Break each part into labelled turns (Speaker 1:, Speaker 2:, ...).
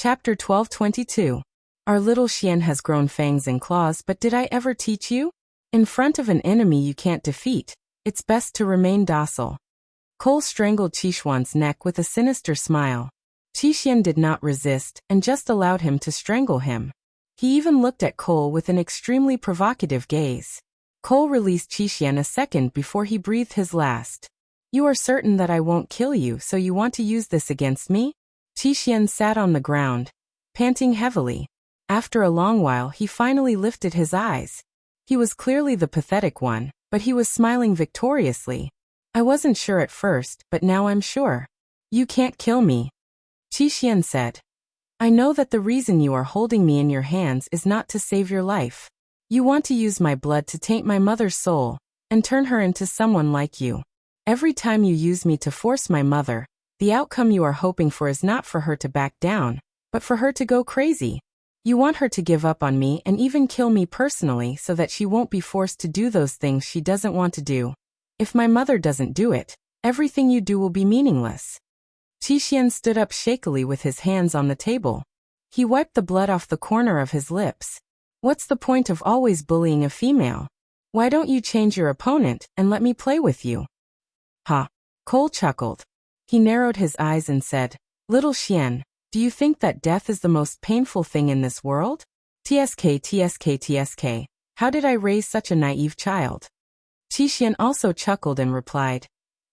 Speaker 1: Chapter 1222. Our little Xian has grown fangs and claws, but did I ever teach you? In front of an enemy you can't defeat, it's best to remain docile. Cole strangled Qixuan's neck with a sinister smile. Qixian did not resist and just allowed him to strangle him. He even looked at Cole with an extremely provocative gaze. Cole released Qixian a second before he breathed his last. You are certain that I won't kill you, so you want to use this against me? Qixian sat on the ground, panting heavily. After a long while he finally lifted his eyes. He was clearly the pathetic one, but he was smiling victoriously. I wasn't sure at first, but now I'm sure. You can't kill me. Qixian said. I know that the reason you are holding me in your hands is not to save your life. You want to use my blood to taint my mother's soul, and turn her into someone like you. Every time you use me to force my mother, the outcome you are hoping for is not for her to back down, but for her to go crazy. You want her to give up on me and even kill me personally so that she won't be forced to do those things she doesn't want to do. If my mother doesn't do it, everything you do will be meaningless. Qixian stood up shakily with his hands on the table. He wiped the blood off the corner of his lips. What's the point of always bullying a female? Why don't you change your opponent and let me play with you? Ha! Cole chuckled. He narrowed his eyes and said, Little Xian, do you think that death is the most painful thing in this world? TSK. How did I raise such a naive child? Qixian also chuckled and replied,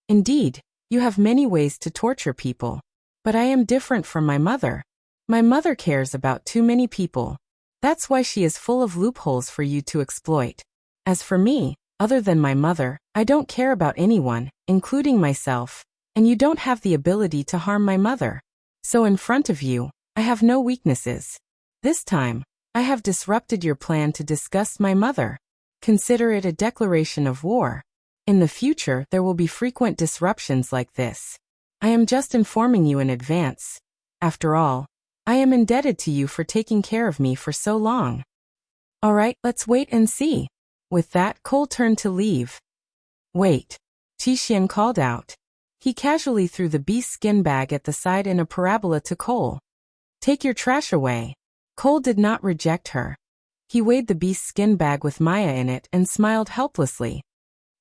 Speaker 1: Indeed, you have many ways to torture people. But I am different from my mother. My mother cares about too many people. That's why she is full of loopholes for you to exploit. As for me, other than my mother, I don't care about anyone, including myself, and you don't have the ability to harm my mother. So in front of you, I have no weaknesses. This time, I have disrupted your plan to disgust my mother. Consider it a declaration of war. In the future, there will be frequent disruptions like this. I am just informing you in advance. After all, I am indebted to you for taking care of me for so long. All right, let's wait and see. With that, Cole turned to leave. Wait. Qixian called out. He casually threw the beast's skin bag at the side in a parabola to Cole. Take your trash away. Cole did not reject her. He weighed the beast's skin bag with Maya in it and smiled helplessly.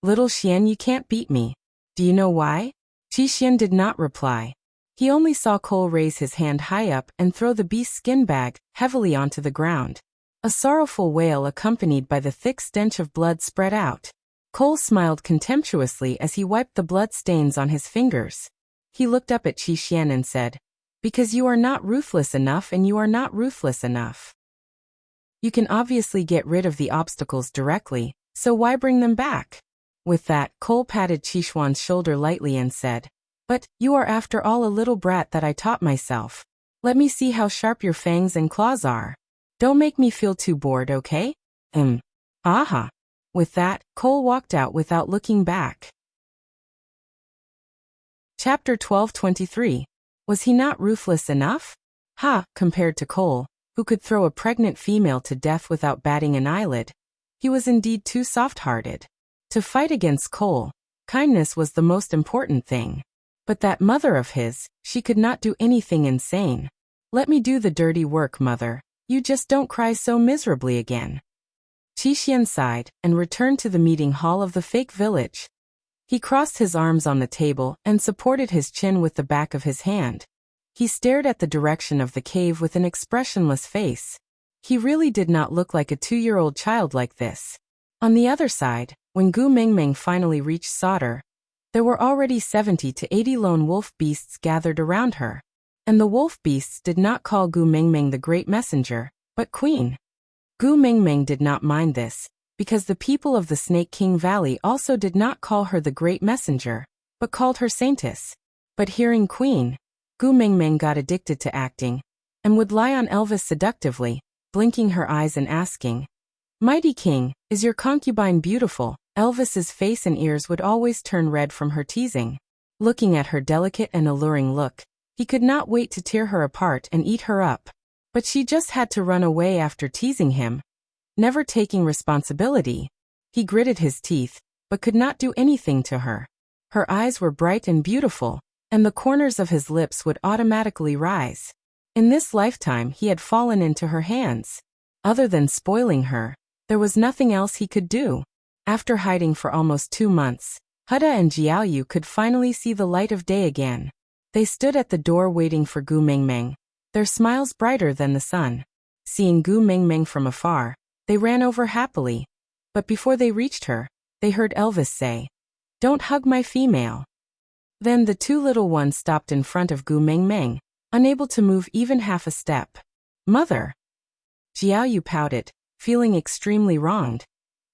Speaker 1: Little Xian, you can't beat me. Do you know why? Qixian did not reply. He only saw Cole raise his hand high up and throw the beast's skin bag heavily onto the ground. A sorrowful wail accompanied by the thick stench of blood spread out. Cole smiled contemptuously as he wiped the blood stains on his fingers. He looked up at Qixian and said, Because you are not ruthless enough and you are not ruthless enough. You can obviously get rid of the obstacles directly, so why bring them back? With that, Cole patted Qixuan's shoulder lightly and said, But, you are after all a little brat that I taught myself. Let me see how sharp your fangs and claws are. Don't make me feel too bored, okay? Aha. With that, Cole walked out without looking back. Chapter 1223. Was he not ruthless enough? Compared to Cole, who could throw a pregnant female to death without batting an eyelid, he was indeed too soft-hearted. To fight against Cole, kindness was the most important thing. But that mother of his, she could not do anything insane. Let me do the dirty work, mother. You just don't cry so miserably again. Qixian sighed and returned to the meeting hall of the fake village. He crossed his arms on the table and supported his chin with the back of his hand. He stared at the direction of the cave with an expressionless face. He really did not look like a 2-year-old child like this. On the other side, when Gu Mingming finally reached Sauter, there were already 70 to 80 lone wolf beasts gathered around her. And the wolf beasts did not call Gu Mingming the Great Messenger, but Queen. Gu Mingming did not mind this, because the people of the Snake King Valley also did not call her the Great Messenger, but called her Saintess. But hearing Queen, Gu Mingming got addicted to acting, and would lie on Elvis seductively, blinking her eyes and asking, Mighty King, is your concubine beautiful? Elvis's face and ears would always turn red from her teasing. Looking at her delicate and alluring look, he could not wait to tear her apart and eat her up. But she just had to run away after teasing him. Never taking responsibility, he gritted his teeth, but could not do anything to her. Her eyes were bright and beautiful, and the corners of his lips would automatically rise. In this lifetime he had fallen into her hands. Other than spoiling her, there was nothing else he could do. After hiding for almost 2 months, Huda and Jiaoyu could finally see the light of day again. They stood at the door waiting for Gu Mingming, their smiles brighter than the sun. Seeing Gu Mingming from afar, they ran over happily. But before they reached her, they heard Elvis say, "Don't hug my female." Then the 2 little ones stopped in front of Gu Mingming, unable to move even half a step. "Mother." Jiaoyu pouted, feeling extremely wronged.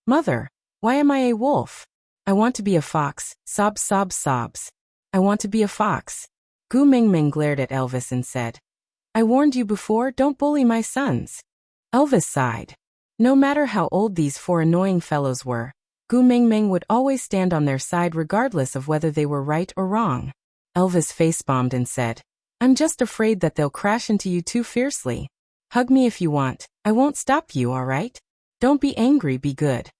Speaker 1: "Mother, why am I a wolf? I want to be a fox." Sobs, sobs, sobs. "I want to be a fox." Gu Mingming glared at Elvis and said, "I warned you before, don't bully my sons." Elvis sighed. No matter how old these 4 annoying fellows were, Gu Mingming would always stand on their side regardless of whether they were right or wrong. Elvis face-bombed and said, "I'm just afraid that they'll crash into you too fiercely. Hug me if you want, I won't stop you, alright? Don't be angry, be good."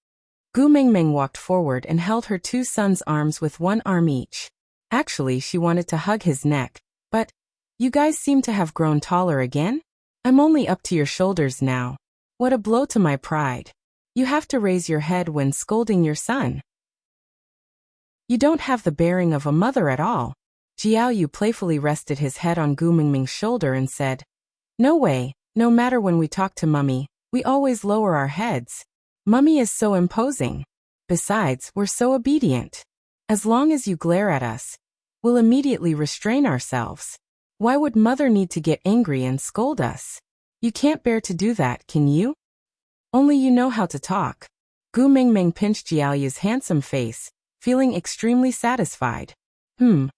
Speaker 1: Gu Mingming walked forward and held her 2 sons' arms with 1 arm each. Actually, she wanted to hug his neck, but, "You guys seem to have grown taller again? I'm only up to your shoulders now. What a blow to my pride. You have to raise your head when scolding your son. You don't have the bearing of a mother at all." Jiaoyu playfully rested his head on Gu Mingming's shoulder and said, "No way, no matter when we talk to Mummy, we always lower our heads. Mummy is so imposing. Besides, we're so obedient. As long as you glare at us, we'll immediately restrain ourselves. Why would Mother need to get angry and scold us? You can't bear to do that, can you? Only you know how to talk." Gu Mingming pinched Jiaoyu's handsome face, feeling extremely satisfied.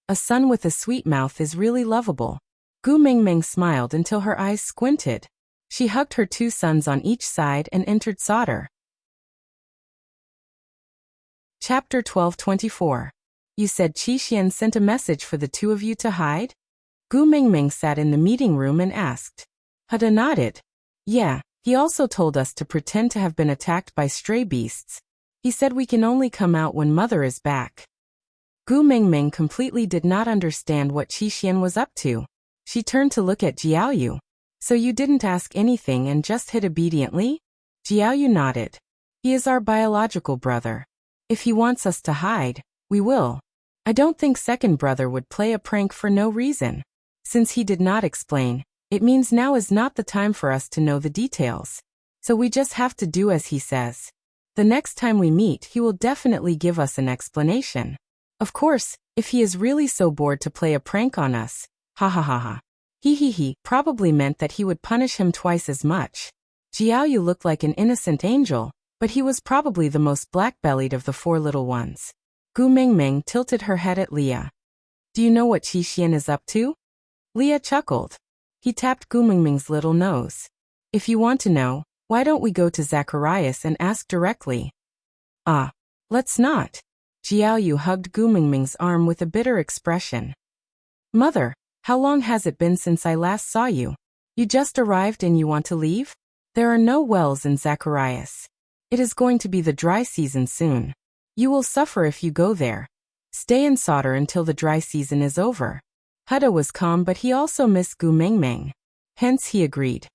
Speaker 1: A son with a sweet mouth is really lovable. Gu Mingming smiled until her eyes squinted. She hugged her 2 sons on each side and entered solder. Chapter 12:24. You said Qi sent a message for the 2 of you to hide? Gu Mingming sat in the meeting room and asked. Huda nodded. Yeah, he also told us to pretend to have been attacked by stray beasts. He said we can only come out when Mother is back. Gu Mingming completely did not understand what Qi was up to. She turned to look at Jiaoyu. So you didn't ask anything and just hid obediently? Jiaoyu nodded. He is our biological brother. If he wants us to hide, we will. I don't think second brother would play a prank for no reason. Since he did not explain, it means now is not the time for us to know the details. So we just have to do as he says. The next time we meet, he will definitely give us an explanation. Of course, if he is really so bored to play a prank on us, ha ha ha ha. He probably meant that he would punish him twice as much. Jiaoyu looked like an innocent angel, but he was probably the most black-bellied of the 4 little ones. Gu Mingming tilted her head at Leah. Do you know what Qi is up to? Leah chuckled. He tapped Gu Mingming's little nose. If you want to know, why don't we go to Zacharias and ask directly? Ah, let's not. Jiaoyu hugged Gu Mingming's arm with a bitter expression. Mother, how long has it been since I last saw you? You just arrived and you want to leave? There are no wells in Zacharias. It is going to be the dry season soon. You will suffer if you go there. Stay in solder until the dry season is over. Huda was calm, but he also missed Gu Mingming. Hence he agreed.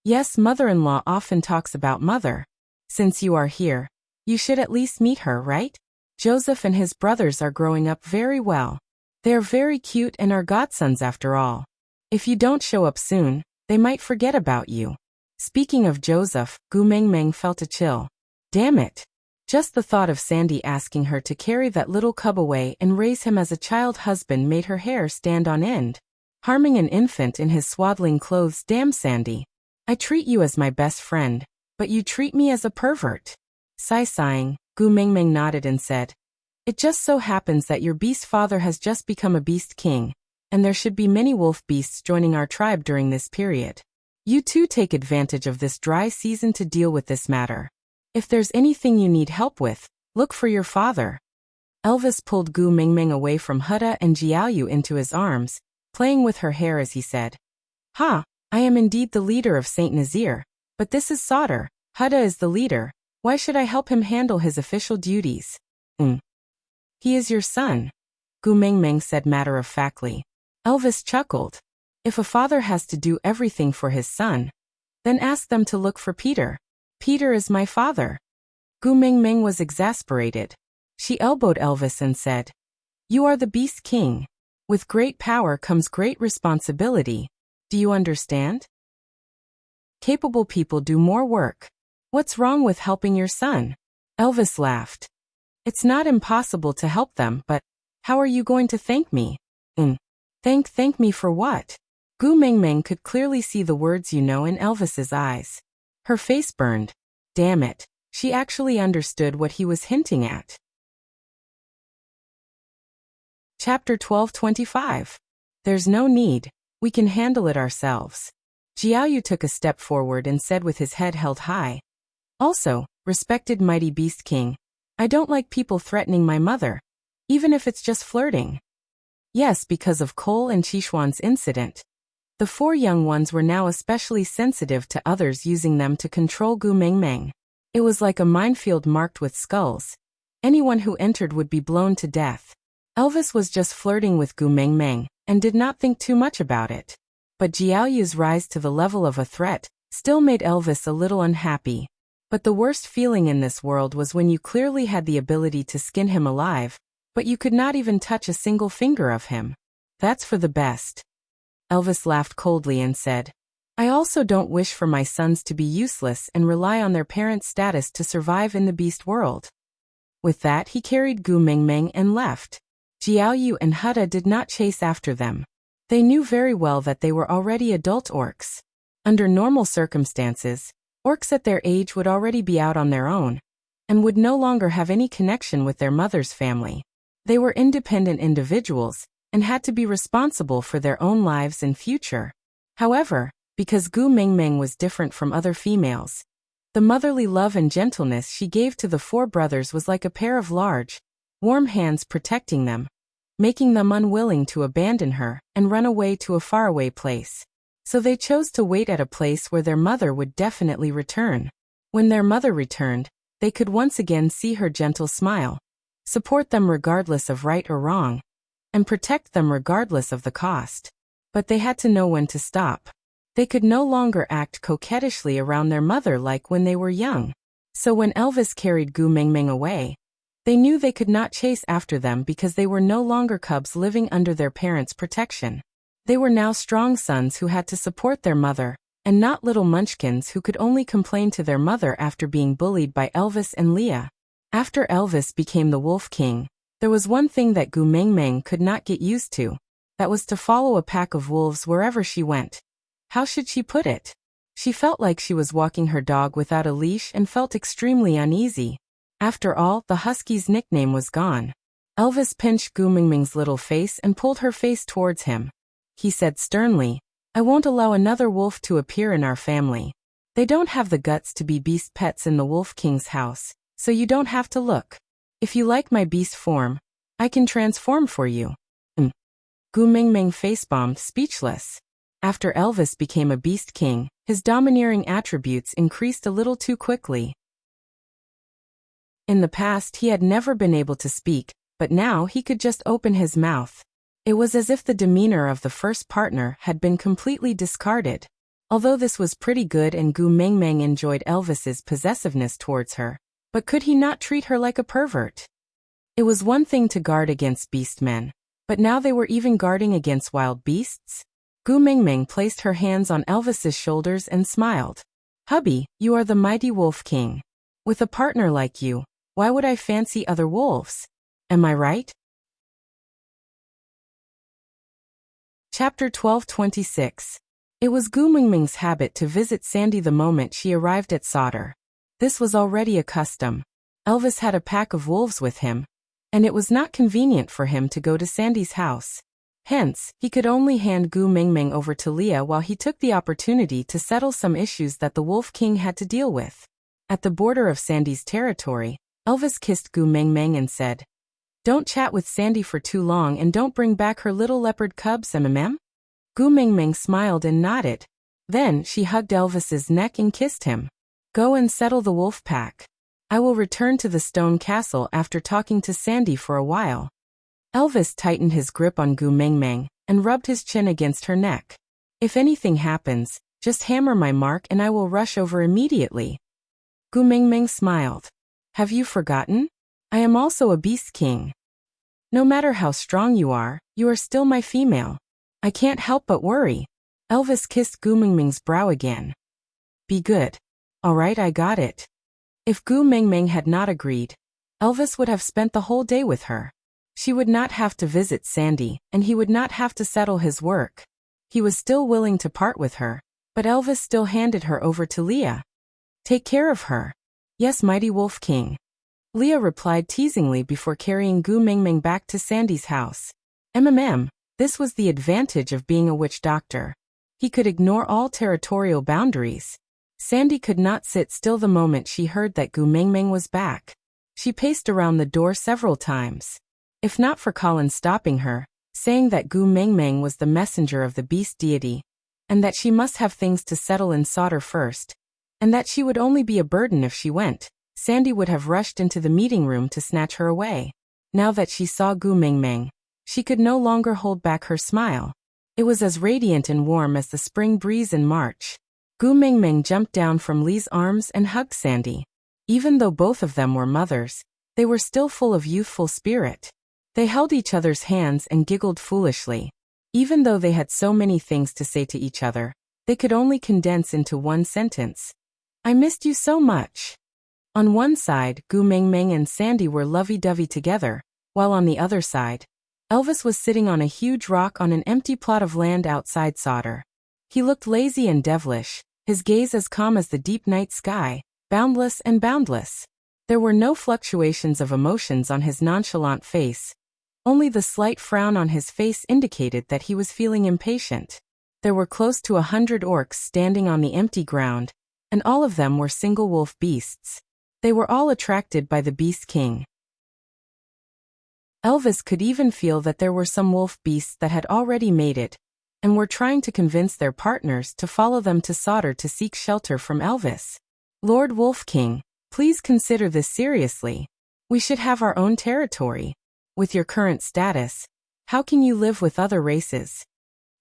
Speaker 1: Yes, mother-in-law often talks about Mother. Since you are here, you should at least meet her, right? Joseph and his brothers are growing up very well. They are very cute and are godsons after all. If you don't show up soon, they might forget about you. Speaking of Joseph, Gu Mingming felt a chill. Damn it. Just the thought of Sandy asking her to carry that little cub away and raise him as a child husband made her hair stand on end. Harming an infant in his swaddling clothes. Damn Sandy. I treat you as my best friend, but you treat me as a pervert. Sighing, Gu Mingming nodded and said, It just so happens that your beast father has just become a beast king, and there should be many wolf beasts joining our tribe during this period. You too take advantage of this dry season to deal with this matter. If there's anything you need help with, look for your father. Elvis pulled Gu Mingming away from Huda and Jiaoyu into his arms, playing with her hair as he said, Ha, I am indeed the leader of Saint Nazir, but this is solder. Huda is the leader. Why should I help him handle his official duties? He is your son, Gu Mingming said matter-of-factly. Elvis chuckled. If a father has to do everything for his son, then ask them to look for Peter. Peter is my father. Gu Mingming was exasperated. She elbowed Elvis and said, "You are the Beast King. With great power comes great responsibility. Do you understand? Capable people do more work. What's wrong with helping your son?" Elvis laughed. "It's not impossible to help them, but how are you going to thank me?" Thank me for what?" Gu Mingming could clearly see the words in Elvis's eyes. Her face burned. Damn it, she actually understood what he was hinting at. Chapter 12:25. There's no need, we can handle it ourselves. Jiaoyu took a step forward and said with his head held high, "Also, respected mighty Beast King, I don't like people threatening my mother, even if it's just flirting." Yes, because of Cole and Qishuan's incident. The four young ones were now especially sensitive to others using them to control Gu Mingming. It was like a minefield marked with skulls. Anyone who entered would be blown to death. Elvis was just flirting with Gu Mingming, and did not think too much about it. But Jiaoyu's rise to the level of a threat still made Elvis a little unhappy. But the worst feeling in this world was when you clearly had the ability to skin him alive, but you could not even touch a single finger of him. That's for the best. Elvis laughed coldly and said, "I also don't wish for my sons to be useless and rely on their parents' status to survive in the beast world." With that he carried Gu Mingming and left. Jiaoyu and Hutta did not chase after them. They knew very well that they were already adult orcs. Under normal circumstances, orcs at their age would already be out on their own, and would no longer have any connection with their mother's family. They were independent individuals, and had to be responsible for their own lives and future. However, because Gu Mingming was different from other females, the motherly love and gentleness she gave to the four brothers was like a pair of large, warm hands protecting them, making them unwilling to abandon her and run away to a faraway place. So they chose to wait at a place where their mother would definitely return. When their mother returned, they could once again see her gentle smile, support them regardless of right or wrong, and protect them regardless of the cost. But they had to know when to stop. They could no longer act coquettishly around their mother like when they were young. So when Elvis carried Gu Mingming away, they knew they could not chase after them because they were no longer cubs living under their parents' protection. They were now strong sons who had to support their mother, and not little munchkins who could only complain to their mother after being bullied by Elvis and Leah. After Elvis became the Wolf King, there was one thing that Gu Mingming could not get used to. That was to follow a pack of wolves wherever she went. How should she put it? She felt like she was walking her dog without a leash and felt extremely uneasy. After all, the husky's nickname was gone. Elvis pinched Gu Mingming's little face and pulled her face towards him. He said sternly, "I won't allow another wolf to appear in our family. They don't have the guts to be beast pets in the Wolf King's house, so you don't have to look. If you like my beast form, I can transform for you." Gu Mingming face-bombed, speechless. After Elvis became a Beast King, his domineering attributes increased a little too quickly. In the past he had never been able to speak, but now he could just open his mouth. It was as if the demeanor of the first partner had been completely discarded. Although this was pretty good and Gu Mingming enjoyed Elvis's possessiveness towards her, but could he not treat her like a pervert? It was one thing to guard against beastmen, but now they were even guarding against wild beasts? Gu Mingming placed her hands on Elvis's shoulders and smiled. "Hubby, you are the mighty Wolf King. With a partner like you, why would I fancy other wolves? Am I right?" Chapter 12:26. It was Gu Mingming's habit to visit Sandy the moment she arrived at Sauter. This was already a custom. Elvis had a pack of wolves with him, and it was not convenient for him to go to Sandy's house. Hence, he could only hand Gu Mingming over to Leah while he took the opportunity to settle some issues that the Wolf King had to deal with. At the border of Sandy's territory, Elvis kissed Gu Mingming and said, "Don't chat with Sandy for too long and don't bring back her little leopard cubs, mm." Gu Mingming smiled and nodded. Then she hugged Elvis's neck and kissed him. "Go and settle the wolf pack. I will return to the stone castle after talking to Sandy for a while." Elvis tightened his grip on Gu Mingming and rubbed his chin against her neck. If anything happens, just hammer my mark and I will rush over immediately. Gu Mingming smiled. Have you forgotten? I am also a beast king. No matter how strong you are still my female. I can't help but worry. Elvis kissed Gu Mingming's brow again. Be good. All right, I got it. If Gu Mingming had not agreed, Elvis would have spent the whole day with her. She would not have to visit Sandy, and he would not have to settle his work. He was still willing to part with her, but Elvis still handed her over to Leah. Take care of her. Yes, mighty Wolf King. Leah replied teasingly before carrying Gu Mingming back to Sandy's house. This was the advantage of being a witch doctor. He could ignore all territorial boundaries. Sandy could not sit still the moment she heard that Gu Mingming was back. She paced around the door several times. If not for Colin stopping her, saying that Gu Mingming was the messenger of the beast deity, and that she must have things to settle in Sauter first, and that she would only be a burden if she went, Sandy would have rushed into the meeting room to snatch her away. Now that she saw Gu Mingming, she could no longer hold back her smile. It was as radiant and warm as the spring breeze in March. Gu Mingming jumped down from Lee's arms and hugged Sandy. Even though both of them were mothers, they were still full of youthful spirit. They held each other's hands and giggled foolishly. Even though they had so many things to say to each other, they could only condense into one sentence. I missed you so much. On one side, Gu Mingming and Sandy were lovey-dovey together, while on the other side, Elvis was sitting on a huge rock on an empty plot of land outside Sauter. He looked lazy and devilish, his gaze as calm as the deep night sky, boundless and boundless. There were no fluctuations of emotions on his nonchalant face. Only the slight frown on his face indicated that he was feeling impatient. There were close to 100 orcs standing on the empty ground, and all of them were single wolf beasts. They were all attracted by the Beast King. Elvis could even feel that there were some wolf beasts that had already made it, and were trying to convince their partners to follow them to Sauter to seek shelter from Elvis. Lord Wolf King, please consider this seriously. We should have our own territory. With your current status, how can you live with other races?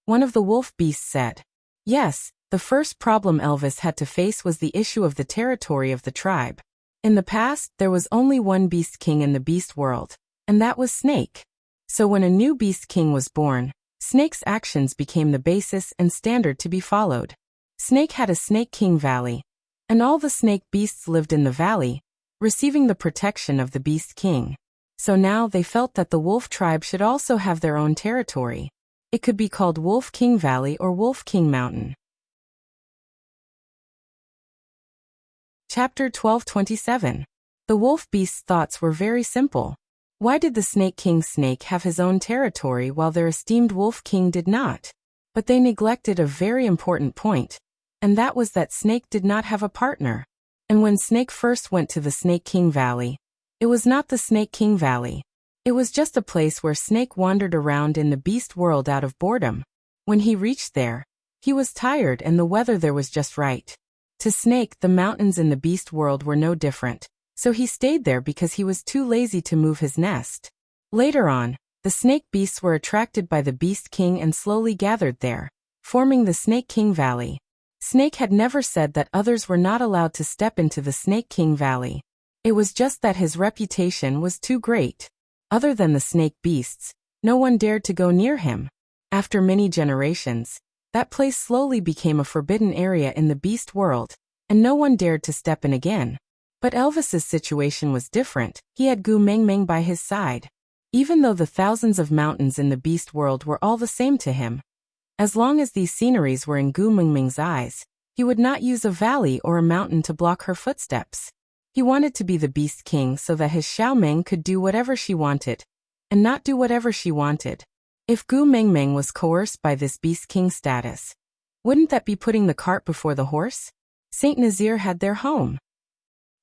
Speaker 1: One of the wolf beasts said. Yes, the first problem Elvis had to face was the issue of the territory of the tribe. In the past, there was only one beast king in the beast world, and that was Snake. So when a new beast king was born, Snake's actions became the basis and standard to be followed. Snake had a Snake King Valley, and all the snake beasts lived in the valley, receiving the protection of the Beast King. So now they felt that the wolf tribe should also have their own territory. It could be called Wolf King Valley or Wolf King Mountain. Chapter 1227. The wolf beast's thoughts were very simple. Why did the Snake King Snake have his own territory while their esteemed Wolf King did not? But they neglected a very important point, and that was that Snake did not have a partner. And when Snake first went to the Snake King Valley, it was not the Snake King Valley. It was just a place where Snake wandered around in the beast world out of boredom. When he reached there, he was tired and the weather there was just right. To Snake, the mountains in the beast world were no different, so he stayed there because he was too lazy to move his nest. Later on, the snake beasts were attracted by the Beast King and slowly gathered there, forming the Snake King Valley. Snake had never said that others were not allowed to step into the Snake King Valley. It was just that his reputation was too great. Other than the snake beasts, no one dared to go near him. After many generations, that place slowly became a forbidden area in the beast world, and no one dared to step in again. But Elvis's situation was different. He had Gu Mingming by his side. Even though the thousands of mountains in the beast world were all the same to him, as long as these sceneries were in Gu Mingming's eyes, he would not use a valley or a mountain to block her footsteps. He wanted to be the Beast King so that his Xiaoming could do whatever she wanted, and not do whatever she wanted. If Gu Mingming was coerced by this Beast King status, wouldn't that be putting the cart before the horse? Saint Nazir had their home.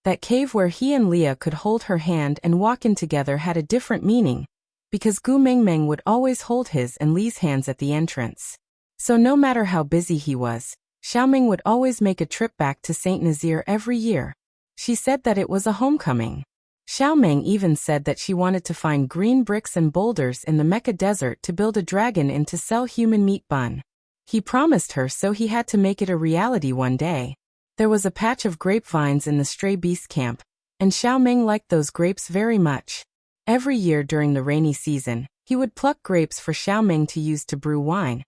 Speaker 1: That cave where he and Leah could hold her hand and walk in together had a different meaning, because Gu Mingming would always hold his and Lee's hands at the entrance. So no matter how busy he was, Xiaoming would always make a trip back to Saint Nazir every year. She said that it was a homecoming. Xiaoming even said that she wanted to find green bricks and boulders in the Mecca desert to build a dragon in to sell human meat bun. He promised her, so he had to make it a reality one day. There was a patch of grapevines in the stray beast camp, and Xiao Meng liked those grapes very much. Every year during the rainy season, he would pluck grapes for Xiao Meng to use to brew wine.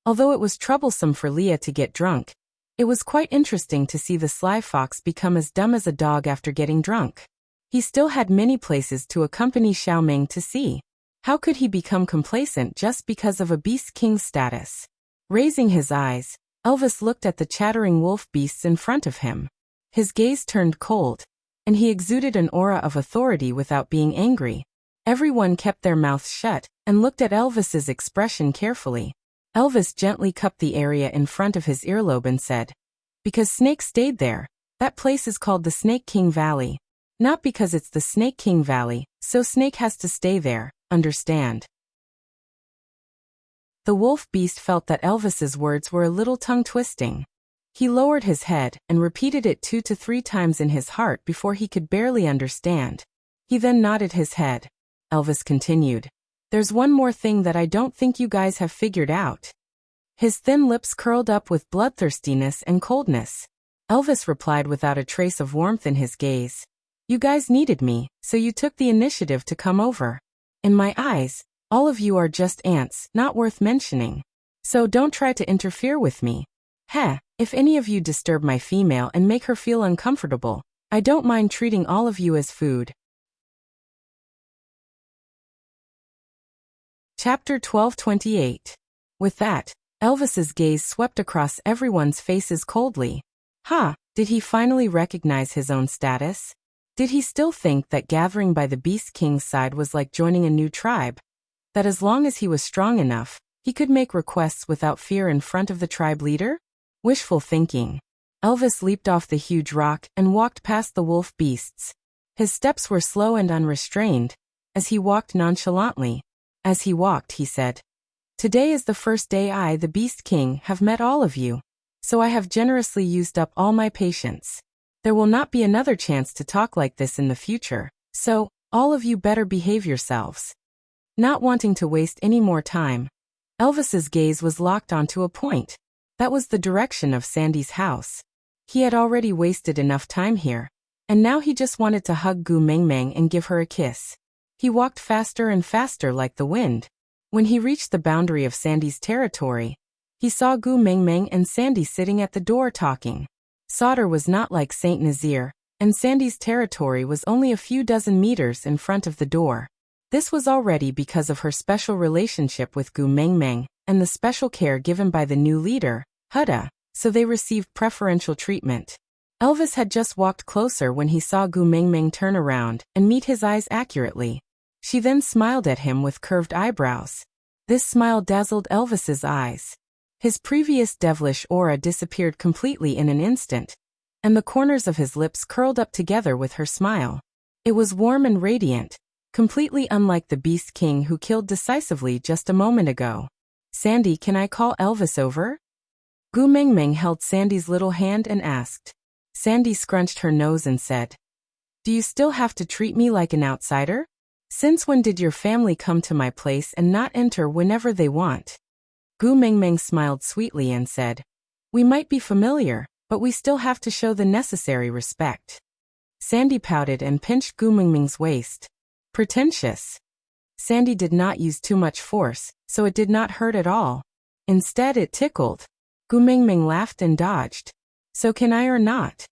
Speaker 1: Although it was troublesome for Leah to get drunk, it was quite interesting to see the sly fox become as dumb as a dog after getting drunk. He still had many places to accompany Xiao Meng to see. How could he become complacent just because of a beast king's status? Raising his eyes, Elvis looked at the chattering wolf beasts in front of him. His gaze turned cold, and he exuded an aura of authority without being angry. Everyone kept their mouths shut and looked at Elvis's expression carefully. Elvis gently cupped the area in front of his earlobe and said, "Because Snake stayed there, that place is called the Snake King Valley. Not because it's the Snake King Valley, so Snake has to stay there, understand?" The wolf beast felt that Elvis's words were a little tongue-twisting. He lowered his head and repeated it 2 to 3 times in his heart before he could barely understand. He then nodded his head. Elvis continued, "There's one more thing that I don't think you guys have figured out." His thin lips curled up with bloodthirstiness and coldness. Elvis replied without a trace of warmth in his gaze, "You guys needed me, so you took the initiative to come over. In my eyes, all of you are just ants, not worth mentioning. So don't try to interfere with me. Heh, if any of you disturb my female and make her feel uncomfortable, I don't mind treating all of you as food." Chapter 12:28. With that, Elvis's gaze swept across everyone's faces coldly. Did he finally recognize his own status? Did he still think that gathering by the Beast King's side was like joining a new tribe? That as long as he was strong enough, he could make requests without fear in front of the tribe leader? Wishful thinking. Elvis leaped off the huge rock and walked past the wolf beasts. His steps were slow and unrestrained, as he walked nonchalantly. As he walked, he said, "Today is the first day I, the Beast King, have met all of you, so I have generously used up all my patience. There will not be another chance to talk like this in the future, so all of you better behave yourselves." Not wanting to waste any more time, Elvis's gaze was locked onto a point. That was the direction of Sandy's house. He had already wasted enough time here, and now he just wanted to hug Gu Mengmeng and give her a kiss. He walked faster and faster like the wind. When he reached the boundary of Sandy's territory, he saw Gu Mengmeng and Sandy sitting at the door talking. Sauter was not like Saint Nazir, and Sandy's territory was only a few dozen meters in front of the door. This was already because of her special relationship with Gu Mengmeng and the special care given by the new leader, Huda, so they received preferential treatment. Elvis had just walked closer when he saw Gu Mengmeng turn around and meet his eyes accurately. She then smiled at him with curved eyebrows. This smile dazzled Elvis's eyes. His previous devilish aura disappeared completely in an instant, and the corners of his lips curled up together with her smile. It was warm and radiant, completely unlike the Beast King who killed decisively just a moment ago. "Sandy, can I call Elvis over?" Gu Mengmeng held Sandy's little hand and asked. Sandy scrunched her nose and said, "Do you still have to treat me like an outsider? Since when did your family come to my place and not enter whenever they want?" Gu Mengmeng smiled sweetly and said, "We might be familiar, but we still have to show the necessary respect." Sandy pouted and pinched Gu Mengmeng's waist. Pretentious. Sandy did not use too much force, so it did not hurt at all. Instead, it tickled. Gu Mengmeng laughed and dodged. "So can I or not?"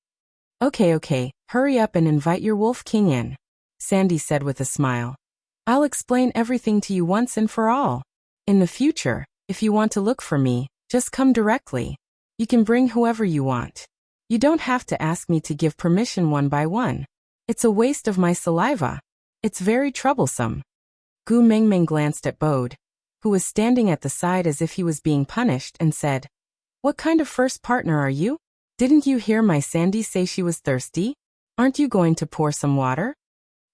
Speaker 1: Okay, hurry up and invite your Wolf King in," Sandy said with a smile. "I'll explain everything to you once and for all. In the future, if you want to look for me, just come directly. You can bring whoever you want. You don't have to ask me to give permission one by one. It's a waste of my saliva. It's very troublesome." Gu Mengmeng glanced at Bode, who was standing at the side as if he was being punished, and said, "What kind of first partner are you? Didn't you hear my Sandy say she was thirsty? Aren't you going to pour some water?"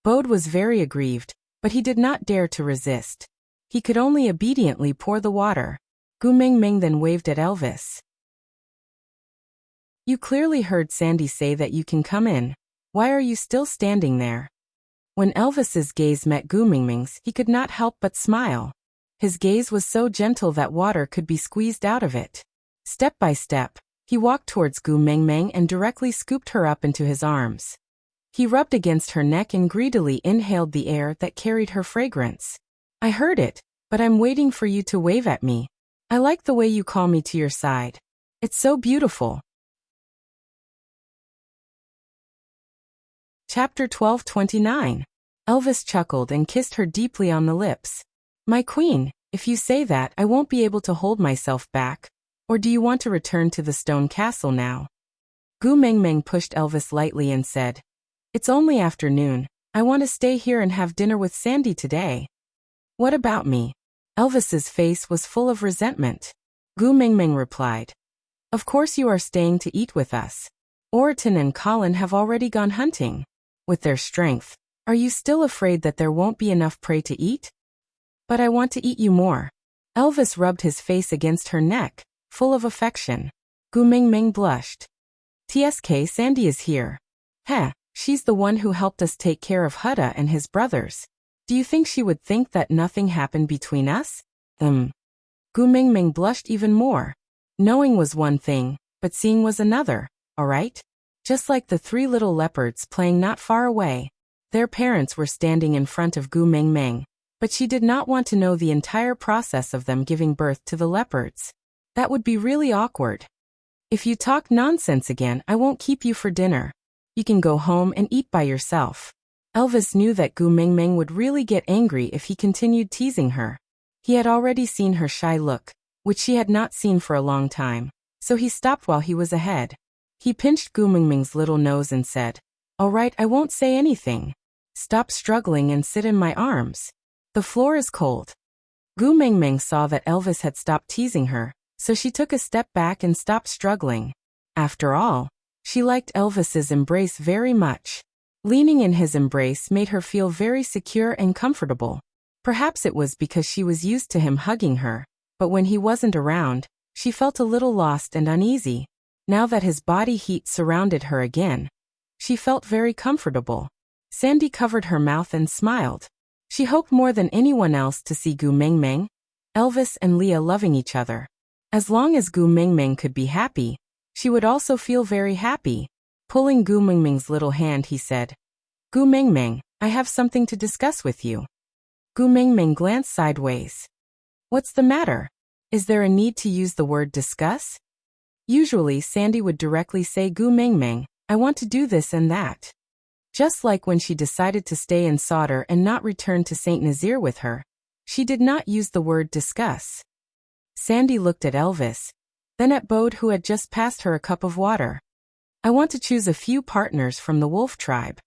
Speaker 1: Bode was very aggrieved, but he did not dare to resist. He could only obediently pour the water. Gu Mengmeng then waved at Elvis. "You clearly heard Sandy say that you can come in. Why are you still standing there?" When Elvis's gaze met Gu Mengmeng's, he could not help but smile. His gaze was so gentle that water could be squeezed out of it. Step by step, he walked towards Gu Mengmeng and directly scooped her up into his arms. He rubbed against her neck and greedily inhaled the air that carried her fragrance. I heard it, but I'm waiting for you to wave at me. I like the way you call me to your side. It's so beautiful. Chapter 12:29. Elvis chuckled and kissed her deeply on the lips. My queen, if you say that, I won't be able to hold myself back. Or do you want to return to the stone castle now? Gu Mengmeng pushed Elvis lightly and said, It's only afternoon. I want to stay here and have dinner with Sandy today. What about me? Elvis's face was full of resentment. Gu Mengmeng replied, Of course you are staying to eat with us. Oriton and Colin have already gone hunting. With their strength, are you still afraid that there won't be enough prey to eat? But I want to eat you more. Elvis rubbed his face against her neck, full of affection. Gu Mengmeng blushed. TSK Sandy is here. Heh, she's the one who helped us take care of Hutta and his brothers. Do you think she would think that nothing happened between us? Gu Mengmeng blushed even more. Knowing was one thing, but seeing was another, alright? Just like the three little leopards playing not far away. Their parents were standing in front of Gu Mengmeng, but she did not want to know the entire process of them giving birth to the leopards. That would be really awkward. If you talk nonsense again, I won't keep you for dinner. You can go home and eat by yourself. Elvis knew that Gu Mengmeng would really get angry if he continued teasing her. He had already seen her shy look, which she had not seen for a long time, so he stopped while he was ahead. He pinched Gu Mengmeng's little nose and said, All right, I won't say anything. Stop struggling and sit in my arms. The floor is cold. Gu Mengmeng saw that Elvis had stopped teasing her, so she took a step back and stopped struggling. After all, she liked Elvis's embrace very much. Leaning in his embrace made her feel very secure and comfortable. Perhaps it was because she was used to him hugging her, but when he wasn't around, she felt a little lost and uneasy. Now that his body heat surrounded her again, she felt very comfortable. Sandy covered her mouth and smiled. She hoped more than anyone else to see Gu Mengmeng, Elvis and Leah loving each other. As long as Gu Mengmeng could be happy, she would also feel very happy. Pulling Gu Mengmeng's little hand, he said, Gu Mengmeng, I have something to discuss with you. Gu Mengmeng glanced sideways. What's the matter? Is there a need to use the word discuss? Usually Sandy would directly say, Gu Mengmeng, I want to do this and that. Just like when she decided to stay in Sauter and not return to St. Nazaire with her, she did not use the word discuss. Sandy looked at Elvis, then at Bode, who had just passed her a cup of water. I want to choose a few partners from the wolf tribe.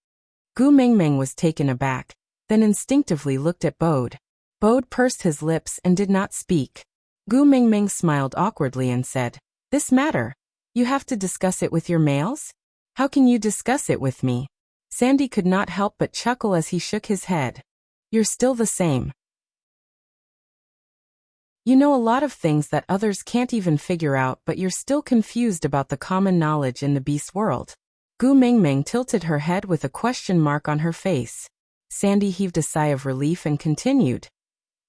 Speaker 1: Gu Mengmeng was taken aback, then instinctively looked at Bode. Bode pursed his lips and did not speak. Gu Mengmeng smiled awkwardly and said, This matter? You have to discuss it with your males? How can you discuss it with me? Sandy could not help but chuckle as he shook his head. You're still the same. You know a lot of things that others can't even figure out, but you're still confused about the common knowledge in the beast world. Gu Mengmeng tilted her head with a question mark on her face. Sandy heaved a sigh of relief and continued.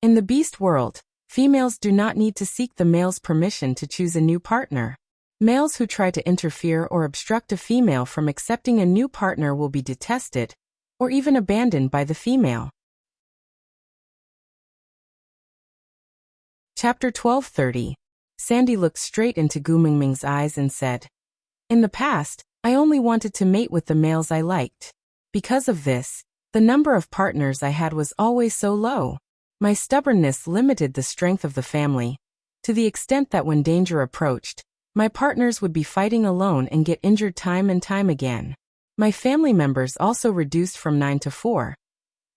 Speaker 1: In the beast world, females do not need to seek the male's permission to choose a new partner. Males who try to interfere or obstruct a female from accepting a new partner will be detested, or even abandoned by the female. Chapter 12:30. Sandy looked straight into Gu Mengmeng's eyes and said, In the past, I only wanted to mate with the males I liked. Because of this, the number of partners I had was always so low. My stubbornness limited the strength of the family, to the extent that when danger approached, my partners would be fighting alone and get injured time and time again. My family members also reduced from 9 to 4.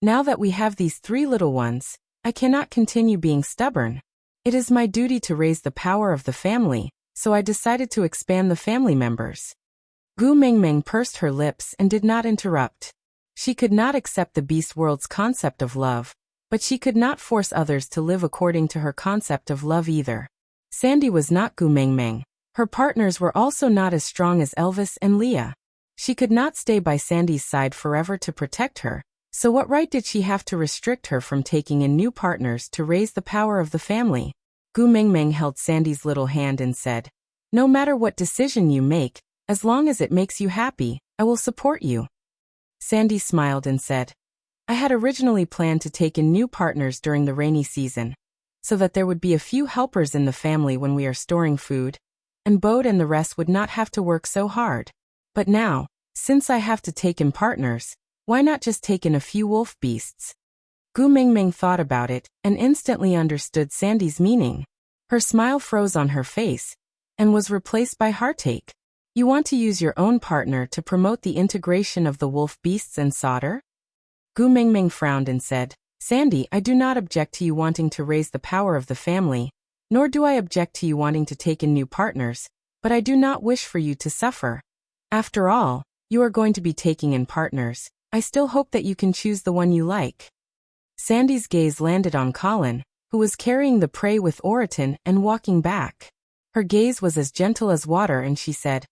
Speaker 1: Now that we have these 3 little ones, I cannot continue being stubborn. It is my duty to raise the power of the family, so I decided to expand the family members. Gu Mengmeng pursed her lips and did not interrupt. She could not accept the beast world's concept of love, but she could not force others to live according to her concept of love either. Sandy was not Gu Mengmeng. Her partners were also not as strong as Elvis and Leah. She could not stay by Sandy's side forever to protect her, So what right did she have to restrict her from taking in new partners to raise the power of the family? Gu Mingming held Sandy's little hand and said, "No matter what decision you make, as long as it makes you happy, I will support you." Sandy smiled and said, "I had originally planned to take in new partners during the rainy season, so that there would be a few helpers in the family when we are storing food, and Bode and the rest would not have to work so hard. But now, since I have to take in partners, why not just take in a few wolf beasts?" Gu Mingming thought about it and instantly understood Sandy's meaning. Her smile froze on her face and was replaced by heartache. "You want to use your own partner to promote the integration of the wolf beasts and solder?" Gu Mingming frowned and said, "Sandy, I do not object to you wanting to raise the power of the family, nor do I object to you wanting to take in new partners, but I do not wish for you to suffer. After all, you are going to be taking in partners. I still hope that you can choose the one you like." Sandy's gaze landed on Colin, who was carrying the prey with Oriton and walking back. Her gaze was as gentle as water and she said,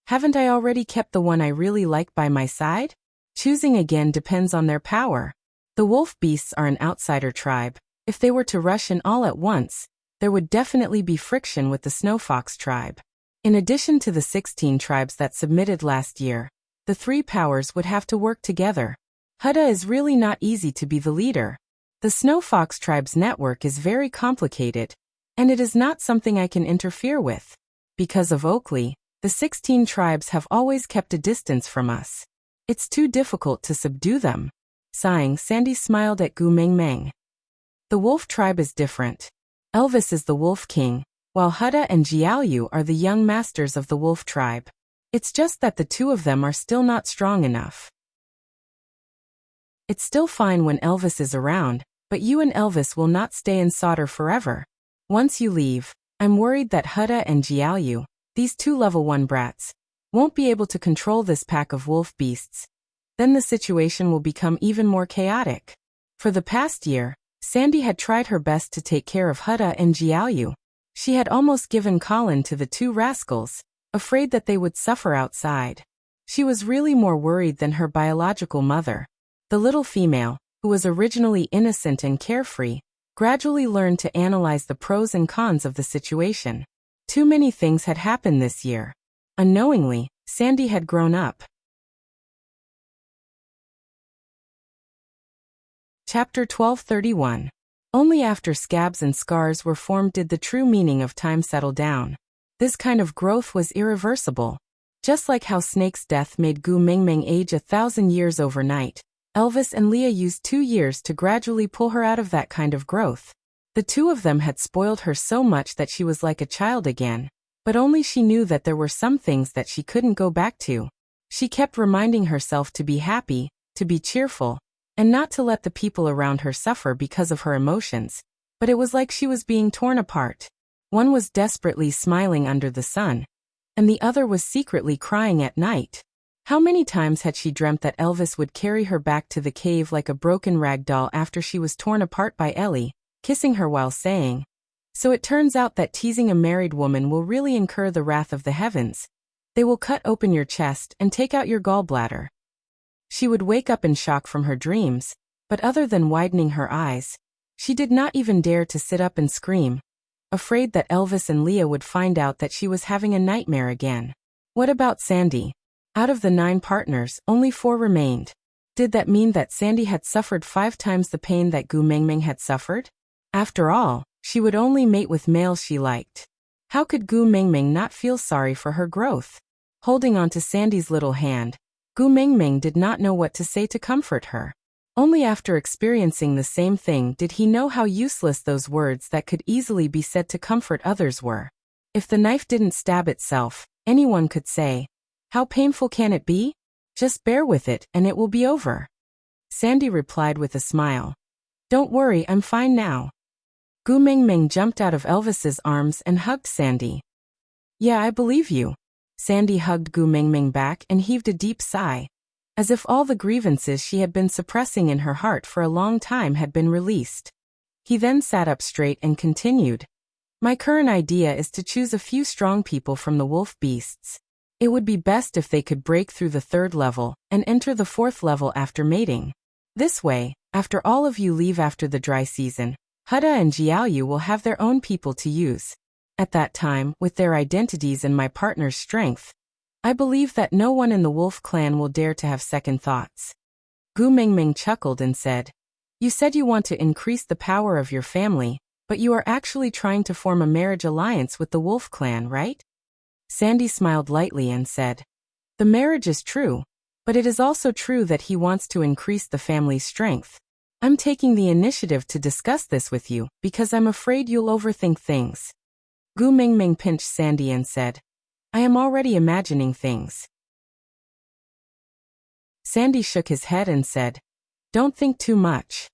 Speaker 1: "Haven't I already kept the one I really like by my side? Choosing again depends on their power. The wolf beasts are an outsider tribe. If they were to rush in all at once, there would definitely be friction with the snowfox tribe. In addition to the 16 tribes that submitted last year, the three powers would have to work together. Hutta is really not easy to be the leader. The snowfox tribe's network is very complicated, and it is not something I can interfere with. Because of Oakley, the 16 tribes have always kept a distance from us. It's too difficult to subdue them." Sighing, Sandy smiled at Gu Mingming. "The wolf tribe is different. Elvis is the wolf king, while Hutta and Jiaoyu are the young masters of the wolf tribe. It's just that the two of them are still not strong enough. It's still fine when Elvis is around, but you and Elvis will not stay in solder forever. Once you leave, I'm worried that Hutta and Jiaoyu, these two level 1 brats, won't be able to control this pack of wolf beasts. Then the situation will become even more chaotic." For the past year, Sandy had tried her best to take care of Hutta and Jiaoyu. She had almost given Colin to the two rascals, afraid that they would suffer outside. She was really more worried than her biological mother. The little female, who was originally innocent and carefree, gradually learned to analyze the pros and cons of the situation. Too many things had happened this year. Unknowingly, Sandy had grown up. Chapter 1231. Only after scabs and scars were formed did the true meaning of time settle down. This kind of growth was irreversible. Just like how Snake's death made Gu Mingming age 1,000 years overnight, Elvis and Leah used 2 years to gradually pull her out of that kind of growth. The two of them had spoiled her so much that she was like a child again, but only she knew that there were some things that she couldn't go back to. She kept reminding herself to be happy, to be cheerful, and not to let the people around her suffer because of her emotions, but it was like she was being torn apart. One was desperately smiling under the sun, and the other was secretly crying at night. How many times had she dreamt that Elvis would carry her back to the cave like a broken rag doll after she was torn apart by Ellie, kissing her while saying, "So it turns out that teasing a married woman will really incur the wrath of the heavens. They will cut open your chest and take out your gallbladder." She would wake up in shock from her dreams, but other than widening her eyes, she did not even dare to sit up and scream, afraid that Elvis and Leah would find out that she was having a nightmare again. What about Sandy? Out of the 9 partners, only 4 remained. Did that mean that Sandy had suffered 5 times the pain that Gu Mingming had suffered? After all, she would only mate with males she liked. How could Gu Mingming not feel sorry for her growth? Holding on to Sandy's little hand, Gu Mingming did not know what to say to comfort her. Only after experiencing the same thing did he know how useless those words that could easily be said to comfort others were. If the knife didn't stab itself, anyone could say, "How painful can it be? Just bear with it and it will be over." Sandy replied with a smile, "Don't worry, I'm fine now." Gu Mingming jumped out of Elvis's arms and hugged Sandy. "Yeah, I believe you." Sandy hugged Gu Mingming back and heaved a deep sigh, as if all the grievances she had been suppressing in her heart for a long time had been released. He then sat up straight and continued, "My current idea is to choose a few strong people from the wolf beasts. It would be best if they could break through the 3rd level and enter the 4th level after mating. This way, after all of you leave after the dry season, Hutta and Jiaoyu will have their own people to use. At that time, with their identities and my partner's strength, I believe that no one in the wolf clan will dare to have second thoughts. Gu Mingming chuckled and said, You said you want to increase the power of your family, but you are actually trying to form a marriage alliance with the wolf clan, right? Sandy smiled lightly and said, The marriage is true, but it is also true that he wants to increase the family's strength. I'm taking the initiative to discuss this with you because I'm afraid you'll overthink things. Gu Mingming pinched Sandy and said, I am already imagining things. Sandy shook his head and said, Don't think too much.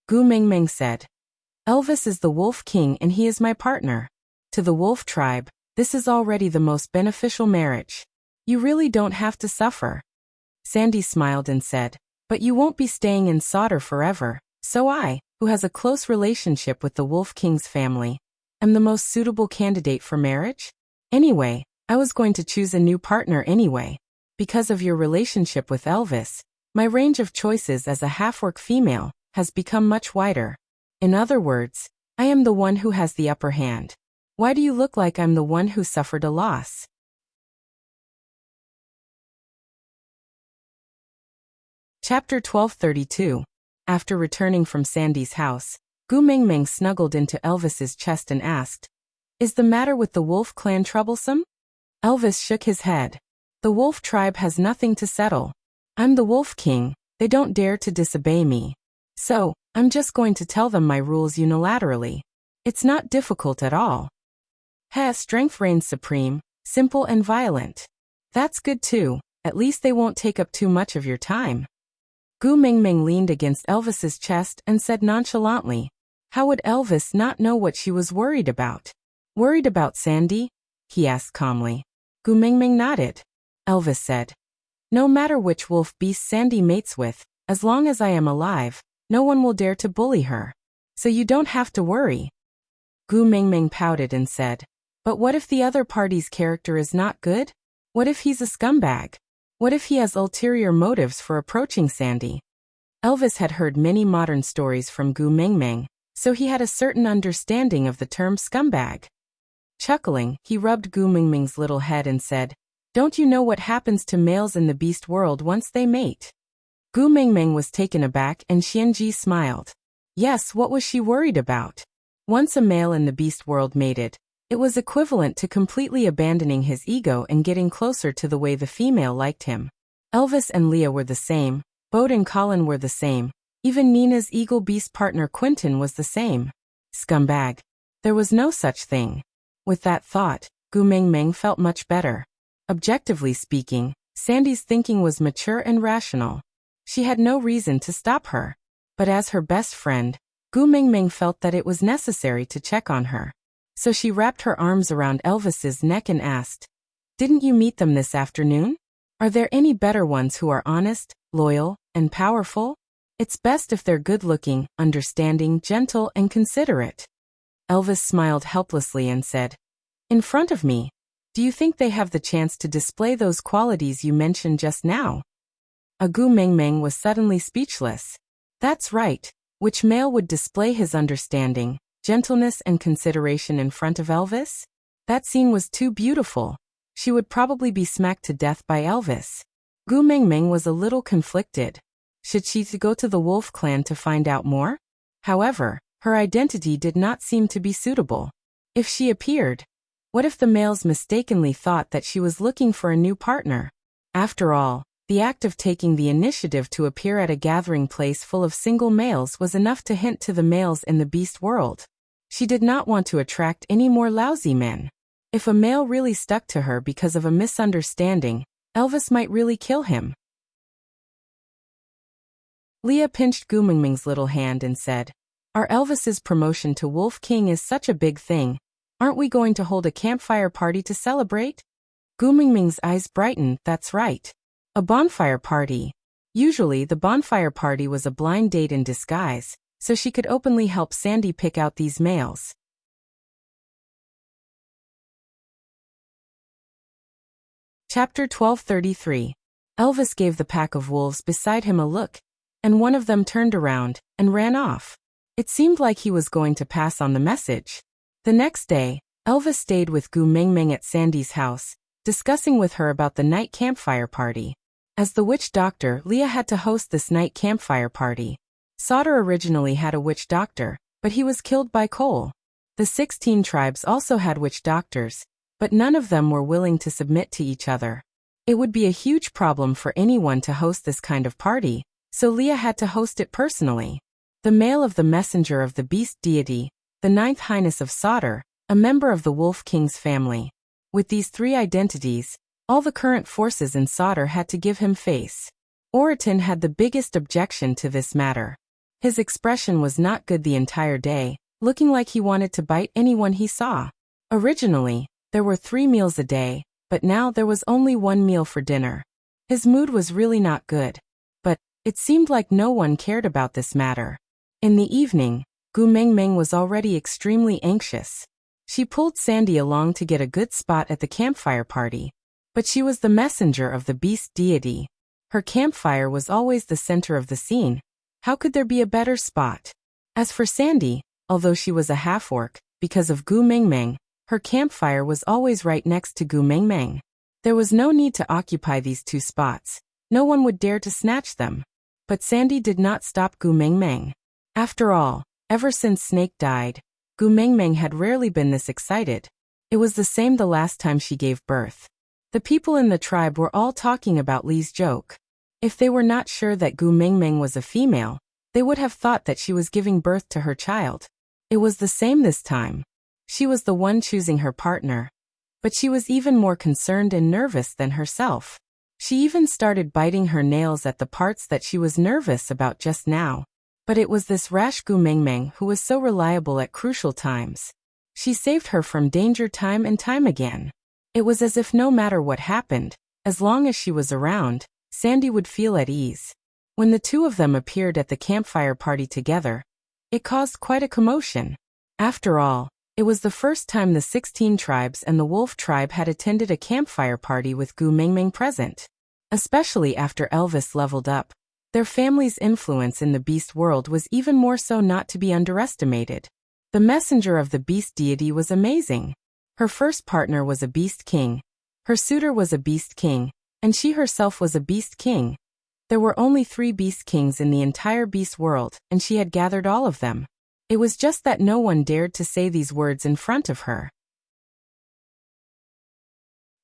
Speaker 1: Gu Mingming said, Elvis is the Wolf King and he is my partner. To the wolf tribe, this is already the most beneficial marriage. You really don't have to suffer. Sandy smiled and said, But you won't be staying in Sauter forever, so I, who has a close relationship with the Wolf King's family, am the most suitable candidate for marriage? Anyway, I was going to choose a new partner anyway. Because of your relationship with Elvis, my range of choices as a half-orc female has become much wider. In other words, I am the one who has the upper hand. Why do you look like I'm the one who suffered a loss? Chapter 1232. After returning from Sandy's house, Gu Mingming snuggled into Elvis's chest and asked, Is the matter with the wolf clan troublesome? Elvis shook his head. The wolf tribe has nothing to settle. I'm the Wolf King, they don't dare to disobey me. So, I'm just going to tell them my rules unilaterally. It's not difficult at all. Strength reigns supreme, simple and violent. That's good too, at least they won't take up too much of your time. Gu Mingming leaned against Elvis's chest and said nonchalantly, How would Elvis not know what she was worried about? Worried about Sandy? He asked calmly. Gu Mingming nodded. Elvis said, No matter which wolf beast Sandy mates with, as long as I am alive, no one will dare to bully her. So you don't have to worry. Gu Mingming pouted and said, But what if the other party's character is not good? What if he's a scumbag? What if he has ulterior motives for approaching Sandy? Elvis had heard many modern stories from Gu Mingming, so he had a certain understanding of the term scumbag. Chuckling, he rubbed Gu Mingming's little head and said, Don't you know what happens to males in the beast world once they mate? Gu Mingming was taken aback and Xianji smiled. Yes, what was she worried about? Once a male in the beast world mated, it was equivalent to completely abandoning his ego and getting closer to the way the female liked him. Elvis and Leah were the same, Bode and Colin were the same, even Nina's eagle beast partner Quentin was the same. Scumbag. There was no such thing. With that thought, Gu Mingming felt much better. Objectively speaking, Sandy's thinking was mature and rational. She had no reason to stop her. But as her best friend, Gu Mingming felt that it was necessary to check on her. So she wrapped her arms around Elvis's neck and asked, Didn't you meet them this afternoon? Are there any better ones who are honest, loyal, and powerful? It's best if they're good-looking, understanding, gentle, and considerate. Elvis smiled helplessly and said, In front of me. Do you think they have the chance to display those qualities you mentioned just now? Gu Mingming was suddenly speechless. That's right. Which male would display his understanding, gentleness and consideration in front of Elvis? That scene was too beautiful. She would probably be smacked to death by Elvis. Gu Mingming was a little conflicted. Should she go to the Wolf Clan to find out more? However, her identity did not seem to be suitable. If she appeared, what if the males mistakenly thought that she was looking for a new partner? After all, the act of taking the initiative to appear at a gathering place full of single males was enough to hint to the males in the beast world. She did not want to attract any more lousy men. If a male really stuck to her because of a misunderstanding, Elvis might really kill him. Leah pinched Gu Mingming's little hand and said, Our Elvis's promotion to Wolf King is such a big thing. Aren't we going to hold a campfire party to celebrate? Gu Mingming's eyes brightened. That's right. A bonfire party. Usually the bonfire party was a blind date in disguise, so she could openly help Sandy pick out these males. Chapter 1233. Elvis gave the pack of wolves beside him a look. and one of them turned around and ran off. It seemed like he was going to pass on the message. The next day, Elvis stayed with Gu Mengmeng at Sandy's house, discussing with her about the night campfire party. As the witch doctor, Leah had to host this night campfire party. Sauter originally had a witch doctor, but he was killed by Cole. The 16 tribes also had witch doctors, but none of them were willing to submit to each other. It would be a huge problem for anyone to host this kind of party, so Leah had to host it personally. The male of the messenger of the beast deity, the ninth highness of Sauter, a member of the Wolf King's family. With these three identities, all the current forces in Sauter had to give him face. Oriton had the biggest objection to this matter. His expression was not good the entire day, looking like he wanted to bite anyone he saw. Originally, there were 3 meals a day, but now there was only 1 meal for dinner. His mood was really not good. But it seemed like no one cared about this matter. In the evening, Gu Mengmeng was already extremely anxious. She pulled Sandy along to get a good spot at the campfire party. But she was the messenger of the beast deity. Her campfire was always the center of the scene. How could there be a better spot? As for Sandy, although she was a half-orc, because of Gu Mengmeng, her campfire was always right next to Gu Mengmeng. There was no need to occupy these 2 spots. No one would dare to snatch them. But Sandy did not stop Gu Mengmeng. After all, ever since Snake died, Gu Mengmeng had rarely been this excited. It was the same the last time she gave birth. The people in the tribe were all talking about Li's joke. If they were not sure that Gu Mengmeng was a female, they would have thought that she was giving birth to her child. It was the same this time. She was the one choosing her partner. But she was even more concerned and nervous than herself. She even started biting her nails at the parts that she was nervous about just now. But it was this rash Gu Mengmeng who was so reliable at crucial times. She saved her from danger time and time again. It was as if no matter what happened, as long as she was around, Sandy would feel at ease. When the 2 of them appeared at the campfire party together, it caused quite a commotion. After all, it was the first time the 16 tribes and the Wolf tribe had attended a campfire party with Gu Mengmeng present. Especially after Elvis leveled up. Their family's influence in the beast world was even more so not to be underestimated. The messenger of the beast deity was amazing. Her first partner was a beast king. Her suitor was a beast king, and she herself was a beast king. There were only 3 beast kings in the entire beast world, and she had gathered all of them. It was just that no one dared to say these words in front of her.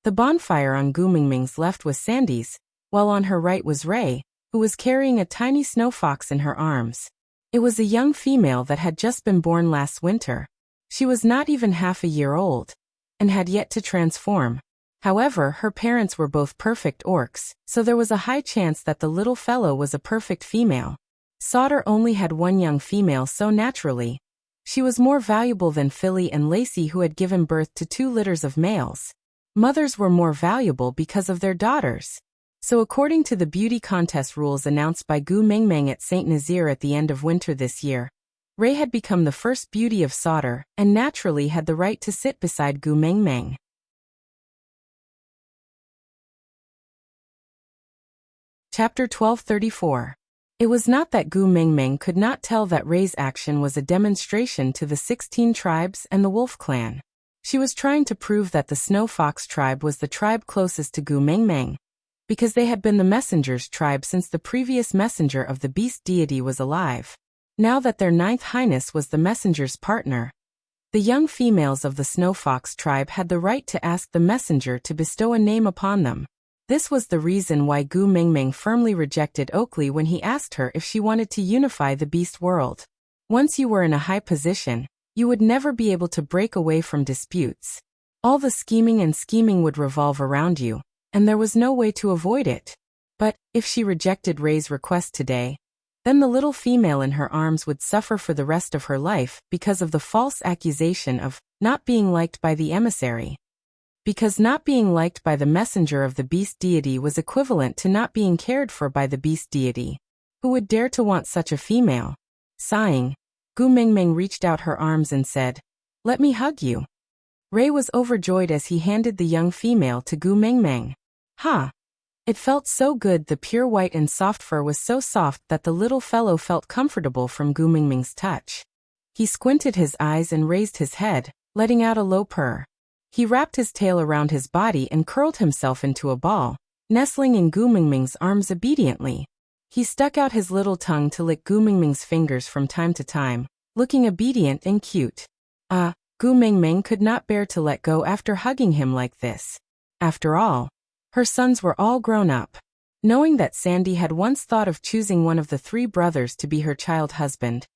Speaker 1: The bonfire on Gu Mengmeng's left was Sandy's, while on her right was Ray, who was carrying a tiny snow fox in her arms. It was a young female that had just been born last winter. She was not even half a year old, and had yet to transform. However, her parents were both perfect orcs, so there was a high chance that the little fellow was a perfect female. Sauter only had 1 young female so naturally. She was more valuable than Philly and Lacey, who had given birth to 2 litters of males. Mothers were more valuable because of their daughters. So according to the beauty contest rules announced by Gu Mengmeng at St. Nazaire at the end of winter this year, Ray had become the first beauty of Sauter and naturally had the right to sit beside Gu Mengmeng. Chapter 1234. It was not that Gu Mengmeng could not tell that Ray's action was a demonstration to the 16 tribes and the Wolf clan. She was trying to prove that the Snow Fox tribe was the tribe closest to Gu Mengmeng, because they had been the messenger's tribe since the previous messenger of the beast deity was alive. Now that their 9th highness was the messenger's partner, the young females of the Snow Fox tribe had the right to ask the messenger to bestow a name upon them. This was the reason why Gu Mengmeng firmly rejected Oakley when he asked her if she wanted to unify the beast world. Once you were in a high position, you would never be able to break away from disputes. All the scheming would revolve around you, and there was no way to avoid it. But, if she rejected Ray's request today, then the little female in her arms would suffer for the rest of her life because of the false accusation of not being liked by the emissary. Because not being liked by the messenger of the beast deity was equivalent to not being cared for by the beast deity. Who would dare to want such a female? Sighing, Gu Mengmeng reached out her arms and said, "Let me hug you." Ray was overjoyed as he handed the young female to Gu Mengmeng. "Ha! It felt so good. The pure white and soft fur was so soft that the little fellow felt comfortable from Gu Mingming's touch. He squinted his eyes and raised his head, letting out a low purr. He wrapped his tail around his body and curled himself into a ball, nestling in Gu Mingming's arms obediently. He stuck out his little tongue to lick Gu Mingming's fingers from time to time, looking obedient and cute. Gu Mingming could not bear to let go after hugging him like this. After all, her sons were all grown up. Knowing that Sandy had once thought of choosing one of the 3 brothers to be her child husband,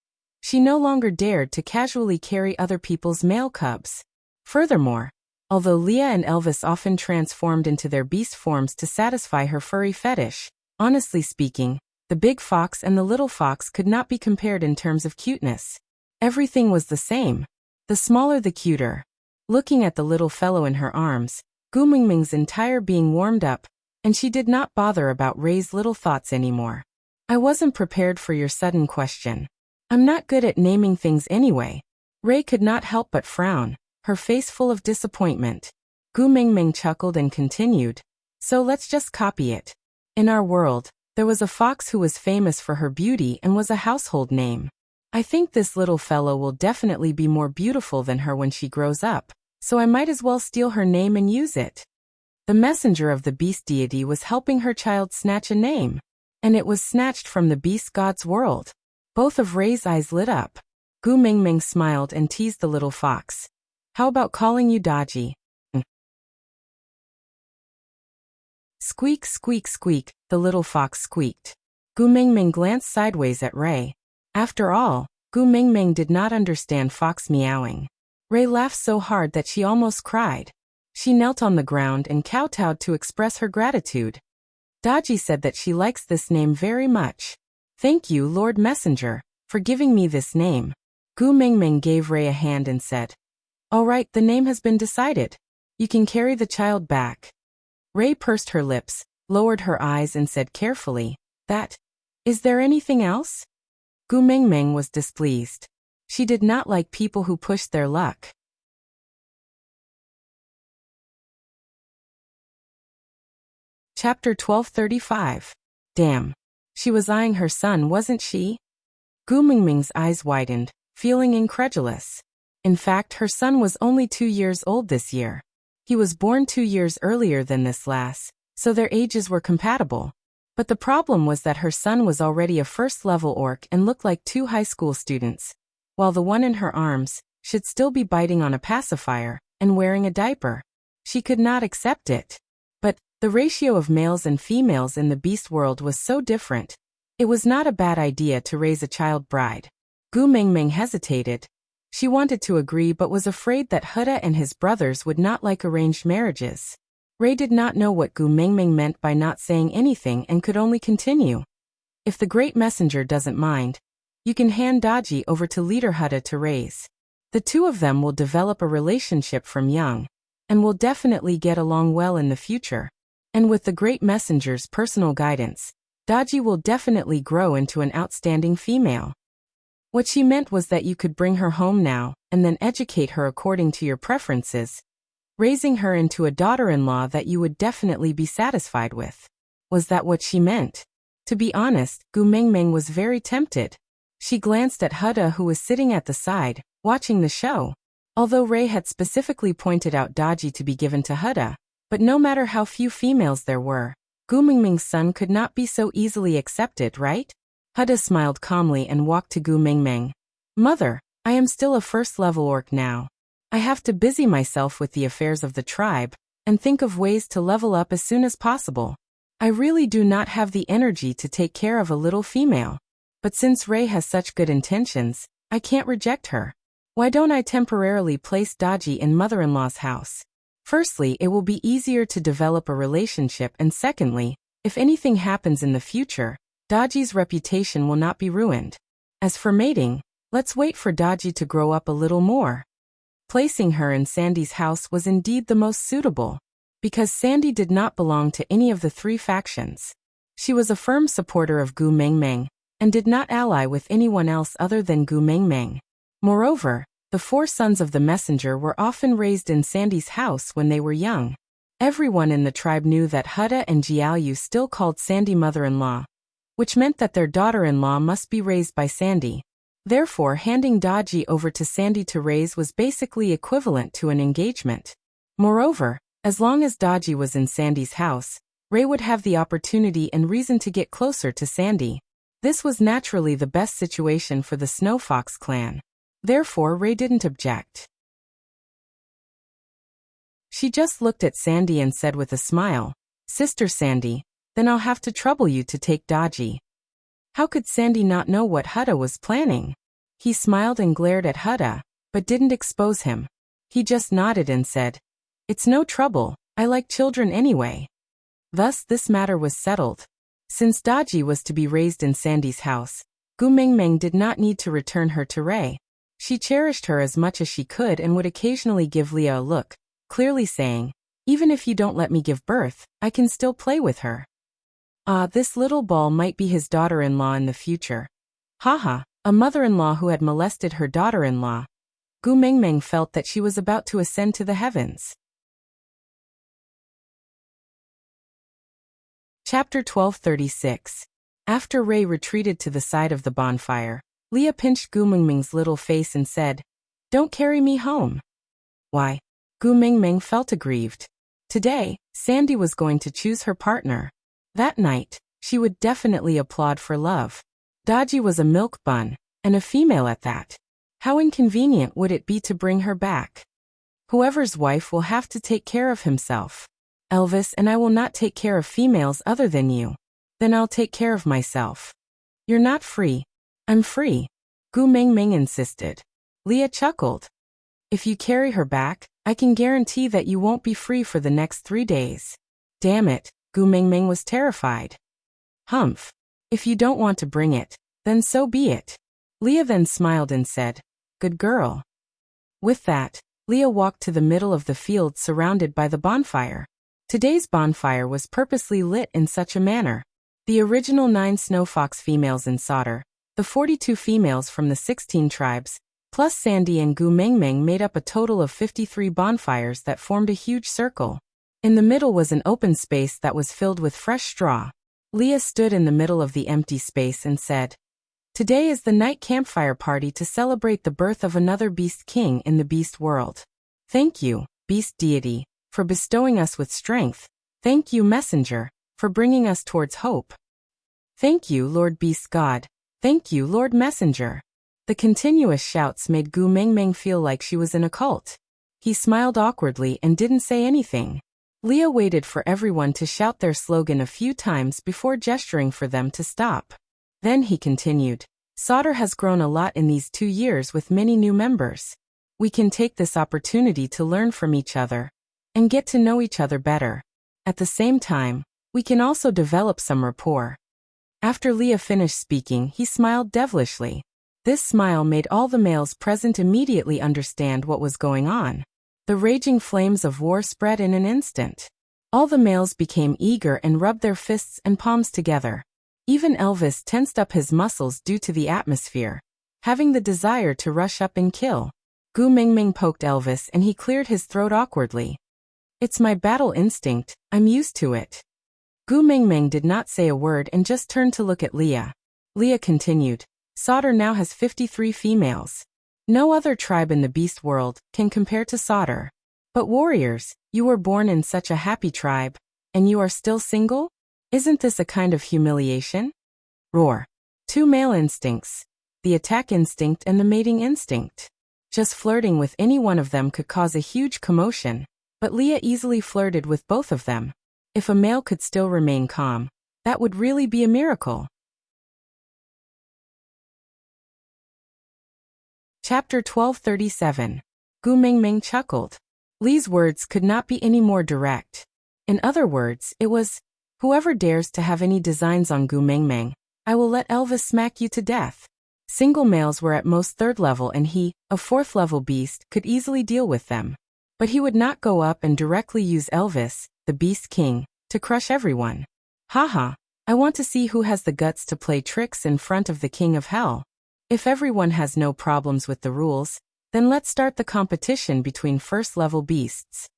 Speaker 1: she no longer dared to casually carry other people's male cubs. Furthermore, although Leah and Elvis often transformed into their beast forms to satisfy her furry fetish, honestly speaking, the big fox and the little fox could not be compared in terms of cuteness. Everything was the same. The smaller the cuter. Looking at the little fellow in her arms, Gu Mingming's entire being warmed up, and she did not bother about Ray's little thoughts anymore. I wasn't prepared for your sudden question. I'm not good at naming things anyway. Ray could not help but frown, her face full of disappointment. Gu Mingming chuckled and continued, so let's just copy it. In our world, there was a fox who was famous for her beauty and was a household name. I think this little fellow will definitely be more beautiful than her when she grows up, so I might as well steal her name and use it. The messenger of the beast deity was helping her child snatch a name, and it was snatched from the beast god's world. Both of Ray's eyes lit up. Gu Mingming smiled and teased the little fox. How about calling you Dodgy? Squeak, squeak, squeak, the little fox squeaked. Gu Mingming glanced sideways at Ray. After all, Gu Mingming did not understand fox meowing. Ray laughed so hard that she almost cried. She knelt on the ground and kowtowed to express her gratitude. Dodgy said that she likes this name very much. Thank you, Lord Messenger, for giving me this name. Gu Mingming gave Ray a hand and said, all right, the name has been decided. You can carry the child back. Ray pursed her lips, lowered her eyes and said carefully, is there anything else? Gu Mingming was displeased. She did not like people who pushed their luck. Chapter 1235. Damn. She was eyeing her son, wasn't she? Gu Mingming's eyes widened, feeling incredulous. In fact, her son was only 2 years old this year. He was born 2 years earlier than this lass, so their ages were compatible. But the problem was that her son was already a first-level orc and looked like 2 high school students, while the one in her arms should still be biting on a pacifier and wearing a diaper. She could not accept it. But the ratio of males and females in the beast world was so different. It was not a bad idea to raise a child bride. Gu Mingming hesitated. She wanted to agree but was afraid that Huda and his brothers would not like arranged marriages. Ray did not know what Gu Mingming meant by not saying anything and could only continue. If the great messenger doesn't mind, you can hand Dodgy over to leader Huda to raise. The 2 of them will develop a relationship from young, and will definitely get along well in the future. And with the great messenger's personal guidance, Dodgy will definitely grow into an outstanding female. What she meant was that you could bring her home now, and then educate her according to your preferences, raising her into a daughter-in-law that you would definitely be satisfied with. Was that what she meant? To be honest, Gu Mingming was very tempted. She glanced at Huda, who was sitting at the side, watching the show. Although Ray had specifically pointed out Dodgy to be given to Huda, but no matter how few females there were, Gu Mingming's son could not be so easily accepted, right? Huda smiled calmly and walked to Gu Mingming. Mother, I am still a first-level orc now. I have to busy myself with the affairs of the tribe, and think of ways to level up as soon as possible. I really do not have the energy to take care of a little female. But since Ray has such good intentions, I can't reject her. Why don't I temporarily place Dodgy in mother-in-law's house? Firstly, it will be easier to develop a relationship, and secondly, if anything happens in the future, Dodgy's reputation will not be ruined. As for mating, let's wait for Dodgy to grow up a little more. Placing her in Sandy's house was indeed the most suitable, because Sandy did not belong to any of the 3 factions. She was a firm supporter of Gu Mingming, and did not ally with anyone else other than Gu Mingming. Moreover, the 4 sons of the messenger were often raised in Sandy's house when they were young. Everyone in the tribe knew that Hutta and Jiaoyu still called Sandy mother-in-law, which meant that their daughter-in-law must be raised by Sandy. Therefore, handing Daji over to Sandy to raise was basically equivalent to an engagement. Moreover, as long as Daji was in Sandy's house, Ray would have the opportunity and reason to get closer to Sandy. This was naturally the best situation for the Snow Fox clan. Therefore, Ray didn't object. She just looked at Sandy and said with a smile, "Sister Sandy, then I'll have to trouble you to take Daji." How could Sandy not know what Hutta was planning? He smiled and glared at Hutta, but didn't expose him. He just nodded and said, "It's no trouble, I like children anyway." Thus this matter was settled. Since Daji was to be raised in Sandy's house, Gu Mingming did not need to return her to Ray. She cherished her as much as she could and would occasionally give Leah a look, clearly saying, "Even if you don't let me give birth, I can still play with her." This little ball might be his daughter-in-law in the future. Haha, a mother-in-law who had molested her daughter-in-law. Gu Mingming felt that she was about to ascend to the heavens. Chapter 1236. After Ray retreated to the side of the bonfire, Leah pinched Gu Mingming's little face and said, "Don't carry me home." Why? Gu Mingming felt aggrieved. Today, Sandy was going to choose her partner. That night, she would definitely applaud for love. Daji was a milk bun, and a female at that. How inconvenient would it be to bring her back? Whoever's wife will have to take care of himself. Elvis and I will not take care of females other than you. Then I'll take care of myself. You're not free. I'm free. Gu Mingming insisted. Leah chuckled. If you carry her back, I can guarantee that you won't be free for the next 3 days. Damn it, Gu Mingming was terrified. Humph. If you don't want to bring it, then so be it. Leah then smiled and said, "Good girl." With that, Leah walked to the middle of the field surrounded by the bonfire. Today's bonfire was purposely lit in such a manner. The original 9 Snow Fox females in Sauter, the 42 females from the 16 tribes, plus Sandy and Gu Mingming made up a total of 53 bonfires that formed a huge circle. In the middle was an open space that was filled with fresh straw. Leah stood in the middle of the empty space and said, "Today is the night campfire party to celebrate the birth of another beast king in the beast world. Thank you, beast deity, for bestowing us with strength. Thank you, messenger, for bringing us towards hope. Thank you, Lord Beast God. Thank you, Lord Messenger." The continuous shouts made Gu Mingming feel like she was in a cult. He smiled awkwardly and didn't say anything. Leah waited for everyone to shout their slogan a few times before gesturing for them to stop. Then he continued, "Sauter has grown a lot in these 2 years with many new members. We can take this opportunity to learn from each other and get to know each other better. At the same time, we can also develop some rapport." After Leah finished speaking, he smiled devilishly. This smile made all the males present immediately understand what was going on. The raging flames of war spread in an instant. All the males became eager and rubbed their fists and palms together. Even Elvis tensed up his muscles due to the atmosphere, having the desire to rush up and kill. Gu Mingming poked Elvis and he cleared his throat awkwardly. "It's my battle instinct, I'm used to it." Gu Mingming did not say a word and just turned to look at Leah. Leah continued, "Sauter now has 53 females. No other tribe in the beast world can compare to Sauter. But warriors, you were born in such a happy tribe, and you are still single? Isn't this a kind of humiliation?" Roar. 2 male instincts. The attack instinct and the mating instinct. Just flirting with any one of them could cause a huge commotion, but Leah easily flirted with both of them. If a male could still remain calm, that would really be a miracle. Chapter 1237. Gu Mingming chuckled. Lee's words could not be any more direct. In other words, it was, "Whoever dares to have any designs on Gu Mingming, I will let Elvis smack you to death." Single males were at most 3rd level and he, a 4th level beast, could easily deal with them. But he would not go up and directly use Elvis, the Beast King, to crush everyone. Haha, I want to see who has the guts to play tricks in front of the King of Hell. If everyone has no problems with the rules, then let's start the competition between 1st level beasts.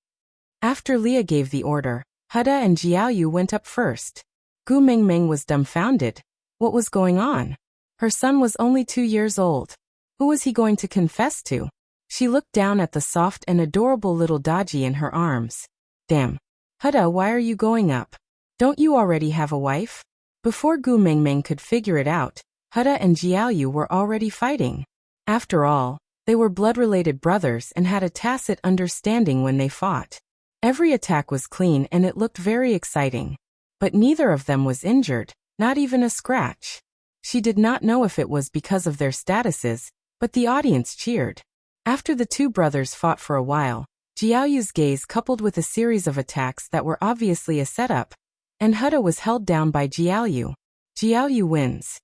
Speaker 1: After Leah gave the order, Huda and Jiaoyu went up first. Gu Mingming was dumbfounded. What was going on? Her son was only 2 years old. Who was he going to confess to? She looked down at the soft and adorable little Daji in her arms. Damn. Huda, why are you going up? Don't you already have a wife? Before Gu Mingming could figure it out, Huda and Jiaoyu were already fighting. After all, they were blood-related brothers and had a tacit understanding when they fought. Every attack was clean and it looked very exciting. But neither of them was injured, not even a scratch. She did not know if it was because of their statuses, but the audience cheered. After the two brothers fought for a while, Jiaoyu's gaze coupled with a series of attacks that were obviously a setup, and Huda was held down by Jiaoyu. Jiaoyu wins.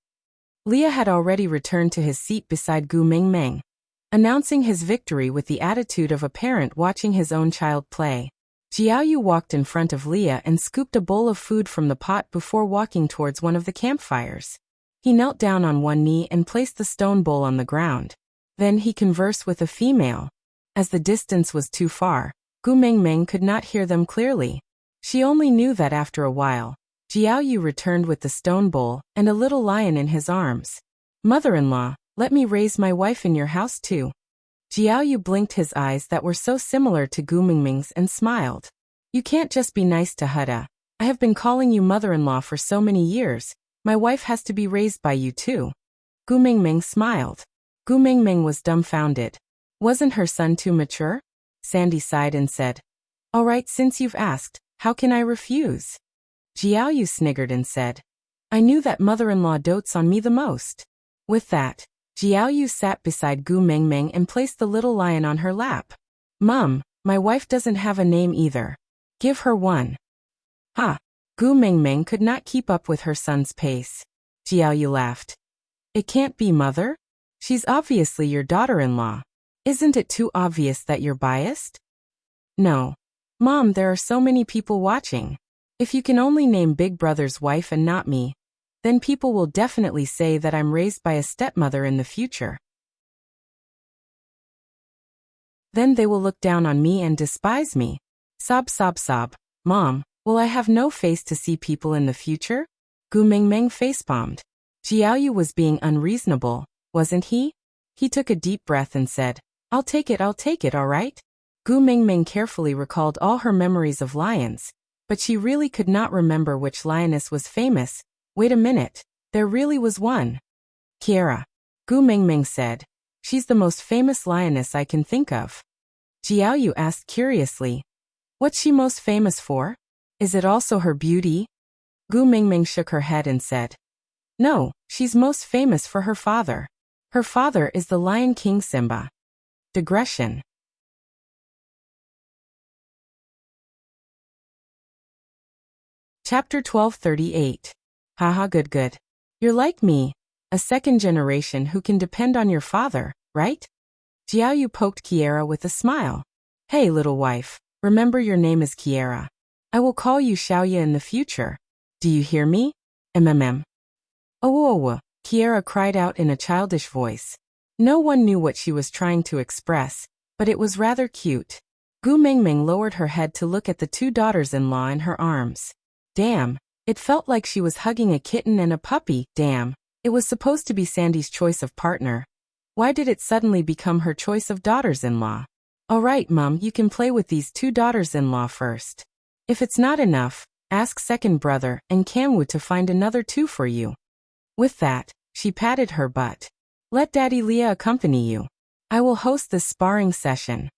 Speaker 1: Leah had already returned to his seat beside Gu Mingming, announcing his victory with the attitude of a parent watching his own child play. Jiaoyu walked in front of Leah and scooped a bowl of food from the pot before walking towards one of the campfires. He knelt down on one knee and placed the stone bowl on the ground. Then he conversed with a female. As the distance was too far, Gu Mingming could not hear them clearly. She only knew that after a while, Jiaoyu returned with the stone bowl and a little lion in his arms. Mother-in-law, let me raise my wife in your house too. Jiaoyu blinked his eyes that were so similar to Gu Mingming's and smiled. You can't just be nice to Huda. I have been calling you mother-in-law for so many years. My wife has to be raised by you too. Gu Mingming smiled. Gu Mingming was dumbfounded. Wasn't her son too mature? Sandy sighed and said, All right, since you've asked, how can I refuse? Jiaoyu sniggered and said, I knew that mother-in-law dotes on me the most. With that, Jiaoyu sat beside Gu Mingming and placed the little lion on her lap. Mum, my wife doesn't have a name either. Give her one. Ha! Gu Mingming could not keep up with her son's pace. Jiaoyu laughed. It can't be, mother? She's obviously your daughter-in-law. Isn't it too obvious that you're biased? No. Mom, there are so many people watching. If you can only name Big Brother's wife and not me, then people will definitely say that I'm raised by a stepmother in the future. Then they will look down on me and despise me. Sob, sob, sob. Mom, will I have no face to see people in the future? Gu Mingming facepalmed. Jiaoyu was being unreasonable, wasn't he? He took a deep breath and said, I'll take it, all right? Gu Mingming carefully recalled all her memories of lions, but she really could not remember which lioness was famous. Wait a minute, there really was one. Kiera. Gu Mingming said. She's the most famous lioness I can think of. Jiaoyu asked curiously. What's she most famous for? Is it also her beauty? Gu Mingming shook her head and said. No, she's most famous for her father. Her father is the Lion King Simba. Digression. Chapter 1238. Haha, good. You're like me, a second generation who can depend on your father, right? Jiaoyu poked Kiera with a smile. Hey, little wife, remember your name is Kiera. I will call you Xiaoya in the future. Do you hear me? Oh, Kiera cried out in a childish voice. No one knew what she was trying to express, but it was rather cute. Gu Mingming lowered her head to look at the two daughters-in-law in her arms. Damn, it felt like she was hugging a kitten and a puppy. Damn, it was supposed to be Sandy's choice of partner. Why did it suddenly become her choice of daughters-in-law? All right, Mum, you can play with these two daughters-in-law first. If it's not enough, ask second brother and Kamwu to find another two for you. With that, she patted her butt. Let Daddy Leah accompany you. I will host this sparring session.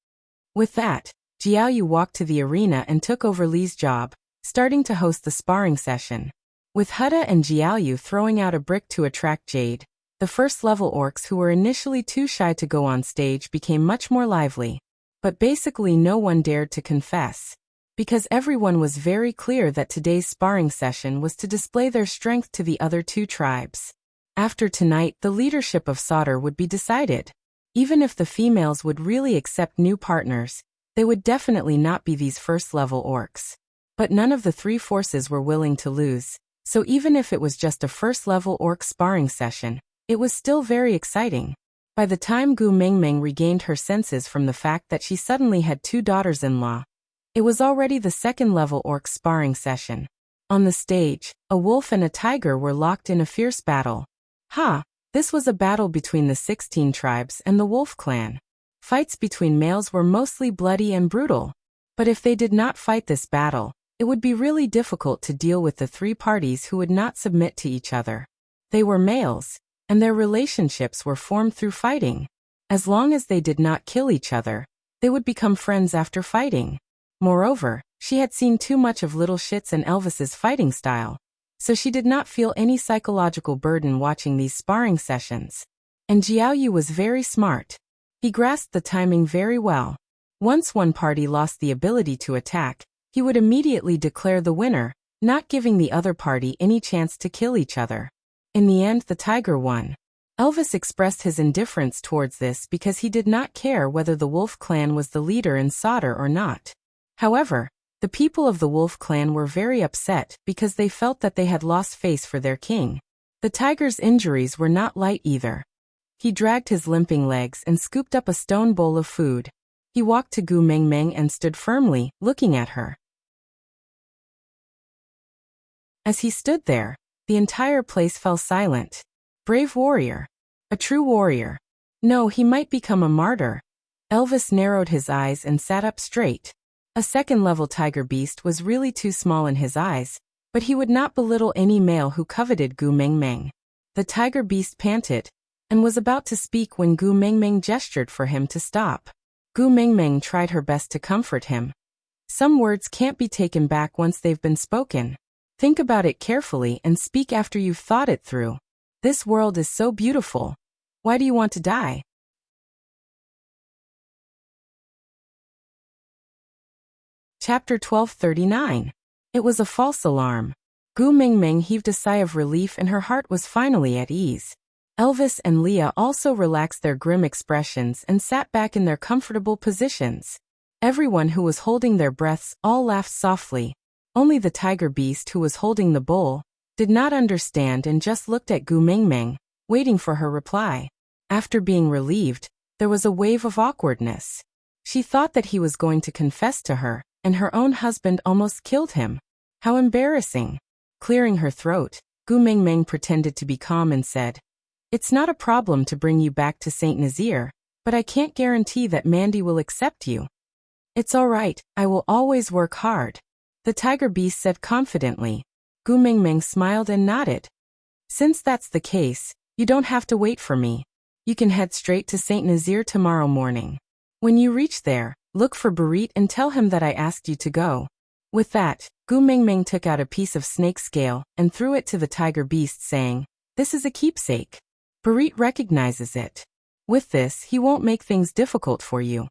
Speaker 1: With that, Jiaoyu walked to the arena and took over Li's job, starting to host the sparring session. With Huda and Jiaoyu throwing out a brick to attract Jade, the first-level orcs who were initially too shy to go on stage became much more lively. But basically no one dared to confess. Because everyone was very clear that today's sparring session was to display their strength to the other two tribes. After tonight, the leadership of Sauter would be decided. Even if the females would really accept new partners, they would definitely not be these first-level orcs. But none of the three forces were willing to lose, so even if it was just a first-level orc sparring session, it was still very exciting. By the time Gu Mingming regained her senses from the fact that she suddenly had two daughters-in-law, It was already the second-level orc sparring session. On the stage, a wolf and a tiger were locked in a fierce battle. This was a battle between the 16 tribes and the wolf clan. Fights between males were mostly bloody and brutal. But if they did not fight this battle, it would be really difficult to deal with the three parties who would not submit to each other. They were males, and their relationships were formed through fighting. As long as they did not kill each other, they would become friends after fighting. Moreover, she had seen too much of Little Shits and Elvis's fighting style, so she did not feel any psychological burden watching these sparring sessions. And Jiaoyu was very smart. He grasped the timing very well. Once one party lost the ability to attack, he would immediately declare the winner, not giving the other party any chance to kill each other. In the end, the tiger won. Elvis expressed his indifference towards this because he did not care whether the wolf clan was the leader in solder or not. However, the people of the wolf clan were very upset because they felt that they had lost face for their king. The tiger's injuries were not light either. He dragged his limping legs and scooped up a stone bowl of food. He walked to Gu Mengmeng and stood firmly, looking at her. As he stood there, the entire place fell silent. Brave warrior. A true warrior. No, he might become a martyr. Elvis narrowed his eyes and sat up straight. A second-level tiger beast was really too small in his eyes, but he would not belittle any male who coveted Gu Mengmeng. The tiger beast panted, and was about to speak when Gu Mengmeng gestured for him to stop. Gu Mengmeng tried her best to comfort him. Some words can't be taken back once they've been spoken. Think about it carefully and speak after you've thought it through. This world is so beautiful. Why do you want to die? Chapter 1239. It was a false alarm. Gu Mengmeng heaved a sigh of relief and her heart was finally at ease. Elvis and Leah also relaxed their grim expressions and sat back in their comfortable positions. Everyone who was holding their breaths all laughed softly. Only the tiger beast who was holding the bowl did not understand and just looked at Gu Mengmeng, waiting for her reply. After being relieved, there was a wave of awkwardness. She thought that he was going to confess to her, and her own husband almost killed him. How embarrassing. Clearing her throat, Gu Mengmeng pretended to be calm and said, "It's not a problem to bring you back to St. Nazaire, but I can't guarantee that Mandy will accept you." "It's all right, I will always work hard," the tiger beast said confidently. Gu Mengmeng smiled and nodded. "Since that's the case, you don't have to wait for me. You can head straight to St. Nazaire tomorrow morning. When you reach there, look for Barit and tell him that I asked you to go." With that, Gu Mengmeng took out a piece of snake scale and threw it to the tiger beast saying, "This is a keepsake. Barit recognizes it. With this, he won't make things difficult for you."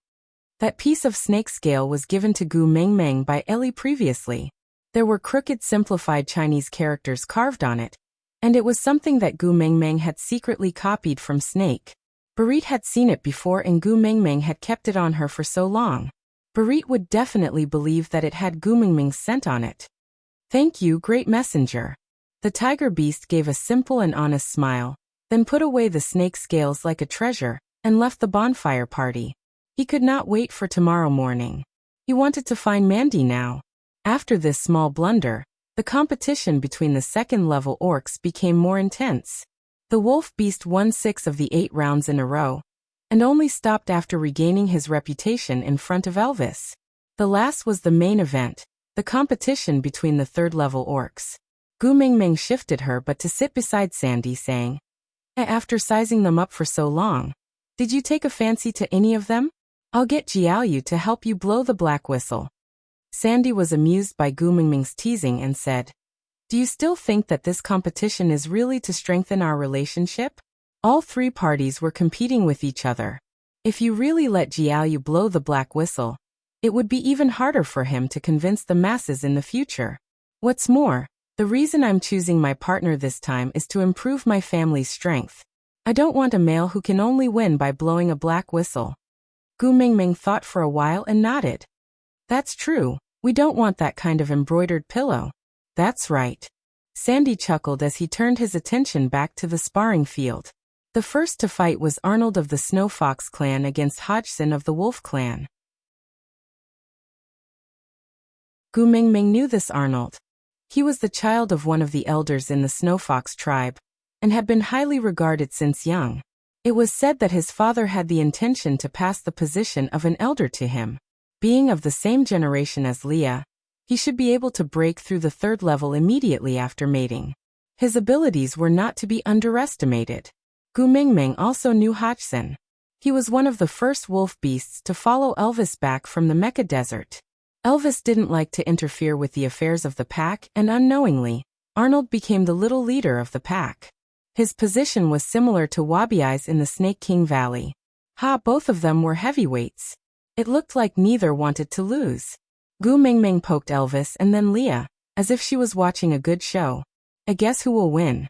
Speaker 1: That piece of snake scale was given to Gu Mengmeng by Ellie previously. There were crooked simplified Chinese characters carved on it, and it was something that Gu Mengmeng had secretly copied from Snake. Barit had seen it before and Gu Mengmeng had kept it on her for so long. Barit would definitely believe that it had Gu Mengmeng's scent on it. "Thank you, great messenger." The tiger beast gave a simple and honest smile, then put away the snake scales like a treasure, and left the bonfire party. He could not wait for tomorrow morning. He wanted to find Mandy now. After this small blunder, the competition between the second-level orcs became more intense. The wolf beast won 6 of the 8 rounds in a row, and only stopped after regaining his reputation in front of Elvis. The last was the main event, the competition between the third-level orcs. Gu Mengmeng shifted her but to sit beside Sandy saying, "After sizing them up for so long, did you take a fancy to any of them? I'll get Jiaoyu to help you blow the black whistle." Sandy was amused by Gu Mengmeng's teasing and said, "Do you still think that this competition is really to strengthen our relationship? All 3 parties were competing with each other. If you really let Jiaoyu blow the black whistle, it would be even harder for him to convince the masses in the future. What's more, the reason I'm choosing my partner this time is to improve my family's strength. I don't want a male who can only win by blowing a black whistle." Gu Mengmeng thought for a while and nodded. "That's true, we don't want that kind of embroidered pillow." "That's right." Sandy chuckled as he turned his attention back to the sparring field. The first to fight was Arnold of the Snow Fox clan against Hodgson of the Wolf clan. Gu Mingming knew this Arnold. He was the child of one of the elders in the Snowfox tribe, and had been highly regarded since young. It was said that his father had the intention to pass the position of an elder to him. Being of the same generation as Leah, he should be able to break through the third level immediately after mating. His abilities were not to be underestimated. Gu Mingming also knew Hodgson. He was one of the first wolf beasts to follow Elvis back from the Mecca Desert. Elvis didn't like to interfere with the affairs of the pack, and unknowingly, Arnold became the little leader of the pack. His position was similar to Wabiai's in the Snake King Valley. Both of them were heavyweights. It looked like neither wanted to lose. Gu Mingming poked Elvis and then Leah, as if she was watching a good show. I guess who will win?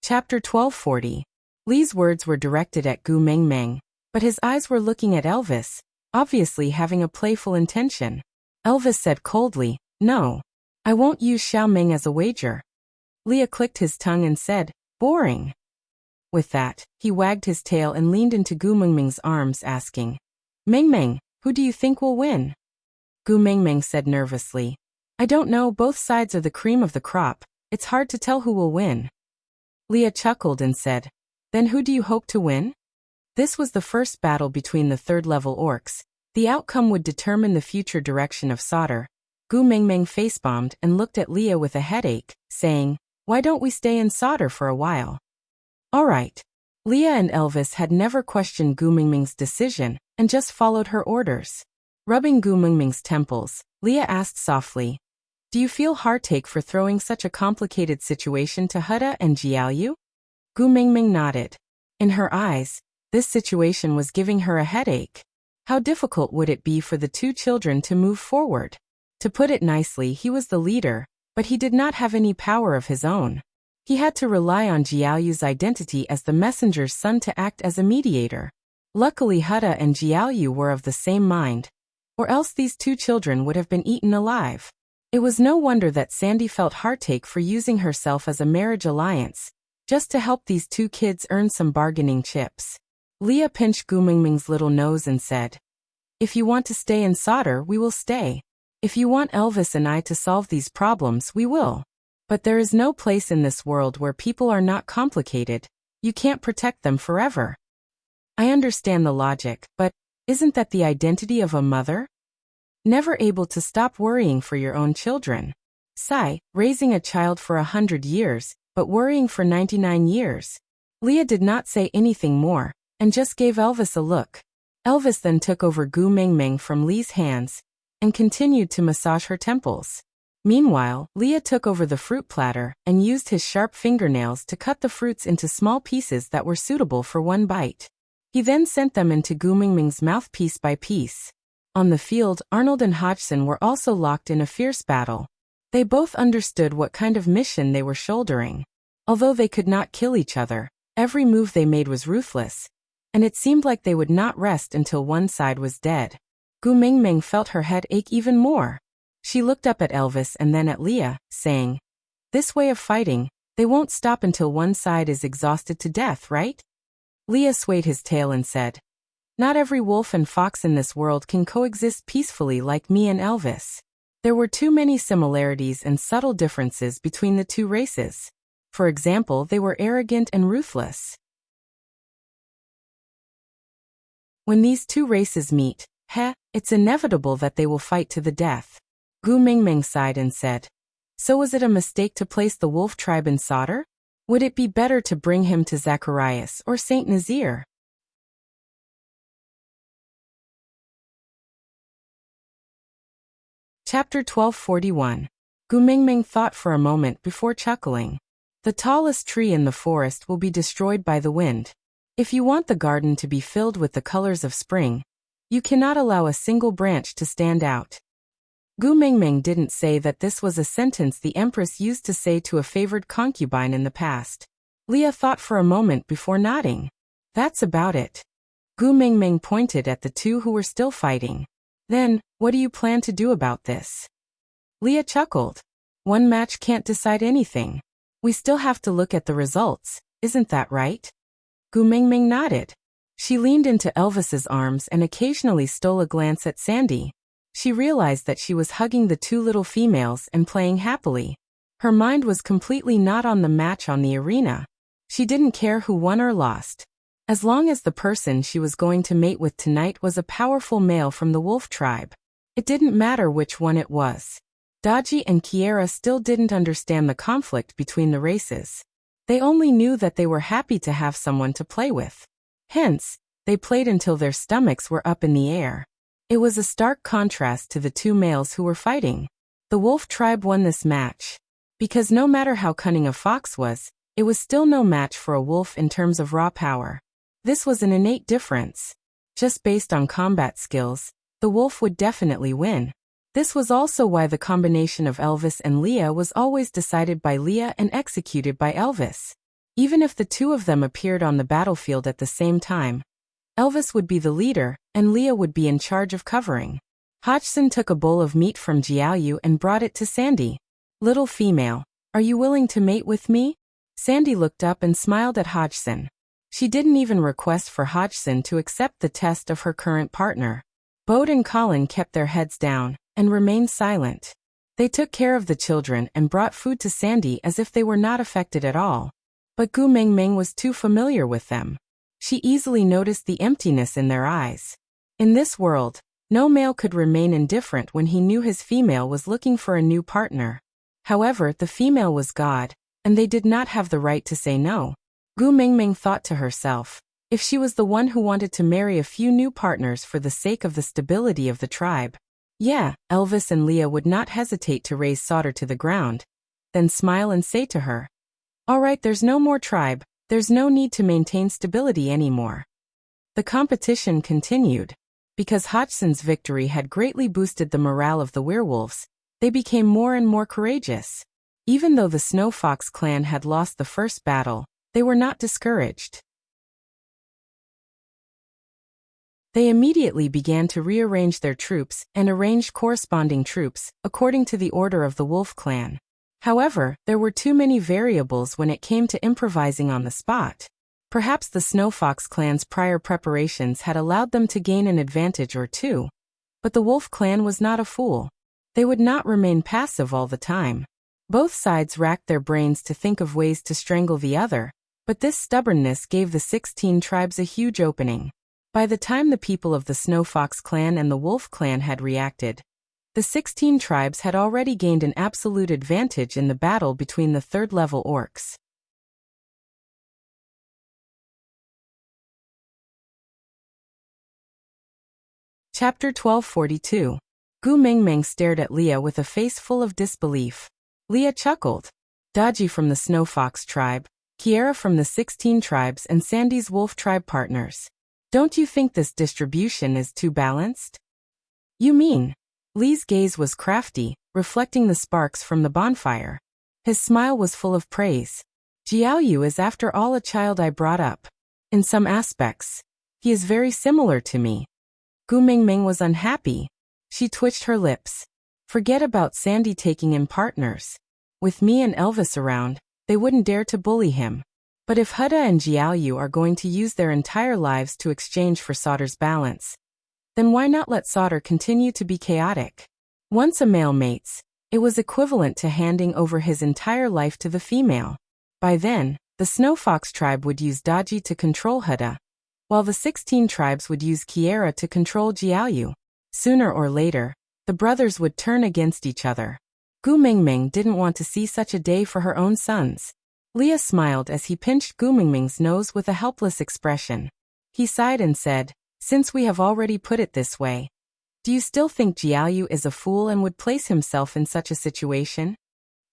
Speaker 1: Chapter 1240. Lee's words were directed at Gu Mingming, but his eyes were looking at Elvis, obviously having a playful intention. Elvis said coldly, "No. I won't use Xiao Ming as a wager." Leah clicked his tongue and said, "Boring." With that, he wagged his tail and leaned into Gu Mingming's arms, asking, "Mingming, who do you think will win?" Gu Mingming said nervously, "I don't know, both sides are the cream of the crop. It's hard to tell who will win." Leah chuckled and said, "Then who do you hope to win?" This was the first battle between the third-level orcs. The outcome would determine the future direction of Sauter. Gu Mingming face-bombed and looked at Leah with a headache, saying, "Why don't we stay in Sauter for a while?" All right. Leah and Elvis had never questioned Gu Mingming's decision, and just followed her orders. Rubbing Gu Mingming's temples, Leah asked softly, "Do you feel heartache for throwing such a complicated situation to Hutta and Jiaoyu?" Gu Mingming nodded. In her eyes, this situation was giving her a headache. How difficult would it be for the two children to move forward? To put it nicely, he was the leader, but he did not have any power of his own. He had to rely on Jiaoyu's identity as the messenger's son to act as a mediator. Luckily, Hutta and Jiaoyu were of the same mind, or else these two children would have been eaten alive. It was no wonder that Sandy felt heartache for using herself as a marriage alliance, just to help these two kids earn some bargaining chips. Leah pinched Gu Mingming's little nose and said, "If you want to stay in Sauter, we will stay. If you want Elvis and I to solve these problems, we will. But there is no place in this world where people are not complicated. You can't protect them forever." I understand the logic, but isn't that the identity of a mother? Never able to stop worrying for your own children. Sigh, raising a child for 100 years, but worrying for 99 years. Leah did not say anything more, and just gave Elvis a look. Elvis then took over Gu Mingming from Lee's hands, and continued to massage her temples. Meanwhile, Leah took over the fruit platter and used his sharp fingernails to cut the fruits into small pieces that were suitable for one bite. He then sent them into Gu Mingming's mouth piece by piece. On the field, Arnold and Hodgson were also locked in a fierce battle. They both understood what kind of mission they were shouldering. Although they could not kill each other, every move they made was ruthless, and it seemed like they would not rest until one side was dead. Gu Mingming felt her head ache even more. She looked up at Elvis and then at Leah, saying, "This way of fighting, they won't stop until one side is exhausted to death, right?" Leah swayed his tail and said, "Not every wolf and fox in this world can coexist peacefully like me and Elvis. There were too many similarities and subtle differences between the two races. For example, they were arrogant and ruthless. When these two races meet, it's inevitable that they will fight to the death." Gu Mingming sighed and said, "So was it a mistake to place the wolf tribe in Sauter? Would it be better to bring him to Zacharias or Saint Nazir?" Chapter 1241. Gu Mingming thought for a moment before chuckling. The tallest tree in the forest will be destroyed by the wind. If you want the garden to be filled with the colors of spring, you cannot allow a single branch to stand out. Gu Mingming didn't say that this was a sentence the Empress used to say to a favored concubine in the past. Leah thought for a moment before nodding. "That's about it." Gu Mingming pointed at the two who were still fighting. "Then, what do you plan to do about this?" Leah chuckled. "One match can't decide anything. We still have to look at the results, isn't that right?" Gu Mingming nodded. She leaned into Elvis's arms and occasionally stole a glance at Sandy. She realized that she was hugging the two little females and playing happily. Her mind was completely not on the match on the arena. She didn't care who won or lost. As long as the person she was going to mate with tonight was a powerful male from the wolf tribe. It didn't matter which one it was. Daji and Kiera still didn't understand the conflict between the races. They only knew that they were happy to have someone to play with. Hence, they played until their stomachs were up in the air. It was a stark contrast to the two males who were fighting. The wolf tribe won this match. Because no matter how cunning a fox was, it was still no match for a wolf in terms of raw power. This was an innate difference. Just based on combat skills, the wolf would definitely win. This was also why the combination of Elvis and Leah was always decided by Leah and executed by Elvis. Even if the two of them appeared on the battlefield at the same time, Elvis would be the leader, and Leah would be in charge of covering. Hodgson took a bowl of meat from Jiaoyu and brought it to Sandy. "Little female, are you willing to mate with me?" Sandy looked up and smiled at Hodgson. She didn't even request for Hodgson to accept the test of her current partner. Bode and Colin kept their heads down and remained silent. They took care of the children and brought food to Sandy as if they were not affected at all. But Gu Mingming was too familiar with them. She easily noticed the emptiness in their eyes. In this world, no male could remain indifferent when he knew his female was looking for a new partner. However, the female was God, and they did not have the right to say no. Gu Mingming thought to herself, if she was the one who wanted to marry a few new partners for the sake of the stability of the tribe, yeah, Elvis and Leah would not hesitate to raise Sauter to the ground, then smile and say to her, "All right, there's no more tribe, there's no need to maintain stability anymore." The competition continued. Because Hodgson's victory had greatly boosted the morale of the werewolves, they became more and more courageous. Even though the Snow Fox clan had lost the first battle, they were not discouraged. They immediately began to rearrange their troops and arranged corresponding troops, according to the order of the Wolf clan. However, there were too many variables when it came to improvising on the spot. Perhaps the Snow Fox clan's prior preparations had allowed them to gain an advantage or two. But the Wolf clan was not a fool. They would not remain passive all the time. Both sides racked their brains to think of ways to strangle the other, but this stubbornness gave the 16 tribes a huge opening. By the time the people of the Snow Fox clan and the Wolf clan had reacted, the 16 tribes had already gained an absolute advantage in the battle between the third-level orcs. Chapter 1242. Gu Mingming stared at Leah with a face full of disbelief. Leah chuckled. Daji from the Snow Fox tribe, Kiera from the 16 tribes and Sandy's Wolf tribe partners. Don't you think this distribution is too balanced? You mean? Lee's gaze was crafty, reflecting the sparks from the bonfire. His smile was full of praise. Jiaoyu is after all a child I brought up. In some aspects, he is very similar to me. Gu Mingming was unhappy. She twitched her lips. Forget about Sandy taking in partners. With me and Elvis around, they wouldn't dare to bully him. But if Huda and Jiaoyu are going to use their entire lives to exchange for Sauter's balance, then why not let Sauter continue to be chaotic? Once a male mates, it was equivalent to handing over his entire life to the female. By then, the Snow Fox tribe would use Daji to control Huda, while the 16 tribes would use Kiera to control Jiaoyu. Sooner or later, the brothers would turn against each other. Gu Mingming didn't want to see such a day for her own sons. Leah smiled as he pinched Gu Mingming's nose with a helpless expression. He sighed and said, "Since we have already put it this way, do you still think Jiaoyu is a fool and would place himself in such a situation?"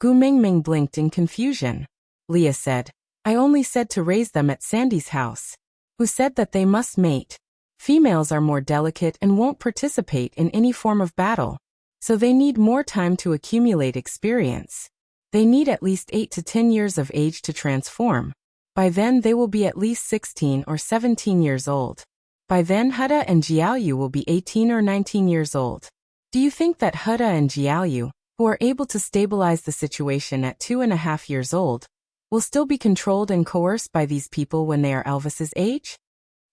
Speaker 1: Gu Mingming blinked in confusion. Leah said, "I only said to raise them at Sandy's house. Who said that they must mate? Females are more delicate and won't participate in any form of battle, so they need more time to accumulate experience. They need at least 8 to 10 years of age to transform. By then they will be at least 16 or 17 years old. By then Huda and Jiaoyu will be 18 or 19 years old. Do you think that Huda and Jiaoyu, who are able to stabilize the situation at 2.5 years old, will still be controlled and coerced by these people when they are Elvis's age?"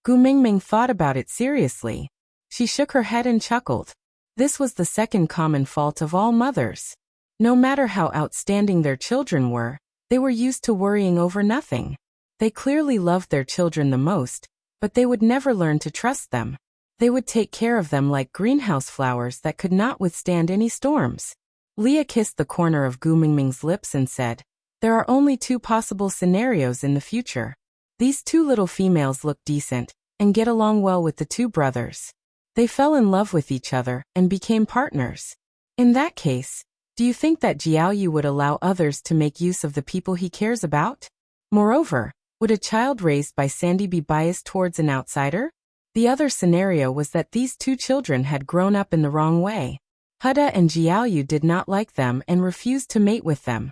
Speaker 1: Gu Mingming thought about it seriously. She shook her head and chuckled. This was the second common fault of all mothers. No matter how outstanding their children were, they were used to worrying over nothing. They clearly loved their children the most, but they would never learn to trust them. They would take care of them like greenhouse flowers that could not withstand any storms. Leah kissed the corner of Gu Mingming's lips and said, "There are only two possible scenarios in the future. These two little females look decent and get along well with the two brothers. They fell in love with each other and became partners. In that case, do you think that Jiaoyu would allow others to make use of the people he cares about? Moreover, would a child raised by Sandy be biased towards an outsider? The other scenario was that these two children had grown up in the wrong way. Huda and Jiaoyu did not like them and refused to mate with them.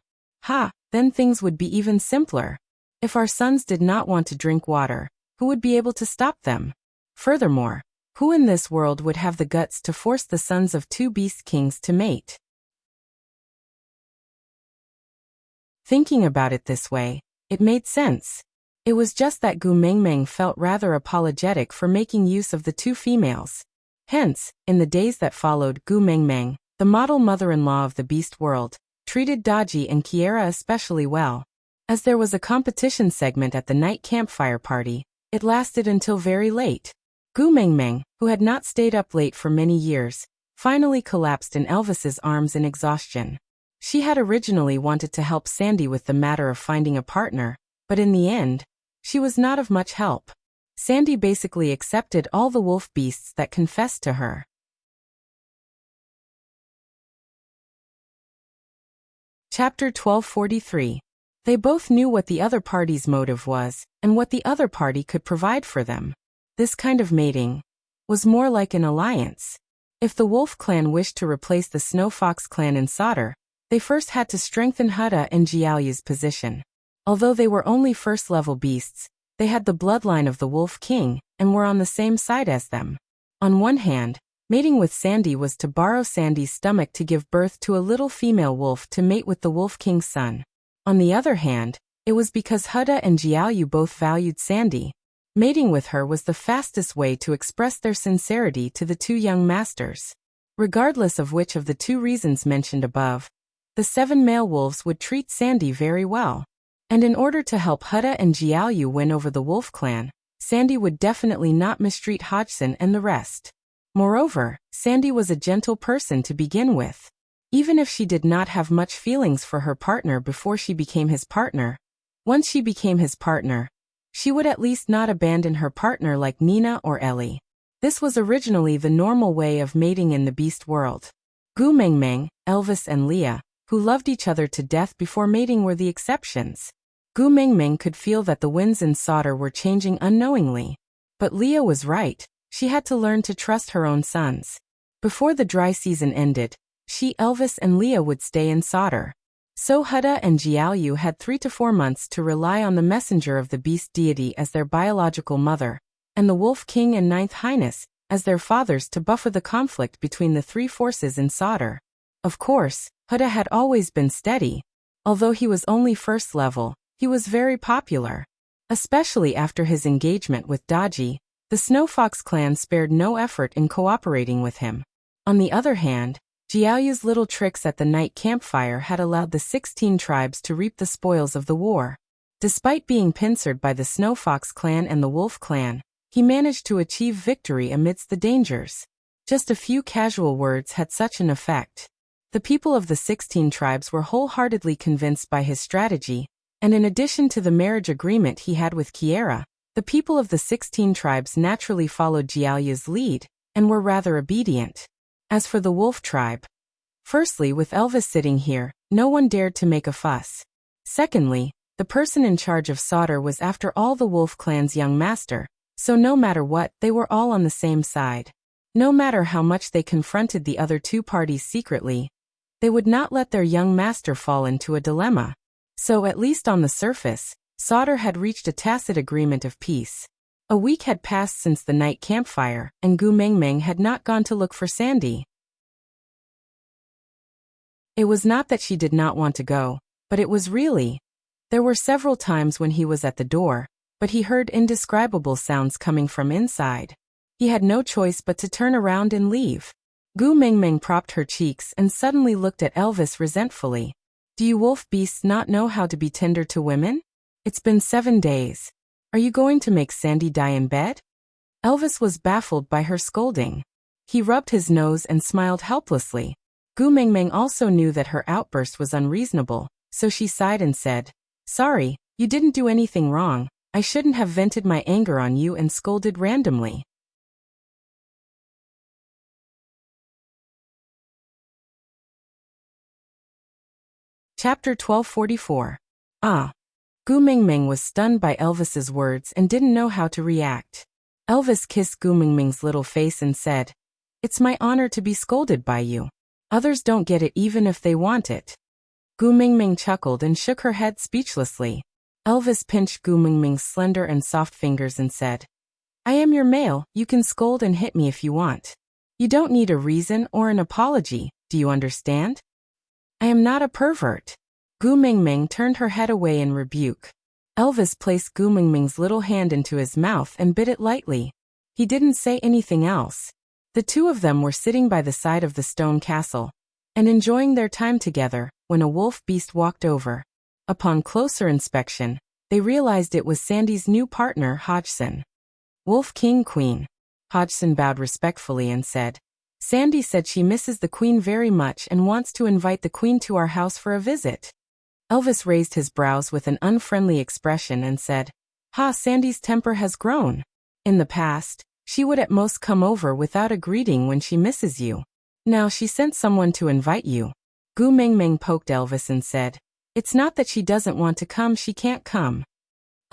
Speaker 1: Then things would be even simpler. If our sons did not want to drink water, who would be able to stop them? Furthermore, who in this world would have the guts to force the sons of two beast kings to mate?" Thinking about it this way, it made sense. It was just that Gu Mingming felt rather apologetic for making use of the two females. Hence, in the days that followed, Gu Mingming, the model mother-in-law of the beast world, treated Daji and Kiera especially well. As there was a competition segment at the night campfire party, it lasted until very late. Gu Mingming, who had not stayed up late for many years, finally collapsed in Elvis's arms in exhaustion. She had originally wanted to help Sandy with the matter of finding a partner, but in the end, she was not of much help. Sandy basically accepted all the wolf beasts that confessed to her. Chapter 1243. They both knew what the other party's motive was, and what the other party could provide for them. This kind of mating was more like an alliance. If the Wolf clan wished to replace the Snow Fox clan in Sauter, they first had to strengthen Huda and Jiaoyu's position. Although they were only first-level beasts, they had the bloodline of the Wolf King, and were on the same side as them. On one hand, mating with Sandy was to borrow Sandy's stomach to give birth to a little female wolf to mate with the Wolf King's son. On the other hand, it was because Huda and Jiaoyu both valued Sandy. Mating with her was the fastest way to express their sincerity to the two young masters. Regardless of which of the two reasons mentioned above, the 7 male wolves would treat Sandy very well. And in order to help Huda and Jiaoyu win over the Wolf clan, Sandy would definitely not mistreat Hodgson and the rest. Moreover, Sandy was a gentle person to begin with. Even if she did not have much feelings for her partner before she became his partner, once she became his partner, she would at least not abandon her partner like Nina or Ellie. This was originally the normal way of mating in the beast world. Gu Mingming, Elvis and Leah, who loved each other to death before mating, were the exceptions. Gu Mingming could feel that the winds in Sauter were changing unknowingly. But Leah was right, she had to learn to trust her own sons. Before the dry season ended, she, Elvis and Leah would stay in Sauter. So Huda and Jiaoyu had 3 to 4 months to rely on the messenger of the beast deity as their biological mother, and the Wolf King and Ninth Highness as their fathers to buffer the conflict between the three forces in Sauter. Of course, Huda had always been steady. Although he was only first level, he was very popular. Especially after his engagement with Daji, the Snow Fox clan spared no effort in cooperating with him. On the other hand, Jiaoyu's little tricks at the night campfire had allowed the 16 tribes to reap the spoils of the war. Despite being pincered by the Snow Fox clan and the Wolf clan, he managed to achieve victory amidst the dangers. Just a few casual words had such an effect. The people of the 16 tribes were wholeheartedly convinced by his strategy, and in addition to the marriage agreement he had with Kiera, the people of the 16 tribes naturally followed Jiaoyu's lead, and were rather obedient. As for the Wolf tribe, firstly, with Elvis sitting here, no one dared to make a fuss. Secondly, the person in charge of Sauter was after all the Wolf clan's young master, so no matter what, they were all on the same side. No matter how much they confronted the other two parties secretly, they would not let their young master fall into a dilemma. So at least on the surface, Sauter had reached a tacit agreement of peace. A week had passed since the night campfire, and Gu Mingming had not gone to look for Sandy. It was not that she did not want to go, but it was really. There were several times when he was at the door, but he heard indescribable sounds coming from inside. He had no choice but to turn around and leave. Gu Mingming propped her cheeks and suddenly looked at Elvis resentfully. Do you wolf beasts not know how to be tender to women? It's been 7 days. Are you going to make Sandy die in bed? Elvis was baffled by her scolding. He rubbed his nose and smiled helplessly. Gu Mingming also knew that her outburst was unreasonable, so she sighed and said, Sorry, you didn't do anything wrong. I shouldn't have vented my anger on you and scolded randomly. Chapter 1244. Gu Mingming was stunned by Elvis's words and didn't know how to react. Elvis kissed Gu Mingming's little face and said, It's my honor to be scolded by you. Others don't get it even if they want it. Gu Mingming chuckled and shook her head speechlessly. Elvis pinched Gu Mingming's slender and soft fingers and said, I am your male, you can scold and hit me if you want. You don't need a reason or an apology, do you understand? I am not a pervert. Gu Mingming turned her head away in rebuke. Elvis placed Gu Mingming's little hand into his mouth and bit it lightly. He didn't say anything else. The two of them were sitting by the side of the stone castle and enjoying their time together when a wolf beast walked over. Upon closer inspection, they realized it was Sandy's new partner, Hodgson. Wolf King Queen. Hodgson bowed respectfully and said, Sandy said she misses the Queen very much and wants to invite the Queen to our house for a visit. Elvis raised his brows with an unfriendly expression and said, Sandy's temper has grown. In the past, she would at most come over without a greeting when she misses you. Now she sent someone to invite you. Gu Mingming poked Elvis and said, It's not that she doesn't want to come, she can't come.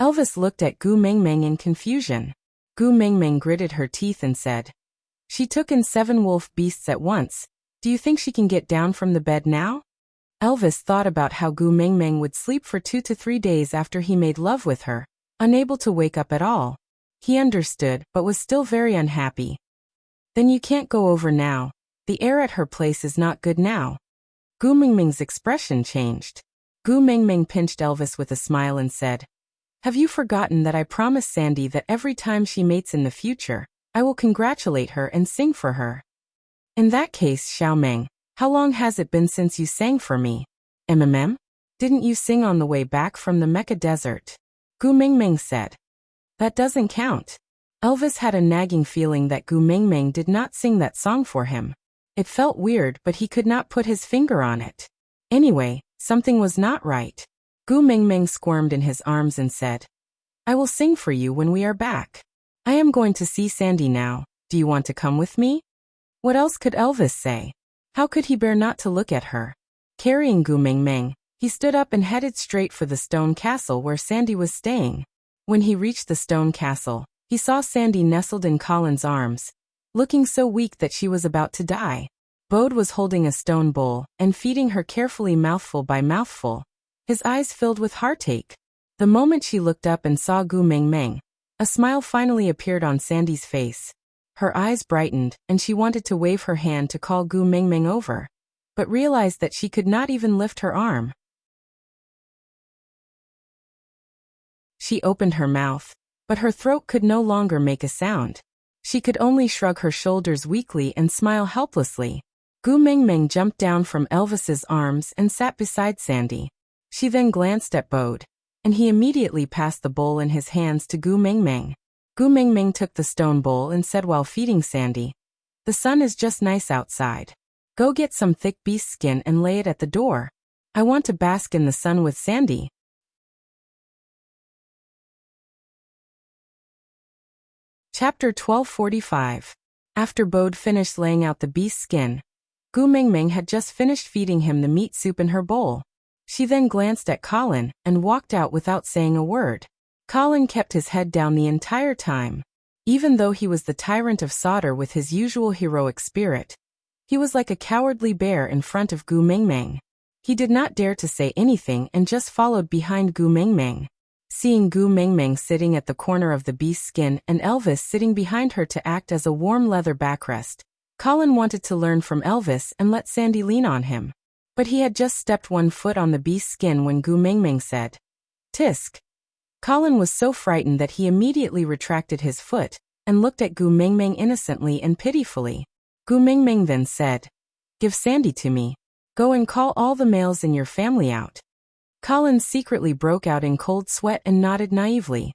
Speaker 1: Elvis looked at Gu Mingming in confusion. Gu Mingming gritted her teeth and said, She took in 7 wolf beasts at once. Do you think she can get down from the bed now? Elvis thought about how Gu Mingming would sleep for 2 to 3 days after he made love with her, unable to wake up at all. He understood, but was still very unhappy. Then you can't go over now. The air at her place is not good now. Gu Mingming's expression changed. Gu Mingming pinched Elvis with a smile and said, Have you forgotten that I promised Sandy that every time she mates in the future, I will congratulate her and sing for her? In that case, Xiaomeng, how long has it been since you sang for me? Didn't you sing on the way back from the Mecca desert? Gu Mingming said. That doesn't count. Elvis had a nagging feeling that Gu Mingming did not sing that song for him. It felt weird, but he could not put his finger on it. Anyway, something was not right. Gu Mingming squirmed in his arms and said, I will sing for you when we are back. I am going to see Sandy now. Do you want to come with me? What else could Elvis say? How could he bear not to look at her? Carrying Gu Mingming, he stood up and headed straight for the stone castle where Sandy was staying. When he reached the stone castle, he saw Sandy nestled in Colin's arms, looking so weak that she was about to die. Bode was holding a stone bowl and feeding her carefully mouthful by mouthful, his eyes filled with heartache. The moment she looked up and saw Gu Mingming, a smile finally appeared on Sandy's face. Her eyes brightened, and she wanted to wave her hand to call Gu Mingming over, but realized that she could not even lift her arm. She opened her mouth, but her throat could no longer make a sound. She could only shrug her shoulders weakly and smile helplessly. Gu Mingming jumped down from Elvis's arms and sat beside Sandy. She then glanced at Bode, and he immediately passed the bowl in his hands to Gu Mingming. Gu Mingming took the stone bowl and said while feeding Sandy, The sun is just nice outside. Go get some thick beast skin and lay it at the door. I want to bask in the sun with Sandy. Chapter 1245. After Bode finished laying out the beast skin, Gu Mingming had just finished feeding him the meat soup in her bowl. She then glanced at Colin and walked out without saying a word. Colin kept his head down the entire time. Even though he was the tyrant of Sauter with his usual heroic spirit, he was like a cowardly bear in front of Gu Mingming. He did not dare to say anything and just followed behind Gu Mingming. Seeing Gu Mingming sitting at the corner of the beast skin and Elvis sitting behind her to act as a warm leather backrest, Colin wanted to learn from Elvis and let Sandy lean on him. But he had just stepped one foot on the beast skin when Gu Mingming said, Tisk. Colin was so frightened that he immediately retracted his foot and looked at Gu Mingming innocently and pitifully. Gu Mingming then said, "Give Sandy to me. Go and call all the males in your family out." Colin secretly broke out in cold sweat and nodded naively.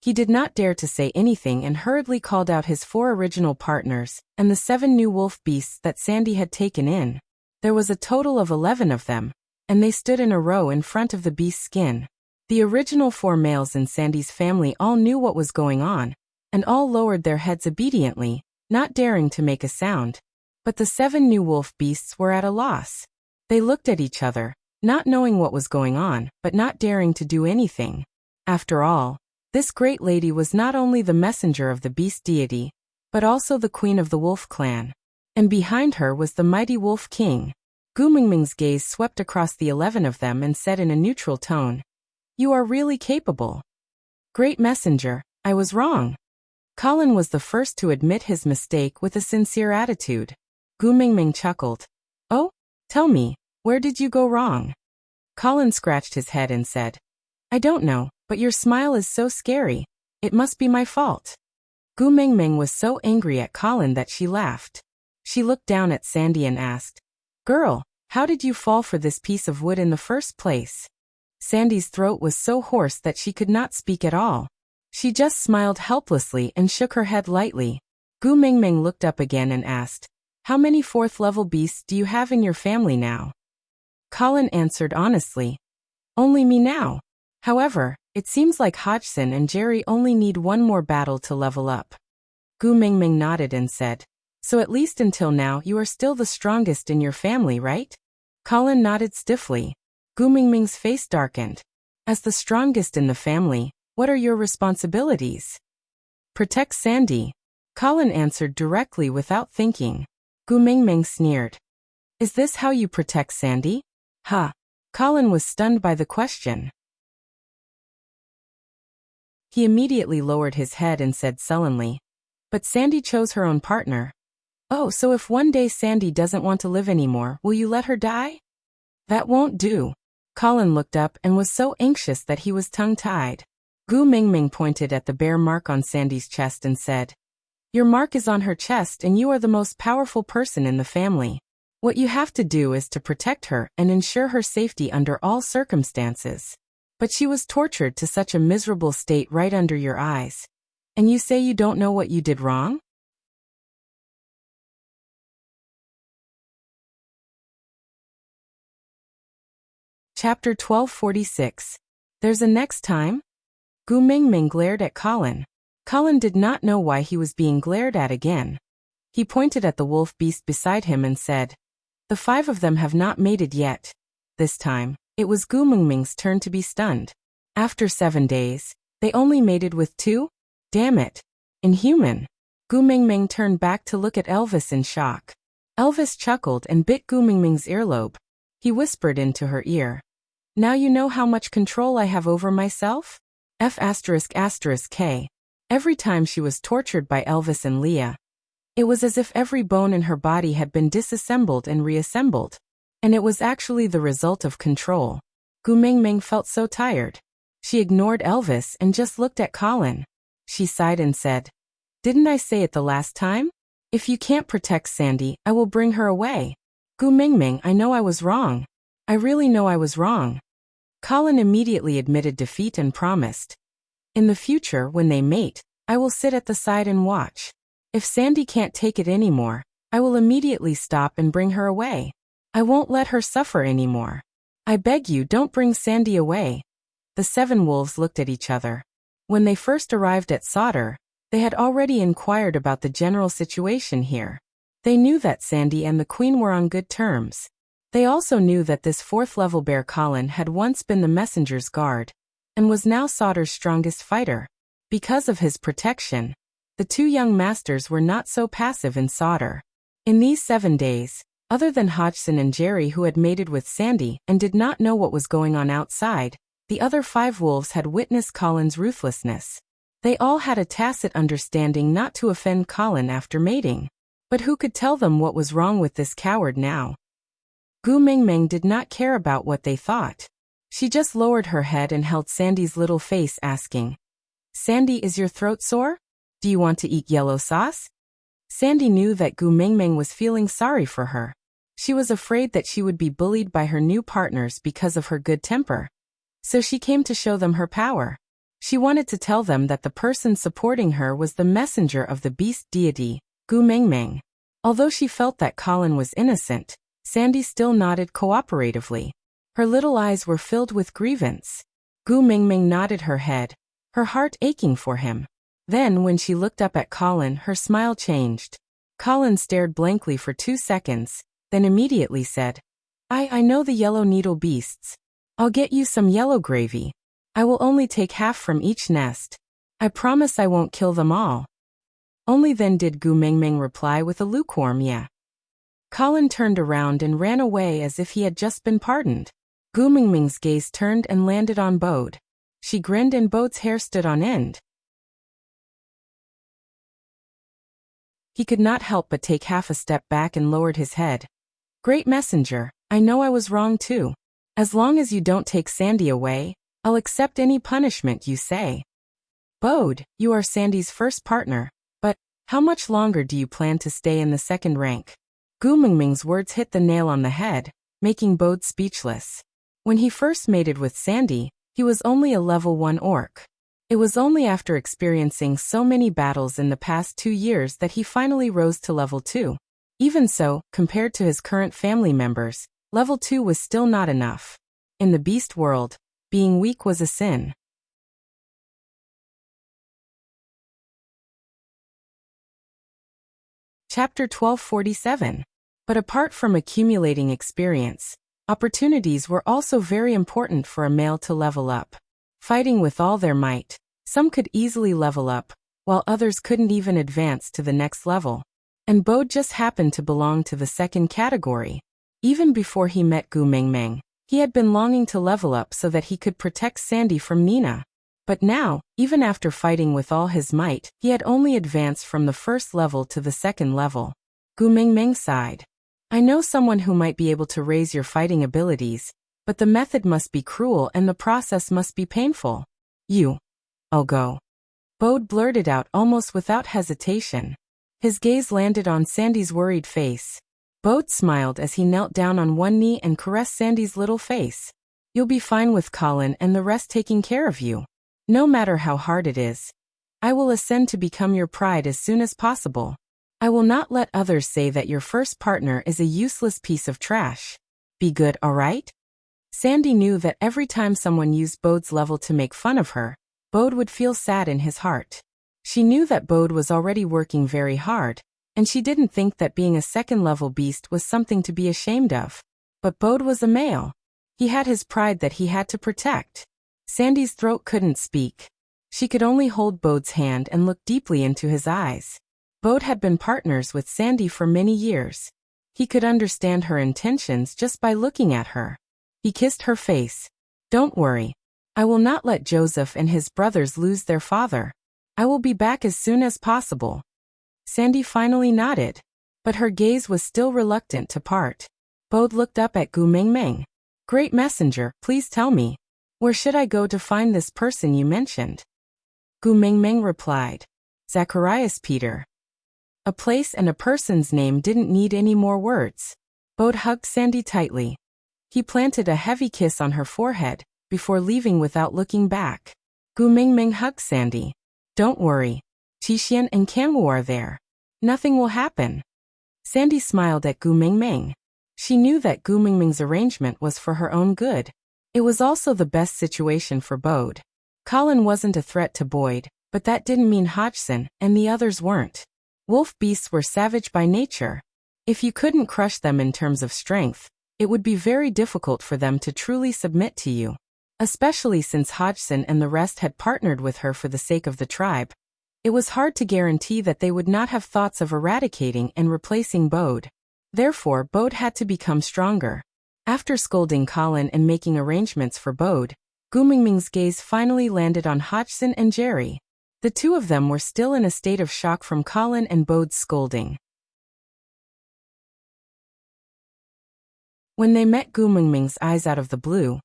Speaker 1: He did not dare to say anything and hurriedly called out his 4 original partners and the 7 new wolf beasts that Sandy had taken in. There was a total of 11 of them, and they stood in a row in front of the beast's skin. The original 4 males in Sandy's family all knew what was going on, and all lowered their heads obediently, not daring to make a sound. But the 7 new wolf beasts were at a loss. They looked at each other, not knowing what was going on, but not daring to do anything. After all, this great lady was not only the messenger of the beast deity, but also the queen of the wolf clan. And behind her was the mighty wolf king. Gu Mingming's gaze swept across the 11 of them and said in a neutral tone, "You are really capable. Great messenger, I was wrong." Colin was the first to admit his mistake with a sincere attitude. Gu Mingming chuckled. "Oh, tell me, where did you go wrong?" Colin scratched his head and said, "I don't know, but your smile is so scary. It must be my fault." Gu Mingming was so angry at Colin that she laughed. She looked down at Sandy and asked, "Girl, how did you fall for this piece of wood in the first place?" Sandy's throat was so hoarse that she could not speak at all. She just smiled helplessly and shook her head lightly. Gu Mingming looked up again and asked, "How many 4th-level beasts do you have in your family now?" Colin answered honestly, "Only me now. However, it seems like Hodgson and Jerry only need 1 more battle to level up." Gu Mingming nodded and said, "So at least until now you are still the strongest in your family, right?" Colin nodded stiffly. Gu Mingming's face darkened. "As the strongest in the family, what are your responsibilities?" "Protect Sandy," Colin answered directly without thinking. Gu Mingming sneered. "Is this how you protect Sandy?" "Ha!" Colin was stunned by the question. He immediately lowered his head and said sullenly, "But Sandy chose her own partner." "Oh, so if one day Sandy doesn't want to live anymore, will you let her die?" "That won't do." Colin looked up and was so anxious that he was tongue-tied. Gu Mingming pointed at the bare mark on Sandy's chest and said, "Your mark is on her chest and you are the most powerful person in the family. What you have to do is to protect her and ensure her safety under all circumstances. But she was tortured to such a miserable state right under your eyes. And you say you don't know what you did wrong?" Chapter 1246. There's a next time? Gu Mingming glared at Colin. Colin did not know why he was being glared at again. He pointed at the wolf beast beside him and said, "The 5 of them have not mated yet." This time, it was Gu Mingming's turn to be stunned. After 7 days, they only mated with 2? Damn it. Inhuman. Gu Mingming turned back to look at Elvis in shock. Elvis chuckled and bit Gu Mingming's earlobe. He whispered into her ear, "Now you know how much control I have over myself?" F***K. Every time she was tortured by Elvis and Leah, it was as if every bone in her body had been disassembled and reassembled. And it was actually the result of control. Gu Mingming felt so tired. She ignored Elvis and just looked at Colin. She sighed and said, "Didn't I say it the last time? If you can't protect Sandy, I will bring her away." Gu Mingming, I know I was wrong. I really know I was wrong. Colin immediately admitted defeat and promised, "In the future, when they mate, I will sit at the side and watch. If Sandy can't take it anymore, I will immediately stop and bring her away. I won't let her suffer anymore. I beg you, don't bring Sandy away." The 7 wolves looked at each other. When they first arrived at Sodder, they had already inquired about the general situation here. They knew that Sandy and the Queen were on good terms. They also knew that this 4th-level bear Colin had once been the messenger's guard, and was now Sodder's strongest fighter. Because of his protection, the 2 young masters were not so passive in Sodder. In these 7 days, other than Hodgson and Jerry who had mated with Sandy and did not know what was going on outside, the other 5 wolves had witnessed Colin's ruthlessness. They all had a tacit understanding not to offend Colin after mating. But who could tell them what was wrong with this coward now? Gu Mingming did not care about what they thought. She just lowered her head and held Sandy's little face, asking, "Sandy, is your throat sore? Do you want to eat yellow sauce?" Sandy knew that Gu Mingming was feeling sorry for her. She was afraid that she would be bullied by her new partners because of her good temper. So she came to show them her power. She wanted to tell them that the person supporting her was the messenger of the beast deity, Gu Mingming. Although she felt that Colin was innocent, Sandy still nodded cooperatively. Her little eyes were filled with grievance. Gu Mingming nodded her head, her heart aching for him. Then when she looked up at Colin, her smile changed. Colin stared blankly for 2 seconds, then immediately said, I know the yellow needle beasts. I'll get you some yellow gravy. I will only take half from each nest. I promise I won't kill them all." Only then did Gu Mingming reply with a lukewarm yeah. Colin turned around and ran away as if he had just been pardoned. Gu Mingming's gaze turned and landed on Bode. She grinned and Bode's hair stood on end. He could not help but take half a step back and lowered his head. "Great messenger, I know I was wrong too. As long as you don't take Sandy away, I'll accept any punishment you say." "Bode, you are Sandy's first partner, but how much longer do you plan to stay in the second rank?" Gu Mingming's words hit the nail on the head, making Bode speechless. When he first mated with Sandy, he was only a level 1 orc. It was only after experiencing so many battles in the past 2 years that he finally rose to level 2. Even so, compared to his current family members, level 2 was still not enough. In the beast world, being weak was a sin. Chapter 1247. But apart from accumulating experience, opportunities were also very important for a male to level up. Fighting with all their might, some could easily level up, while others couldn't even advance to the next level. And Bode just happened to belong to the second category. Even before he met Gu Mingming, he had been longing to level up so that he could protect Sandy from Nina. But now, even after fighting with all his might, he had only advanced from the first level to the second level. Gu Mingming sighed. "I know someone who might be able to raise your fighting abilities, but the method must be cruel and the process must be painful." I'll go." Bode blurted out almost without hesitation. His gaze landed on Sandy's worried face. Bode smiled as he knelt down on one knee and caressed Sandy's little face. "You'll be fine with Colin and the rest taking care of you. No matter how hard it is. I will ascend to become your pride as soon as possible. I will not let others say that your first partner is a useless piece of trash. Be good, alright?" Sandy knew that every time someone used Bode's level to make fun of her, Bode would feel sad in his heart. She knew that Bode was already working very hard, and she didn't think that being a second-level beast was something to be ashamed of. But Bode was a male. He had his pride that he had to protect. Sandy's throat couldn't speak. She could only hold Bode's hand and look deeply into his eyes. Bode had been partners with Sandy for many years. He could understand her intentions just by looking at her. He kissed her face. "Don't worry. I will not let Joseph and his brothers lose their father. I will be back as soon as possible." Sandy finally nodded, but her gaze was still reluctant to part. Bode looked up at Gu Mingming. "Great messenger, please tell me, where should I go to find this person you mentioned?" Gu Mingming replied, "Zacharias Peter." A place and a person's name didn't need any more words. Bode hugged Sandy tightly. He planted a heavy kiss on her forehead, before leaving without looking back. Gu Mingming hugged Sandy. "Don't worry. Tixian and Kangwu are there. Nothing will happen." Sandy smiled at Gu Mingming. She knew that Gu Mingming's arrangement was for her own good. It was also the best situation for Bode. Colin wasn't a threat to Boyd, but that didn't mean Hodgson and the others weren't. Wolf beasts were savage by nature. If you couldn't crush them in terms of strength, it would be very difficult for them to truly submit to you. Especially since Hodgson and the rest had partnered with her for the sake of the tribe. It was hard to guarantee that they would not have thoughts of eradicating and replacing Bode. Therefore, Bode had to become stronger. After scolding Colin and making arrangements for Bode, Gu Mingming's gaze finally landed on Hodgson and Jerry. The two of them were still in a state of shock from Colin and Bode's scolding. When they met Gu Mingming's eyes out of the blue,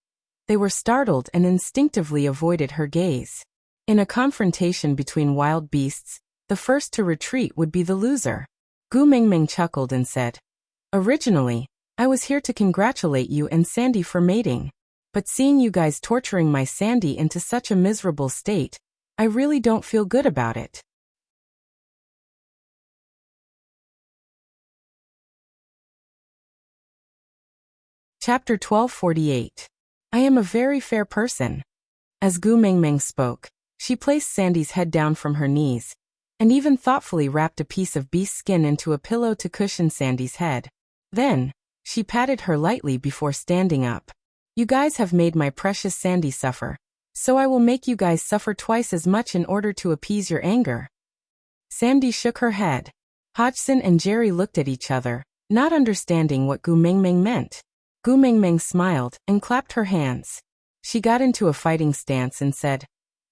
Speaker 1: They were startled and instinctively avoided her gaze. In a confrontation between wild beasts, the first to retreat would be the loser. Gu Mingming chuckled and said, "Originally, I was here to congratulate you and Sandy for mating. But seeing you guys torturing my Sandy into such a miserable state, I really don't feel good about it." Chapter 1248. I am a very fair person. As Gu Mingming spoke, she placed Sandy's head down from her knees, and even thoughtfully wrapped a piece of beast skin into a pillow to cushion Sandy's head. Then, she patted her lightly before standing up. "You guys have made my precious Sandy suffer, so I will make you guys suffer twice as much in order to appease your anger." Sandy shook her head. Hodgson and Jerry looked at each other, not understanding what Gu Mingming meant. Gu Mingming smiled and clapped her hands. She got into a fighting stance and said,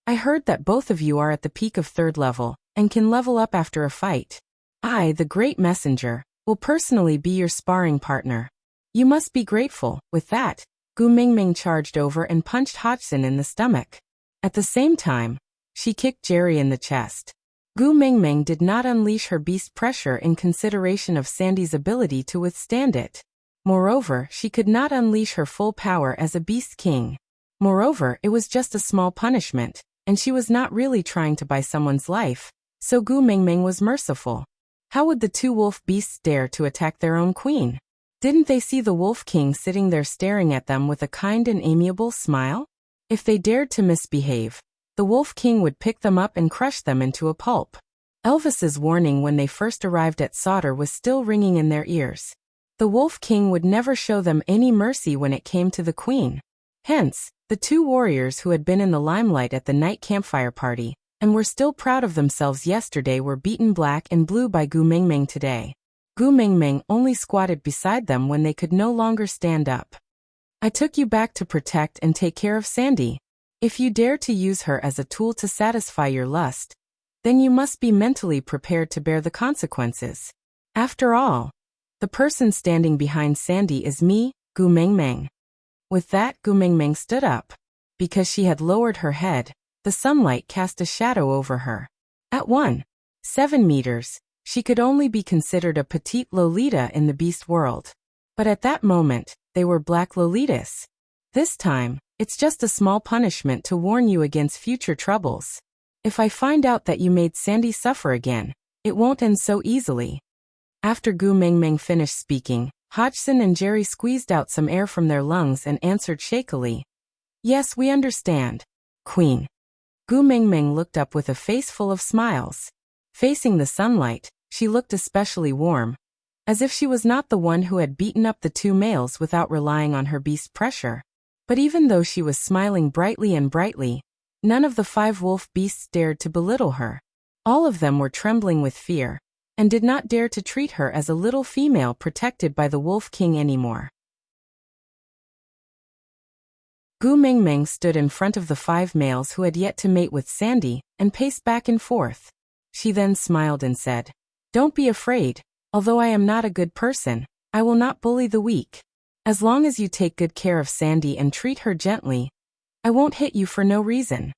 Speaker 1: "I heard that both of you are at the peak of 3rd level, and can level up after a fight. I, the Great Messenger, will personally be your sparring partner. You must be grateful." With that, Gu Mingming charged over and punched Hodgson in the stomach. At the same time, she kicked Jerry in the chest. Gu Mingming did not unleash her beast pressure in consideration of Sandy's ability to withstand it. Moreover, she could not unleash her full power as a beast king. Moreover, it was just a small punishment, and she was not really trying to buy someone's life, so Gu Mingming was merciful. How would the two wolf beasts dare to attack their own queen? Didn't they see the Wolf King sitting there staring at them with a kind and amiable smile? If they dared to misbehave, the Wolf King would pick them up and crush them into a pulp. Elvis's warning when they first arrived at Sauter was still ringing in their ears. The Wolf King would never show them any mercy when it came to the queen. Hence, the two warriors who had been in the limelight at the night campfire party, and were still proud of themselves yesterday, were beaten black and blue by Gu Mingming today. Gu Mingming only squatted beside them when they could no longer stand up. "I took you back to protect and take care of Sandy. If you dare to use her as a tool to satisfy your lust, then you must be mentally prepared to bear the consequences. After all, the person standing behind Sandy is me, Gu Mingming." With that, Gu Mingming stood up. Because she had lowered her head, the sunlight cast a shadow over her. At 1.7 meters, she could only be considered a petite Lolita in the beast world. But at that moment, they were black Lolitas. This time, it's just a small punishment to warn you against future troubles. If I find out that you made Sandy suffer again, it won't end so easily. After Gu Mingming finished speaking, Hodgson and Jerry squeezed out some air from their lungs and answered shakily, "Yes, we understand, Queen." Gu Mingming looked up with a face full of smiles. Facing the sunlight, she looked especially warm, as if she was not the one who had beaten up the two males without relying on her beast pressure. But even though she was smiling brightly, none of the 5 wolf beasts dared to belittle her. All of them were trembling with fear, and did not dare to treat her as a little female protected by the Wolf King anymore. Gu Mingming stood in front of the 5 males who had yet to mate with Sandy, and paced back and forth. She then smiled and said, "Don't be afraid. Although I am not a good person, I will not bully the weak. As long as you take good care of Sandy and treat her gently, I won't hit you for no reason.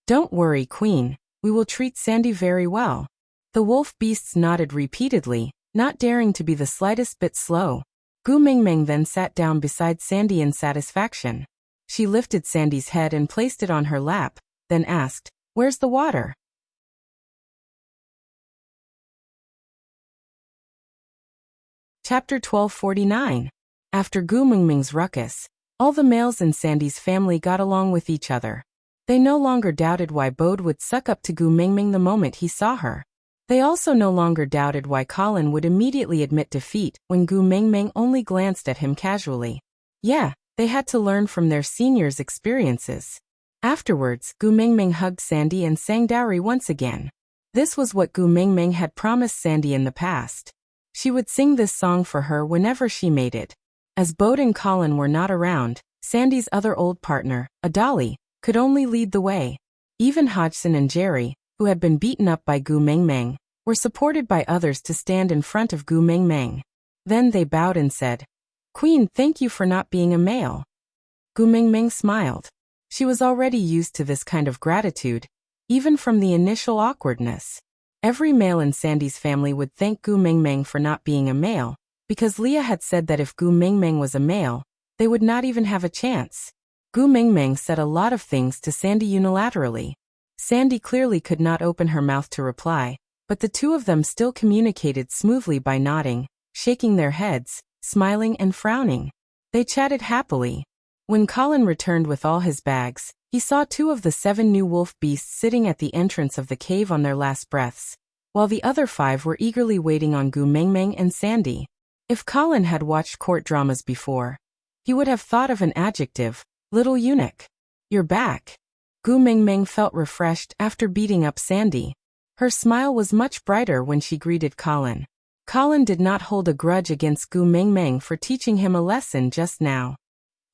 Speaker 1: Don't worry, Queen, we will treat Sandy very well." The wolf beasts nodded repeatedly, not daring to be the slightest bit slow. Gu Mingming then sat down beside Sandy in satisfaction. She lifted Sandy's head and placed it on her lap, then asked, "Where's the water?" Chapter 1249. After Gu Mingming's ruckus, all the males in Sandy's family got along with each other. They no longer doubted why Bode would suck up to Gu Mingming the moment he saw her. They also no longer doubted why Colin would immediately admit defeat when Gu Mingming only glanced at him casually. Yeah, they had to learn from their seniors' experiences. Afterwards, Gu Mingming hugged Sandy and sang dowry once again. This was what Gu Mingming had promised Sandy in the past. She would sing this song for her whenever she mated. As Bode and Colin were not around, Sandy's other old partner, Adali, could only lead the way. Even Hodgson and Jerry, who had been beaten up by Gu Mingming, were supported by others to stand in front of Gu Mingming. Then they bowed and said, "Queen, thank you for not being a male." Gu Mingming smiled. She was already used to this kind of gratitude, even from the initial awkwardness. Every male in Sandy's family would thank Gu Mingming for not being a male, because Leah had said that if Gu Mingming was a male, they would not even have a chance. Gu Mingming said a lot of things to Sandy unilaterally. Sandy clearly could not open her mouth to reply, but the two of them still communicated smoothly by nodding, shaking their heads, smiling and frowning. They chatted happily. When Colin returned with all his bags, he saw 2 of the 7 new wolf beasts sitting at the entrance of the cave on their last breaths, while the other 5 were eagerly waiting on Gu Mingming and Sandy. If Colin had watched court dramas before, he would have thought of an adjective, little eunuch. You're back. Gu Mingming felt refreshed after beating up Sandy. Her smile was much brighter when she greeted Colin. Colin did not hold a grudge against Gu Mingming for teaching him a lesson just now.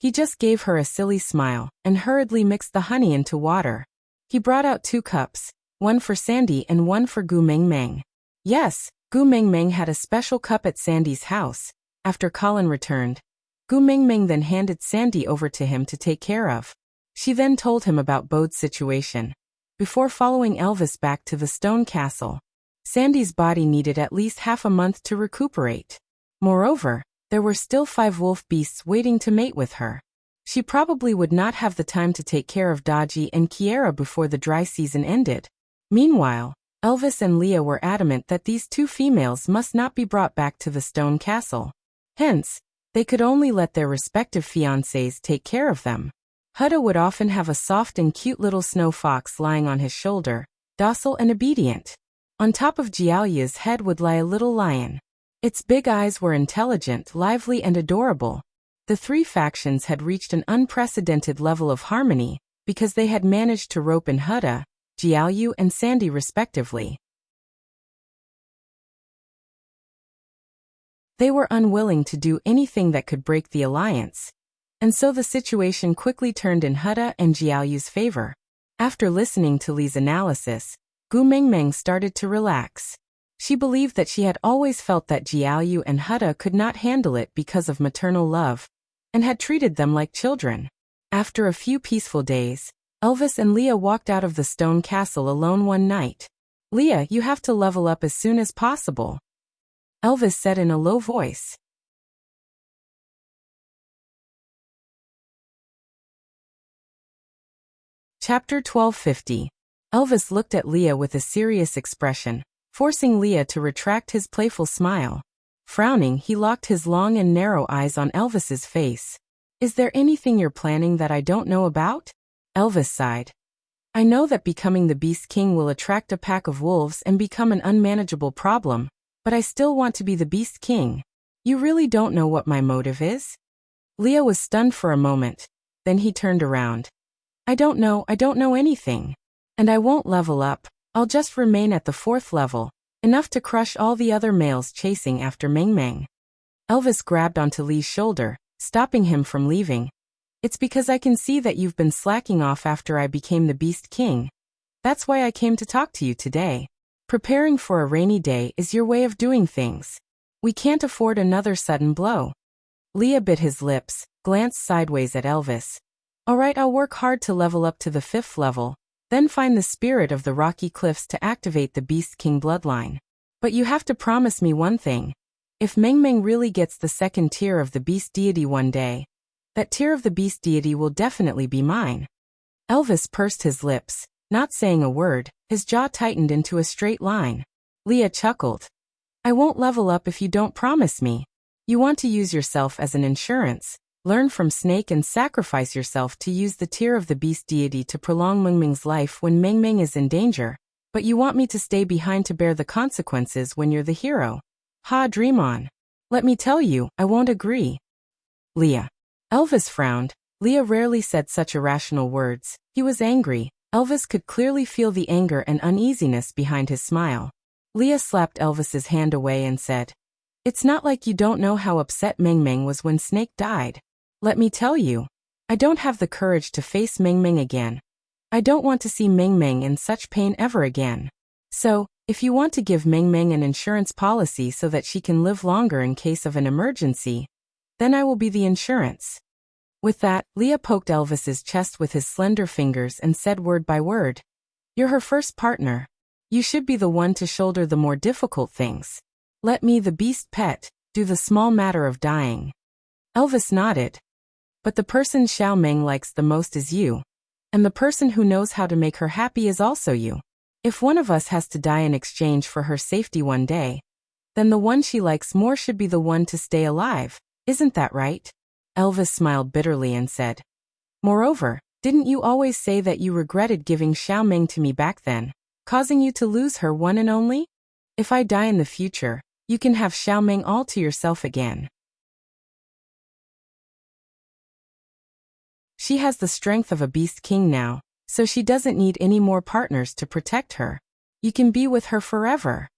Speaker 1: He just gave her a silly smile and hurriedly mixed the honey into water. He brought out 2 cups, one for Sandy and one for Gu Mingming. Yes, Gu Mingming had a special cup at Sandy's house. After Colin returned, Gu Mingming then handed Sandy over to him to take care of. She then told him about Bode's situation. Before following Elvis back to the stone castle, Sandy's body needed at least half a month to recuperate. Moreover, there were still 5 wolf beasts waiting to mate with her. She probably would not have the time to take care of Dodgy and Kiera before the dry season ended. Meanwhile, Elvis and Leah were adamant that these 2 females must not be brought back to the stone castle. Hence, they could only let their respective fiancés take care of them. Hutta would often have a soft and cute little snow fox lying on his shoulder, docile and obedient. On top of Jiaoyu's head would lie a little lion. Its big eyes were intelligent, lively and adorable. The 3 factions had reached an unprecedented level of harmony because they had managed to rope in Hutta, Jiaoyu and Sandy respectively. They were unwilling to do anything that could break the alliance, and so the situation quickly turned in Hutta and Jiaoyu's favor. After listening to Li's analysis, Gu Mingming started to relax. She believed that she had always felt that Jiaoyu and Hutta could not handle it because of maternal love, and had treated them like children. After a few peaceful days, Elvis and Leah walked out of the stone castle alone one night. Leah, you have to level up as soon as possible, Elvis said in a low voice. Chapter 1250. Elvis looked at Leah with a serious expression, forcing Leah to retract his playful smile. Frowning, he locked his long and narrow eyes on Elvis's face. Is there anything you're planning that I don't know about? Elvis sighed. I know that becoming the Beast King will attract a pack of wolves and become an unmanageable problem, but I still want to be the Beast King. You really don't know what my motive is? Leah was stunned for a moment, then he turned around. I don't know anything. And I won't level up, I'll just remain at the 4th level, enough to crush all the other males chasing after Mingming. Elvis grabbed onto Li's shoulder, stopping him from leaving. It's because I can see that you've been slacking off after I became the Beast King. That's why I came to talk to you today. Preparing for a rainy day is your way of doing things. We can't afford another sudden blow. Leah bit his lips, glanced sideways at Elvis. All right, I'll work hard to level up to the 5th level, then find the spirit of the rocky cliffs to activate the Beast King bloodline. But you have to promise me one thing. If Mingming really gets the 2nd tier of the Beast Deity one day, that tier of the Beast Deity will definitely be mine. Elvis pursed his lips, not saying a word, his jaw tightened into a straight line. Leah chuckled. I won't level up if you don't promise me. You want to use yourself as an insurance, learn from Snake and sacrifice yourself to use the tier of the Beast Deity to prolong Mingming's life when Mingming is in danger, but you want me to stay behind to bear the consequences when you're the hero. Ha, dream on. Let me tell you, I won't agree. Leah. Elvis frowned. Leah rarely said such irrational words. He was angry. Elvis could clearly feel the anger and uneasiness behind his smile. Leah slapped Elvis's hand away and said, It's not like you don't know how upset Mingming was when Snake died. Let me tell you, I don't have the courage to face Mingming again. I don't want to see Mingming in such pain ever again. So, if you want to give Mingming an insurance policy so that she can live longer in case of an emergency, then I will be the insurance. With that, Leah poked Elvis's chest with his slender fingers and said word by word, "You're her first partner. You should be the one to shoulder the more difficult things. Let me, the beast pet, do the small matter of dying." Elvis nodded. "But the person Xiao Meng likes the most is you. And the person who knows how to make her happy is also you. If one of us has to die in exchange for her safety one day, then the one she likes more should be the one to stay alive. Isn't that right?" Elvis smiled bitterly and said, "Moreover, didn't you always say that you regretted giving Xiao Meng to me back then, causing you to lose her one and only? If I die in the future, you can have Xiao Meng all to yourself again. She has the strength of a beast king now, so she doesn't need any more partners to protect her. You can be with her forever."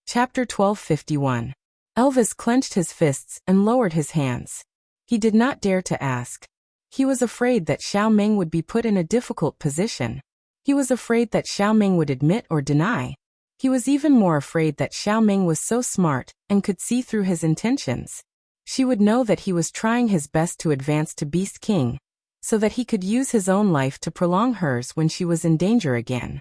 Speaker 1: Chapter 1251. Elvis clenched his fists and lowered his hands. He did not dare to ask. He was afraid that Xiao Meng would be put in a difficult position. He was afraid that Xiao Meng would admit or deny. He was even more afraid that Xiao Meng was so smart and could see through his intentions. She would know that he was trying his best to advance to Beast King, so that he could use his own life to prolong hers when she was in danger again.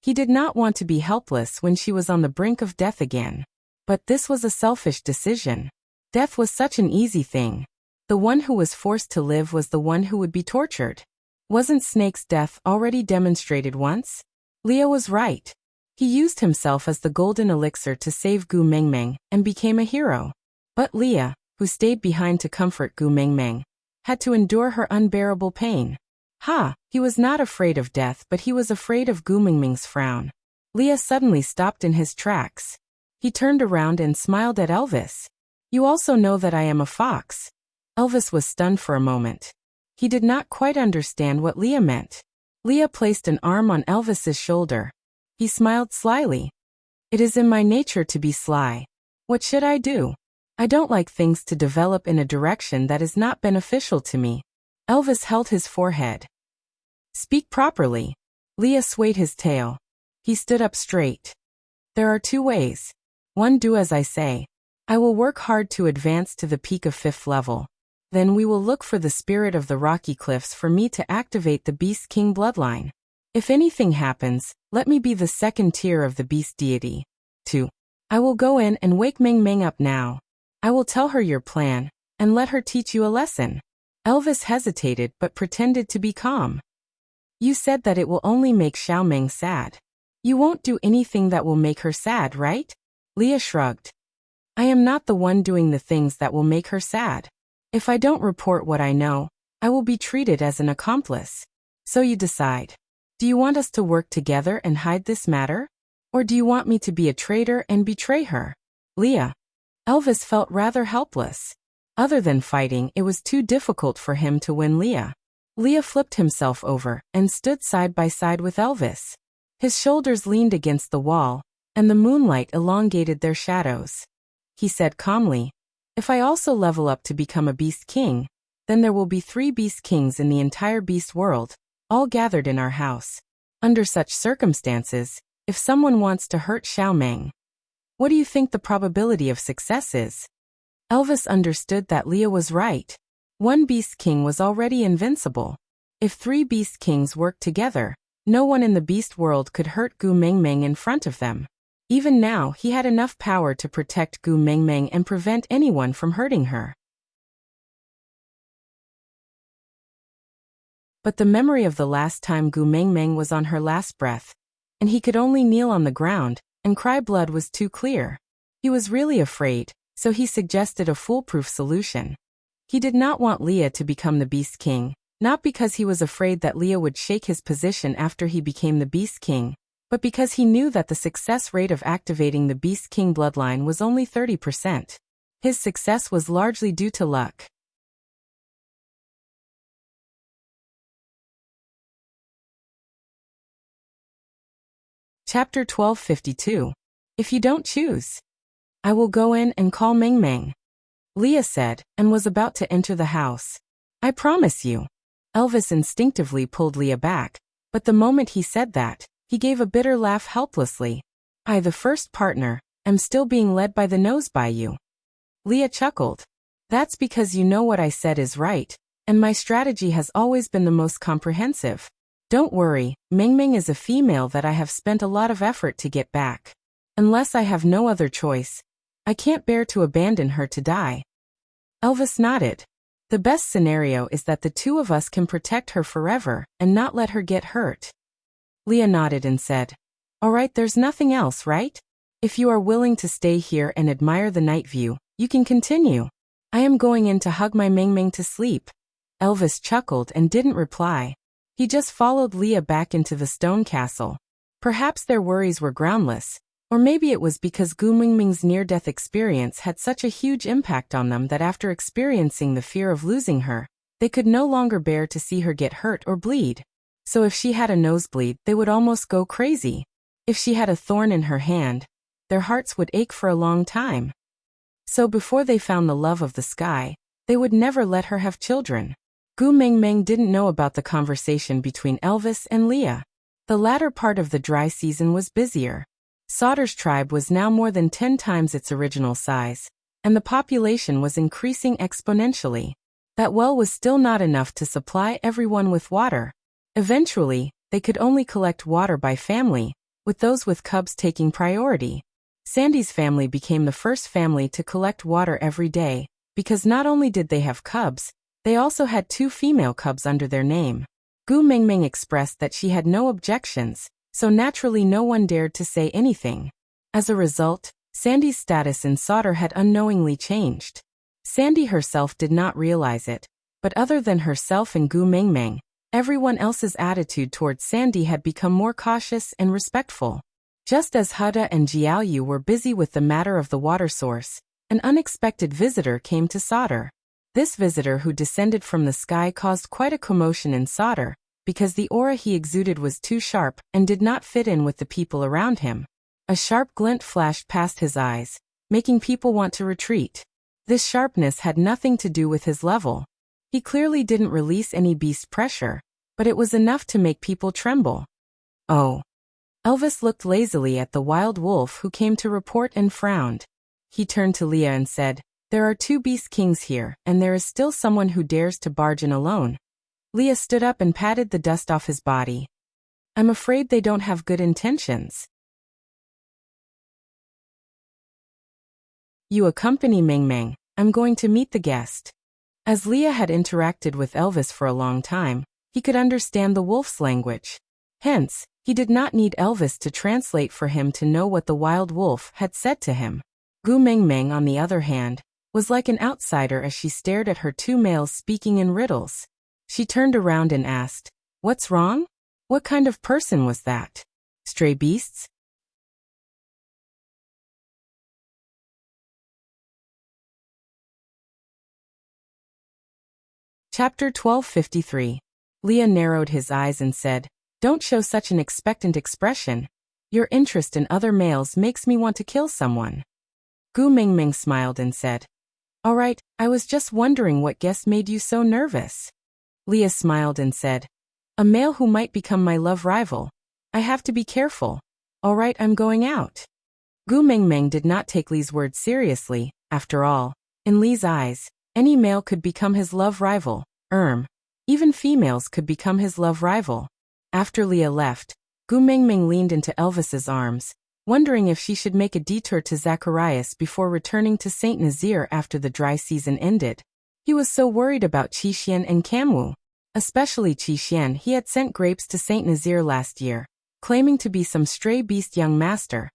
Speaker 1: He did not want to be helpless when she was on the brink of death again. But this was a selfish decision. Death was such an easy thing. The one who was forced to live was the one who would be tortured. Wasn't Snake's death already demonstrated once? Leah was right. He used himself as the golden elixir to save Gu Mengmeng and became a hero. But Leah, who stayed behind to comfort Gu Mengmeng, had to endure her unbearable pain. He was not afraid of death, but he was afraid of Gu Mengmeng's frown. Leah suddenly stopped in his tracks. He turned around and smiled at Elvis. "You also know that I am a fox." Elvis was stunned for a moment. He did not quite understand what Leah meant. Leah placed an arm on Elvis's shoulder. He smiled slyly. "It is in my nature to be sly. What should I do? I don't like things to develop in a direction that is not beneficial to me." Elvis held his forehead. "Speak properly." Leah swayed his tail. He stood up straight. "There are two ways. One, do as I say. I will work hard to advance to the peak of 5th level. Then we will look for the spirit of the rocky cliffs for me to activate the Beast King bloodline. If anything happens, let me be the second tier of the beast deity. 2. I will go in and wake Meng Meng up now. I will tell her your plan, and let her teach you a lesson." Elvis hesitated but pretended to be calm. "You said that it will only make Xiao Meng sad. You won't do anything that will make her sad, right?" Leah shrugged. "I am not the one doing the things that will make her sad. If I don't report what I know, I will be treated as an accomplice. So you decide. Do you want us to work together and hide this matter? Or do you want me to be a traitor and betray her?" Leah. Elvis felt rather helpless. Other than fighting, it was too difficult for him to win Leah. Leah flipped himself over and stood side by side with Elvis. His shoulders leaned against the wall, and the moonlight elongated their shadows. He said calmly, "If I also level up to become a Beast King, then there will be 3 Beast Kings in the entire beast world, all gathered in our house. Under such circumstances, if someone wants to hurt Xiao Meng, what do you think the probability of success is?" Elvis understood that Leah was right. 1 Beast King was already invincible. If 3 Beast Kings worked together, no one in the beast world could hurt Gu Mengmeng in front of them. Even now, he had enough power to protect Gu Mengmeng and prevent anyone from hurting her. But the memory of the last time Gu Mengmeng was on her last breath, and he could only kneel on the ground and cry blood, was too clear. He was really afraid, so he suggested a foolproof solution. He did not want Leah to become the Beast King, not because he was afraid that Leah would shake his position after he became the Beast King, but because he knew that the success rate of activating the Beast King bloodline was only 30%. His success was largely due to luck. Chapter 1252. If you don't choose, I will go in and call Meng Meng, Leah said, and was about to enter the house. "I promise you." Elvis instinctively pulled Leah back, but the moment he said that, he gave a bitter laugh helplessly. I, the first partner, am still being led by the nose by you. Leah chuckled. That's because you know what I said is right, and my strategy has always been the most comprehensive. Don't worry, Ming Ming is a female that I have spent a lot of effort to get back. Unless I have no other choice, I can't bear to abandon her to die. Elvis nodded. The best scenario is that the two of us can protect her forever and not let her get hurt. Leah nodded and said, All right, there's nothing else, right? If you are willing to stay here and admire the night view, you can continue. I am going in to hug my Ming Ming to sleep. Elvis chuckled and didn't reply. He just followed Leah back into the stone castle. Perhaps their worries were groundless, or maybe it was because Gu Mingming's near-death experience had such a huge impact on them that after experiencing the fear of losing her, they could no longer bear to see her get hurt or bleed. So if she had a nosebleed, they would almost go crazy. If she had a thorn in her hand, their hearts would ache for a long time. So before they found the love of the sky, they would never let her have children. Gu Mingming didn't know about the conversation between Elvis and Leah. The latter part of the dry season was busier. Sauter's tribe was now more than 10 times its original size, and the population was increasing exponentially. That well was still not enough to supply everyone with water. Eventually, they could only collect water by family, with those with cubs taking priority. Sandy's family became the first family to collect water every day, because not only did they have cubs, they also had 2 female cubs under their name. Gu Mingming expressed that she had no objections, so naturally no one dared to say anything. As a result, Sandy's status in Sauter had unknowingly changed. Sandy herself did not realize it, but other than herself and Gu Mingming, everyone else's attitude towards Sandy had become more cautious and respectful. Just as Huda and Jiaoyu were busy with the matter of the water source, an unexpected visitor came to Sauter. This visitor who descended from the sky caused quite a commotion in Sauter, because the aura he exuded was too sharp and did not fit in with the people around him. A sharp glint flashed past his eyes, making people want to retreat. This sharpness had nothing to do with his level. He clearly didn't release any beast pressure, but it was enough to make people tremble. Oh. Elvis looked lazily at the wild wolf who came to report and frowned. He turned to Leah and said, There are 2 beast kings here, and there is still someone who dares to barge in alone. Leah stood up and patted the dust off his body. I'm afraid they don't have good intentions. You accompany Ming Ming. I'm going to meet the guest. As Leah had interacted with Elvis for a long time, he could understand the wolf's language. Hence, he did not need Elvis to translate for him to know what the wild wolf had said to him. Gu Mingming, on the other hand, was like an outsider as she stared at her 2 males speaking in riddles. She turned around and asked, What's wrong? What kind of person was that? Stray beasts? Chapter 1253. Leah narrowed his eyes and said, Don't show such an expectant expression. Your interest in other males makes me want to kill someone. Gu Mingming smiled and said, All right, I was just wondering what guest made you so nervous. Leah smiled and said, A male who might become my love rival. I have to be careful. All right, I'm going out. Gu Mingming did not take Li's words seriously. After all, in Li's eyes, any male could become his love rival. Even females could become his love rival. After Leah left, Gu Mingming leaned into Elvis's arms, wondering if she should make a detour to Zacharias before returning to Saint Nazaire after the dry season ended. He was so worried about Qixuan and Kamwu. Especially Qixuan. He had sent grapes to Saint Nazaire last year, claiming to be some stray beast young master.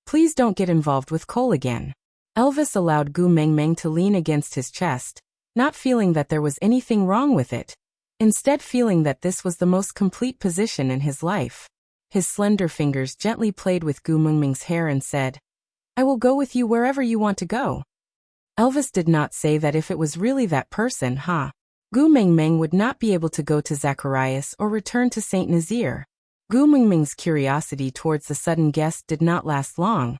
Speaker 1: Please don't get involved with Cole again. Elvis allowed Gu Mingming to lean against his chest, not feeling that there was anything wrong with it. Instead feeling that this was the most complete position in his life. His slender fingers gently played with Gu Mingming's hair and said, I will go with you wherever you want to go. Elvis did not say that if it was really that person, Gu Mingming would not be able to go to Zacharias or return to Saint Nazaire. Gu Mingming's curiosity towards the sudden guest did not last long.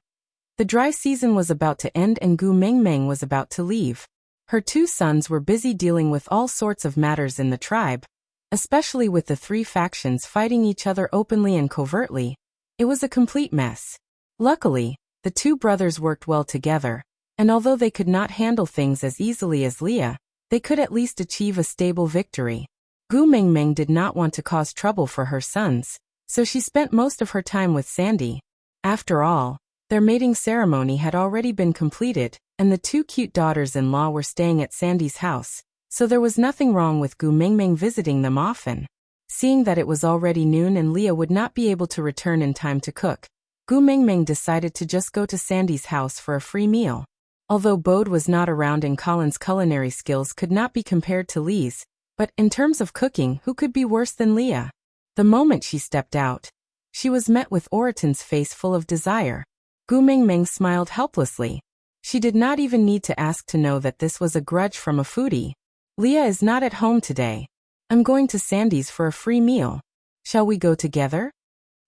Speaker 1: The dry season was about to end and Gu Mingming was about to leave. Her 2 sons were busy dealing with all sorts of matters in the tribe, especially with the 3 factions fighting each other openly and covertly. It was a complete mess. Luckily, the two brothers worked well together, and although they could not handle things as easily as Leah, they could at least achieve a stable victory. Gu Mingming did not want to cause trouble for her sons, so she spent most of her time with Sandy. After all, their mating ceremony had already been completed, and the two cute daughters-in-law were staying at Sandy's house, so there was nothing wrong with Gu Mingming visiting them often. Seeing that it was already noon and Leah would not be able to return in time to cook, Gu Mingming decided to just go to Sandy's house for a free meal. Although Bode was not around and Colin's culinary skills could not be compared to Lee's, but in terms of cooking, who could be worse than Leah? The moment she stepped out, she was met with Oraton's face full of desire. Gu Mingming smiled helplessly. She did not even need to ask to know that this was a grudge from a foodie. Leah is not at home today. I'm going to Sandy's for a free meal. Shall we go together?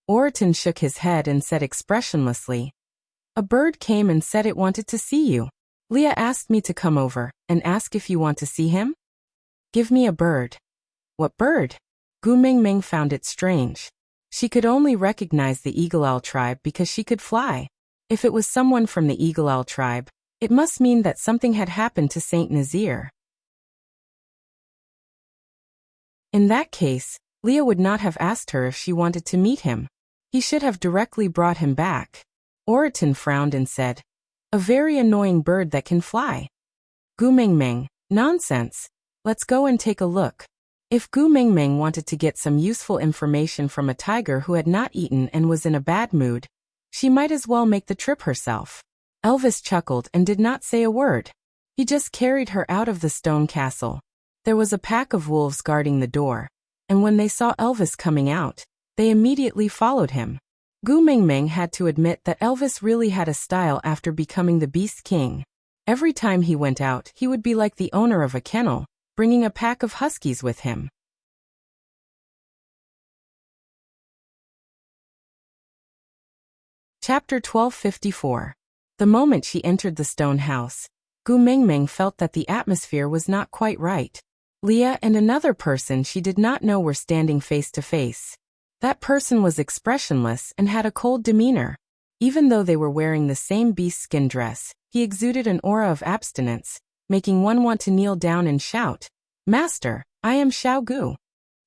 Speaker 1: Oraton shook his head and said expressionlessly, a bird came and said it wanted to see you. Leah asked me to come over and ask if you want to see him. Give me a bird. What bird? Gu Mingming found it strange. She could only recognize the Eagle Owl tribe because she could fly. If it was someone from the Eagle Owl tribe, it must mean that something had happened to Saint Nazir. In that case, Leah would not have asked her if she wanted to meet him. He should have directly brought him back. Oraton frowned and said, a very annoying bird that can fly. Gu Mingming, nonsense. Let's go and take a look. If Gu Mingming wanted to get some useful information from a tiger who had not eaten and was in a bad mood, she might as well make the trip herself. Elvis chuckled and did not say a word. He just carried her out of the stone castle. There was a pack of wolves guarding the door, and when they saw Elvis coming out, they immediately followed him. Gu Mingming had to admit that Elvis really had a style after becoming the Beast King. Every time he went out, he would be like the owner of a kennel, bringing a pack of huskies with him. Chapter 1254. The moment she entered the stone house, Gu Mingming felt that the atmosphere was not quite right. Leah and another person she did not know were standing face to face. That person was expressionless and had a cold demeanor. Even though they were wearing the same beast skin dress, he exuded an aura of abstinence, making one want to kneel down and shout, Master, I am Xiao Gu.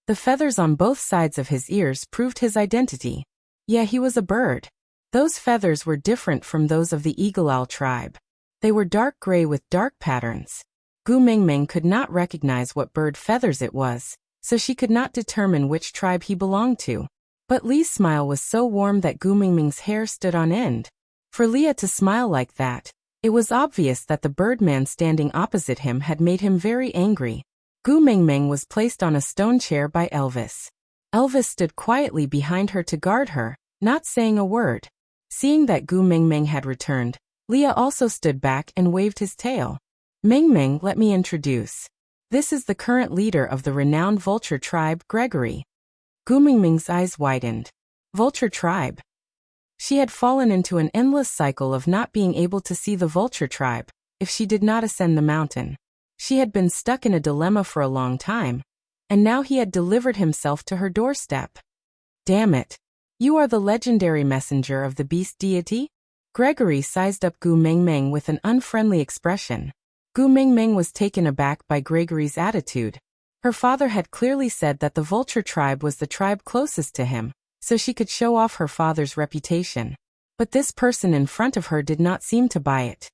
Speaker 1: The feathers on both sides of his ears proved his identity. Yeah, he was a bird. Those feathers were different from those of the Eagle Owl tribe. They were dark gray with dark patterns. Gu Mingming could not recognize what bird feathers it was, so she could not determine which tribe he belonged to. But Lee's smile was so warm that Gu Mingming's hair stood on end. For Leah to smile like that, it was obvious that the birdman standing opposite him had made him very angry. Gu Mingming was placed on a stone chair by Elvis. Elvis stood quietly behind her to guard her, not saying a word. Seeing that Gu Mingming had returned, Leah also stood back and waved his tail. Mingming, let me introduce. This is the current leader of the renowned vulture tribe, Gregory. Gu Mingming's eyes widened. Vulture tribe. She had fallen into an endless cycle of not being able to see the vulture tribe, if she did not ascend the mountain. She had been stuck in a dilemma for a long time, and now he had delivered himself to her doorstep. Damn it. You are the legendary messenger of the beast deity? Gregory sized up Gu Mingming with an unfriendly expression. Gu Mingming was taken aback by Gregory's attitude. Her father had clearly said that the vulture tribe was the tribe closest to him, so she could show off her father's reputation. But this person in front of her did not seem to buy it.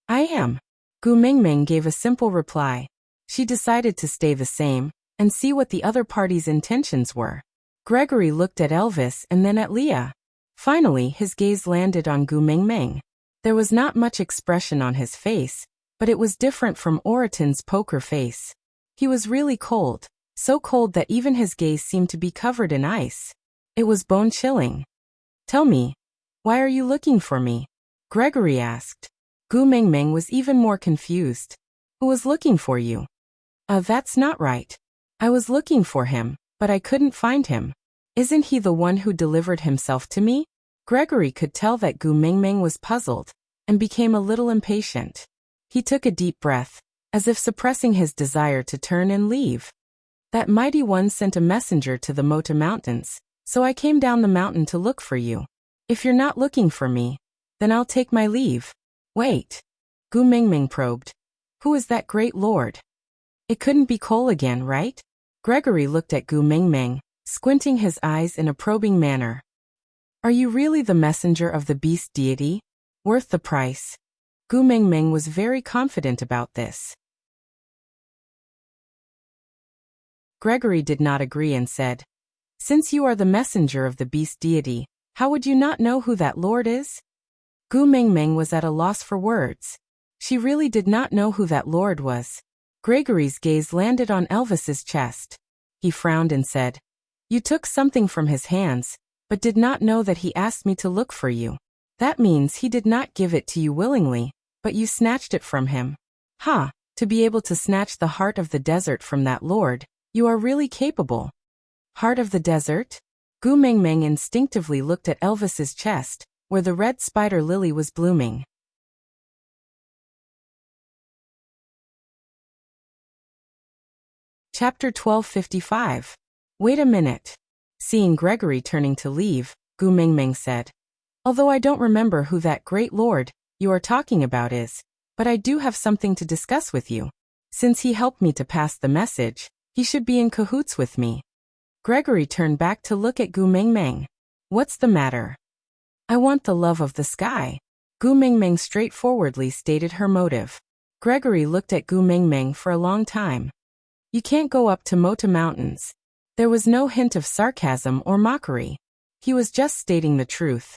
Speaker 1: I am. Gu Mingming gave a simple reply. She decided to stay the same, and see what the other party's intentions were. Gregory looked at Elvis and then at Leah. Finally, his gaze landed on Gu Mingming. There was not much expression on his face, but it was different from Oraton's poker face. He was really cold, so cold that even his gaze seemed to be covered in ice. It was bone-chilling. Tell me, why are you looking for me? Gregory asked. Gu Mingming was even more confused. Who was looking for you? That's not right. I was looking for him, but I couldn't find him. Isn't he the one who delivered himself to me? Gregory could tell that Gu Mingming was puzzled, and became a little impatient. He took a deep breath, as if suppressing his desire to turn and leave. That mighty one sent a messenger to the Mota Mountains, so I came down the mountain to look for you. If you're not looking for me, then I'll take my leave. Wait. Gu Mingming probed. Who is that great lord? It couldn't be Cole again, right? Gregory looked at Gu Mingming, squinting his eyes in a probing manner. Are you really the messenger of the beast deity? Worth the price? Gu Mingming was very confident about this. Gregory did not agree and said, Since you are the messenger of the beast deity, how would you not know who that lord is? Gu Mingming was at a loss for words. She really did not know who that lord was. Gregory's gaze landed on Elvis's chest. He frowned and said, You took something from his hands, but did not know that he asked me to look for you. That means he did not give it to you willingly, but you snatched it from him. Ha! To be able to snatch the heart of the desert from that lord, you are really capable. Heart of the desert? Gu Mingming instinctively looked at Elvis's chest, where the red spider lily was blooming. Chapter 1255. Wait a minute. Seeing Gregory turning to leave, Gu Mingming said, Although I don't remember who that great lord you are talking about is, but I do have something to discuss with you. Since he helped me to pass the message, he should be in cahoots with me. Gregory turned back to look at Gu Mingming. What's the matter? I want the love of the sky. Gu Mingming straightforwardly stated her motive. Gregory looked at Gu Mingming for a long time. You can't go up to Mota Mountains. There was no hint of sarcasm or mockery. He was just stating the truth.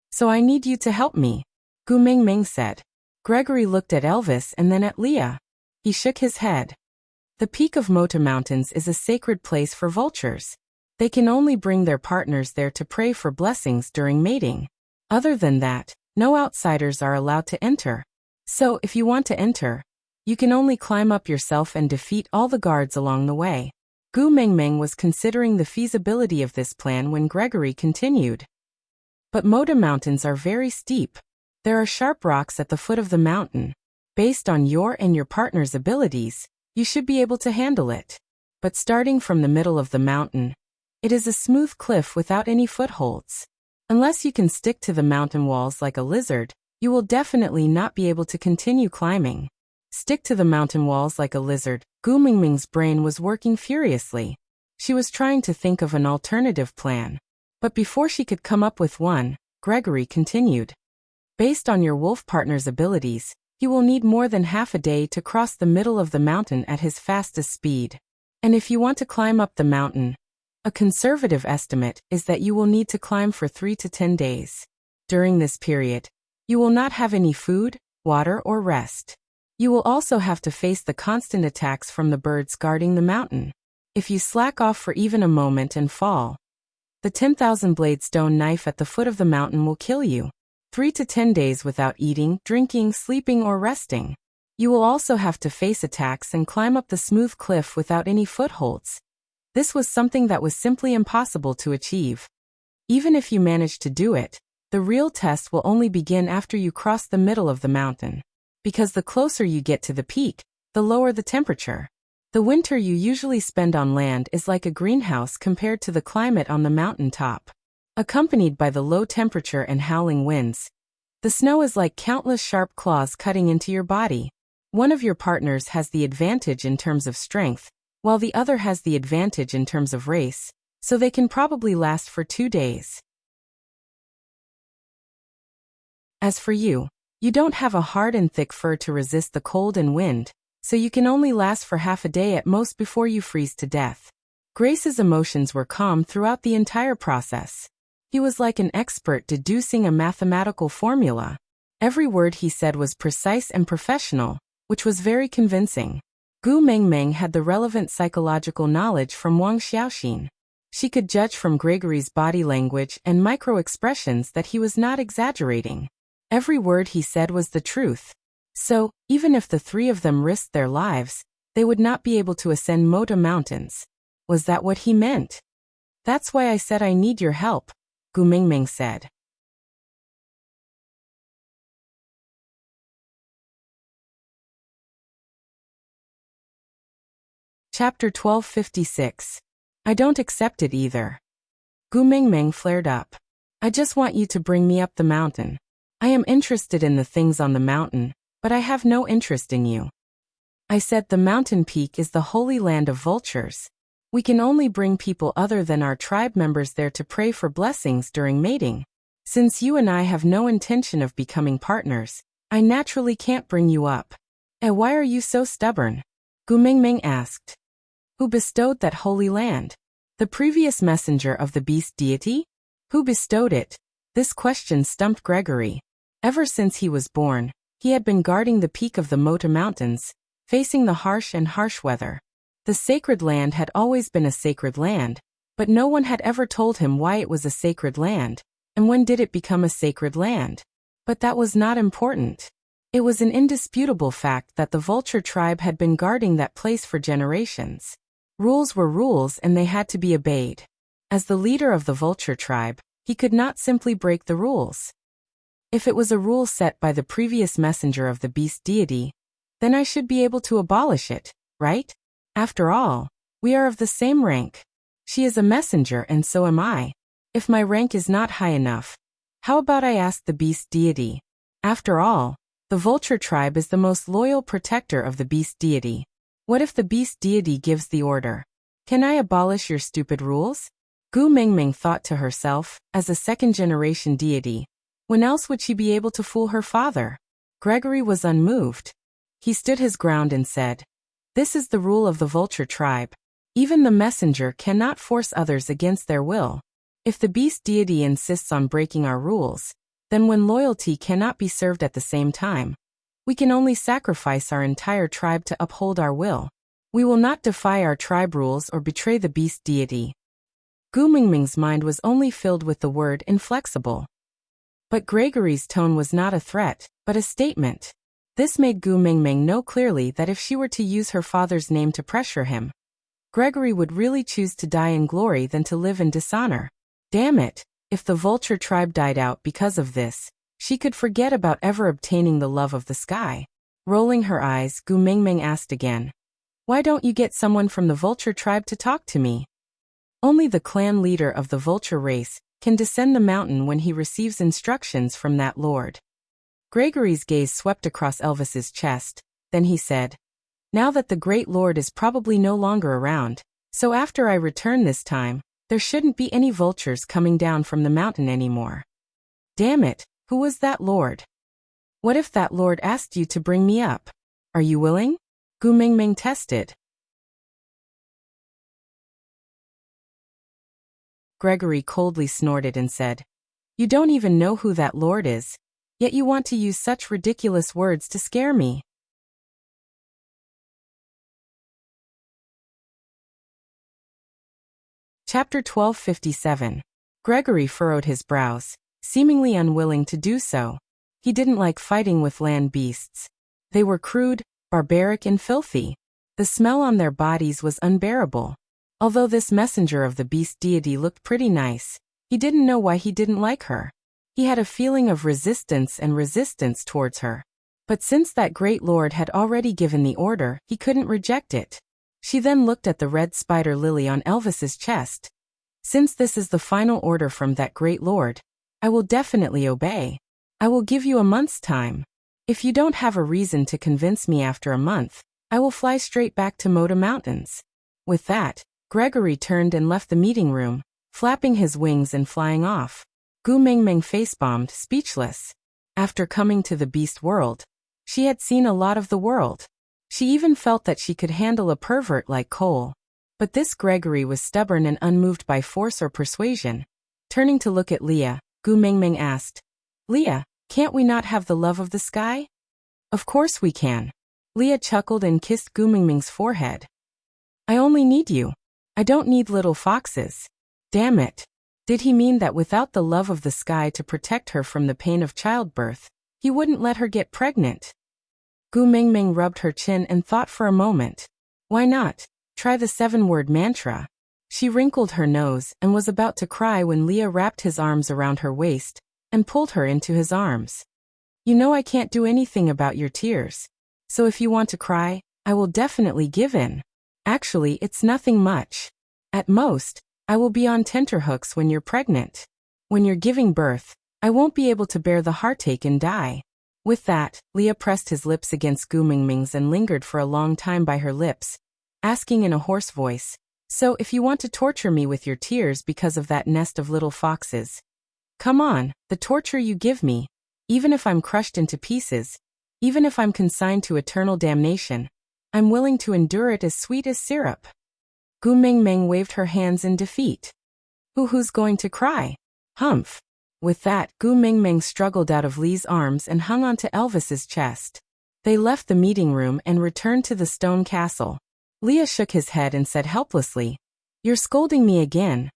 Speaker 1: So I need you to help me, Gu Mingming said. Gregory looked at Elvis and then at Leah. He shook his head. The peak of Mota Mountains is a sacred place for vultures. They can only bring their partners there to pray for blessings during mating. Other than that, no outsiders are allowed to enter. So if you want to enter, you can only climb up yourself and defeat all the guards along the way. Gu Mingming was considering the feasibility of this plan when Gregory continued. But Mota Mountains are very steep. There are sharp rocks at the foot of the mountain. Based on your and your partner's abilities, you should be able to handle it. But starting from the middle of the mountain, it is a smooth cliff without any footholds. Unless you can stick to the mountain walls like a lizard, you will definitely not be able to continue climbing. Stick to the mountain walls like a lizard. Gu Mingming's brain was working furiously. She was trying to think of an alternative plan. But before she could come up with one, Gregory continued. Based on your wolf partner's abilities, he will need more than half a day to cross the middle of the mountain at his fastest speed. And if you want to climb up the mountain, a conservative estimate is that you will need to climb for 3 to 10 days. During this period, you will not have any food, water, or rest. You will also have to face the constant attacks from the birds guarding the mountain. If you slack off for even a moment and fall, the 10,000 blade stone knife at the foot of the mountain will kill you. 3 to 10 days without eating, drinking, sleeping, or resting. You will also have to face attacks and climb up the smooth cliff without any footholds. This was something that was simply impossible to achieve. Even if you manage to do it, the real test will only begin after you cross the middle of the mountain. Because the closer you get to the peak, the lower the temperature. The winter you usually spend on land is like a greenhouse compared to the climate on the mountain top. Accompanied by the low temperature and howling winds, the snow is like countless sharp claws cutting into your body. One of your partners has the advantage in terms of strength, while the other has the advantage in terms of race, so they can probably last for 2 days. As for you, you don't have a hard and thick fur to resist the cold and wind, so you can only last for half a day at most before you freeze to death. Grace's emotions were calm throughout the entire process. He was like an expert deducing a mathematical formula. Every word he said was precise and professional, which was very convincing. Gu Mingming had the relevant psychological knowledge from Wang Xiaoxin. She could judge from Gregory's body language and micro-expressions that he was not exaggerating. Every word he said was the truth. So, even if the 3 of them risked their lives, they would not be able to ascend Mota Mountains. Was that what he meant? That's why I said I need your help, Gu Mingming said. Chapter 1256. I don't accept it either. Gu Mingming flared up. I just want you to bring me up the mountain. I am interested in the things on the mountain, but I have no interest in you. I said the mountain peak is the holy land of vultures. We can only bring people other than our tribe members there to pray for blessings during mating. Since you and I have no intention of becoming partners, I naturally can't bring you up. And why are you so stubborn? Gu Mingming asked. Who bestowed that holy land? The previous messenger of the beast deity? Who bestowed it? This question stumped Gregory. Ever since he was born, he had been guarding the peak of the Mota Mountains, facing the harsh weather. The sacred land had always been a sacred land, but no one had ever told him why it was a sacred land, and when did it become a sacred land. But that was not important. It was an indisputable fact that the vulture tribe had been guarding that place for generations. Rules were rules and they had to be obeyed. As the leader of the vulture tribe, he could not simply break the rules. If it was a rule set by the previous messenger of the beast deity, then I should be able to abolish it, right? After all, we are of the same rank. She is a messenger and so am I. If my rank is not high enough, how about I ask the beast deity? After all, the vulture tribe is the most loyal protector of the beast deity. What if the beast deity gives the order? Can I abolish your stupid rules? Gu Mingming thought to herself, as a second-generation deity, when else would she be able to fool her father? Gregory was unmoved. He stood his ground and said, This is the rule of the vulture tribe. Even the messenger cannot force others against their will. If the beast deity insists on breaking our rules, then when loyalty cannot be served at the same time, we can only sacrifice our entire tribe to uphold our will. We will not defy our tribe rules or betray the beast deity. Gu Mingming's mind was only filled with the word inflexible. But Gregory's tone was not a threat, but a statement. This made Gu Mingming know clearly that if she were to use her father's name to pressure him, Gregory would really choose to die in glory than to live in dishonor. Damn it, if the vulture tribe died out because of this, she could forget about ever obtaining the love of the sky. Rolling her eyes, Gu Mingming asked again, Why don't you get someone from the vulture tribe to talk to me? Only the clan leader of the vulture race can descend the mountain when he receives instructions from that lord. Gregory's gaze swept across Elvis's chest, then he said, Now that the great lord is probably no longer around, so after I return this time, there shouldn't be any vultures coming down from the mountain anymore. Damn it, who was that lord? What if that lord asked you to bring me up? Are you willing? Gu Mingming tested. Gregory coldly snorted and said, You don't even know who that lord is, yet you want to use such ridiculous words to scare me. Chapter 1257. Gregory furrowed his brows, seemingly unwilling to do so. He didn't like fighting with land beasts. They were crude, barbaric and filthy. The smell on their bodies was unbearable. Although this messenger of the beast deity looked pretty nice, he didn't know why he didn't like her. He had a feeling of resistance towards her. But since that great lord had already given the order, he couldn't reject it. She then looked at the red spider lily on Elvis's chest. Since this is the final order from that great lord, I will definitely obey. I will give you a month's time. If you don't have a reason to convince me after a month, I will fly straight back to Mota Mountains. With that, Gregory turned and left the meeting room, flapping his wings and flying off. Gu Mingming face-bombed, speechless. After coming to the beast world, she had seen a lot of the world. She even felt that she could handle a pervert like Cole. But this Gregory was stubborn and unmoved by force or persuasion. Turning to look at Leah, Gu Mingming asked, Leah, can't we not have the love of the sky? Of course we can. Leah chuckled and kissed Gu Mingming's forehead. I only need you. I don't need little foxes. Damn it. Did he mean that without the love of the sky to protect her from the pain of childbirth, he wouldn't let her get pregnant? Gu Mingming rubbed her chin and thought for a moment. Why not? Try the 7-word mantra. She wrinkled her nose and was about to cry when Leah wrapped his arms around her waist and pulled her into his arms. You know I can't do anything about your tears. So if you want to cry, I will definitely give in. Actually, it's nothing much. At most, I will be on tenterhooks when you're pregnant. When you're giving birth, I won't be able to bear the heartache and die. With that, Leah pressed his lips against Gu Mingming's and lingered for a long time by her lips, asking in a hoarse voice, "So if you want to torture me with your tears because of that nest of little foxes, come on, the torture you give me, even if I'm crushed into pieces, even if I'm consigned to eternal damnation, I'm willing to endure it as sweet as syrup." Gu Mingming waved her hands in defeat. Who's going to cry? Humph. With that, Gu Mingming struggled out of Li's arms and hung onto Elvis's chest. They left the meeting room and returned to the stone castle. Leah shook his head and said helplessly, "You're scolding me again."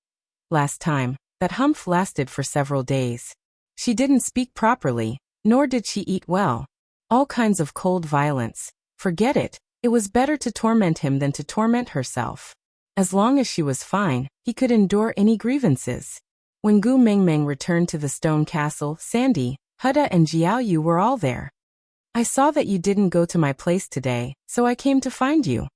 Speaker 1: Last time, that humph lasted for several days. She didn't speak properly, nor did she eat well. All kinds of cold violence. Forget it, it was better to torment him than to torment herself. As long as she was fine, he could endure any grievances. When Gu Mingming returned to the stone castle, Sandy, Huda and Jiaoyu were all there. "I saw that you didn't go to my place today, so I came to find you."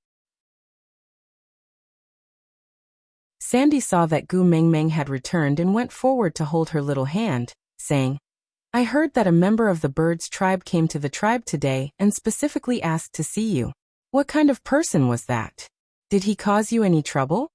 Speaker 1: Sandy saw that Gu Mingming had returned and went forward to hold her little hand, saying, "I heard that a member of the birds' tribe came to the tribe today and specifically asked to see you. What kind of person was that? Did he cause you any trouble?"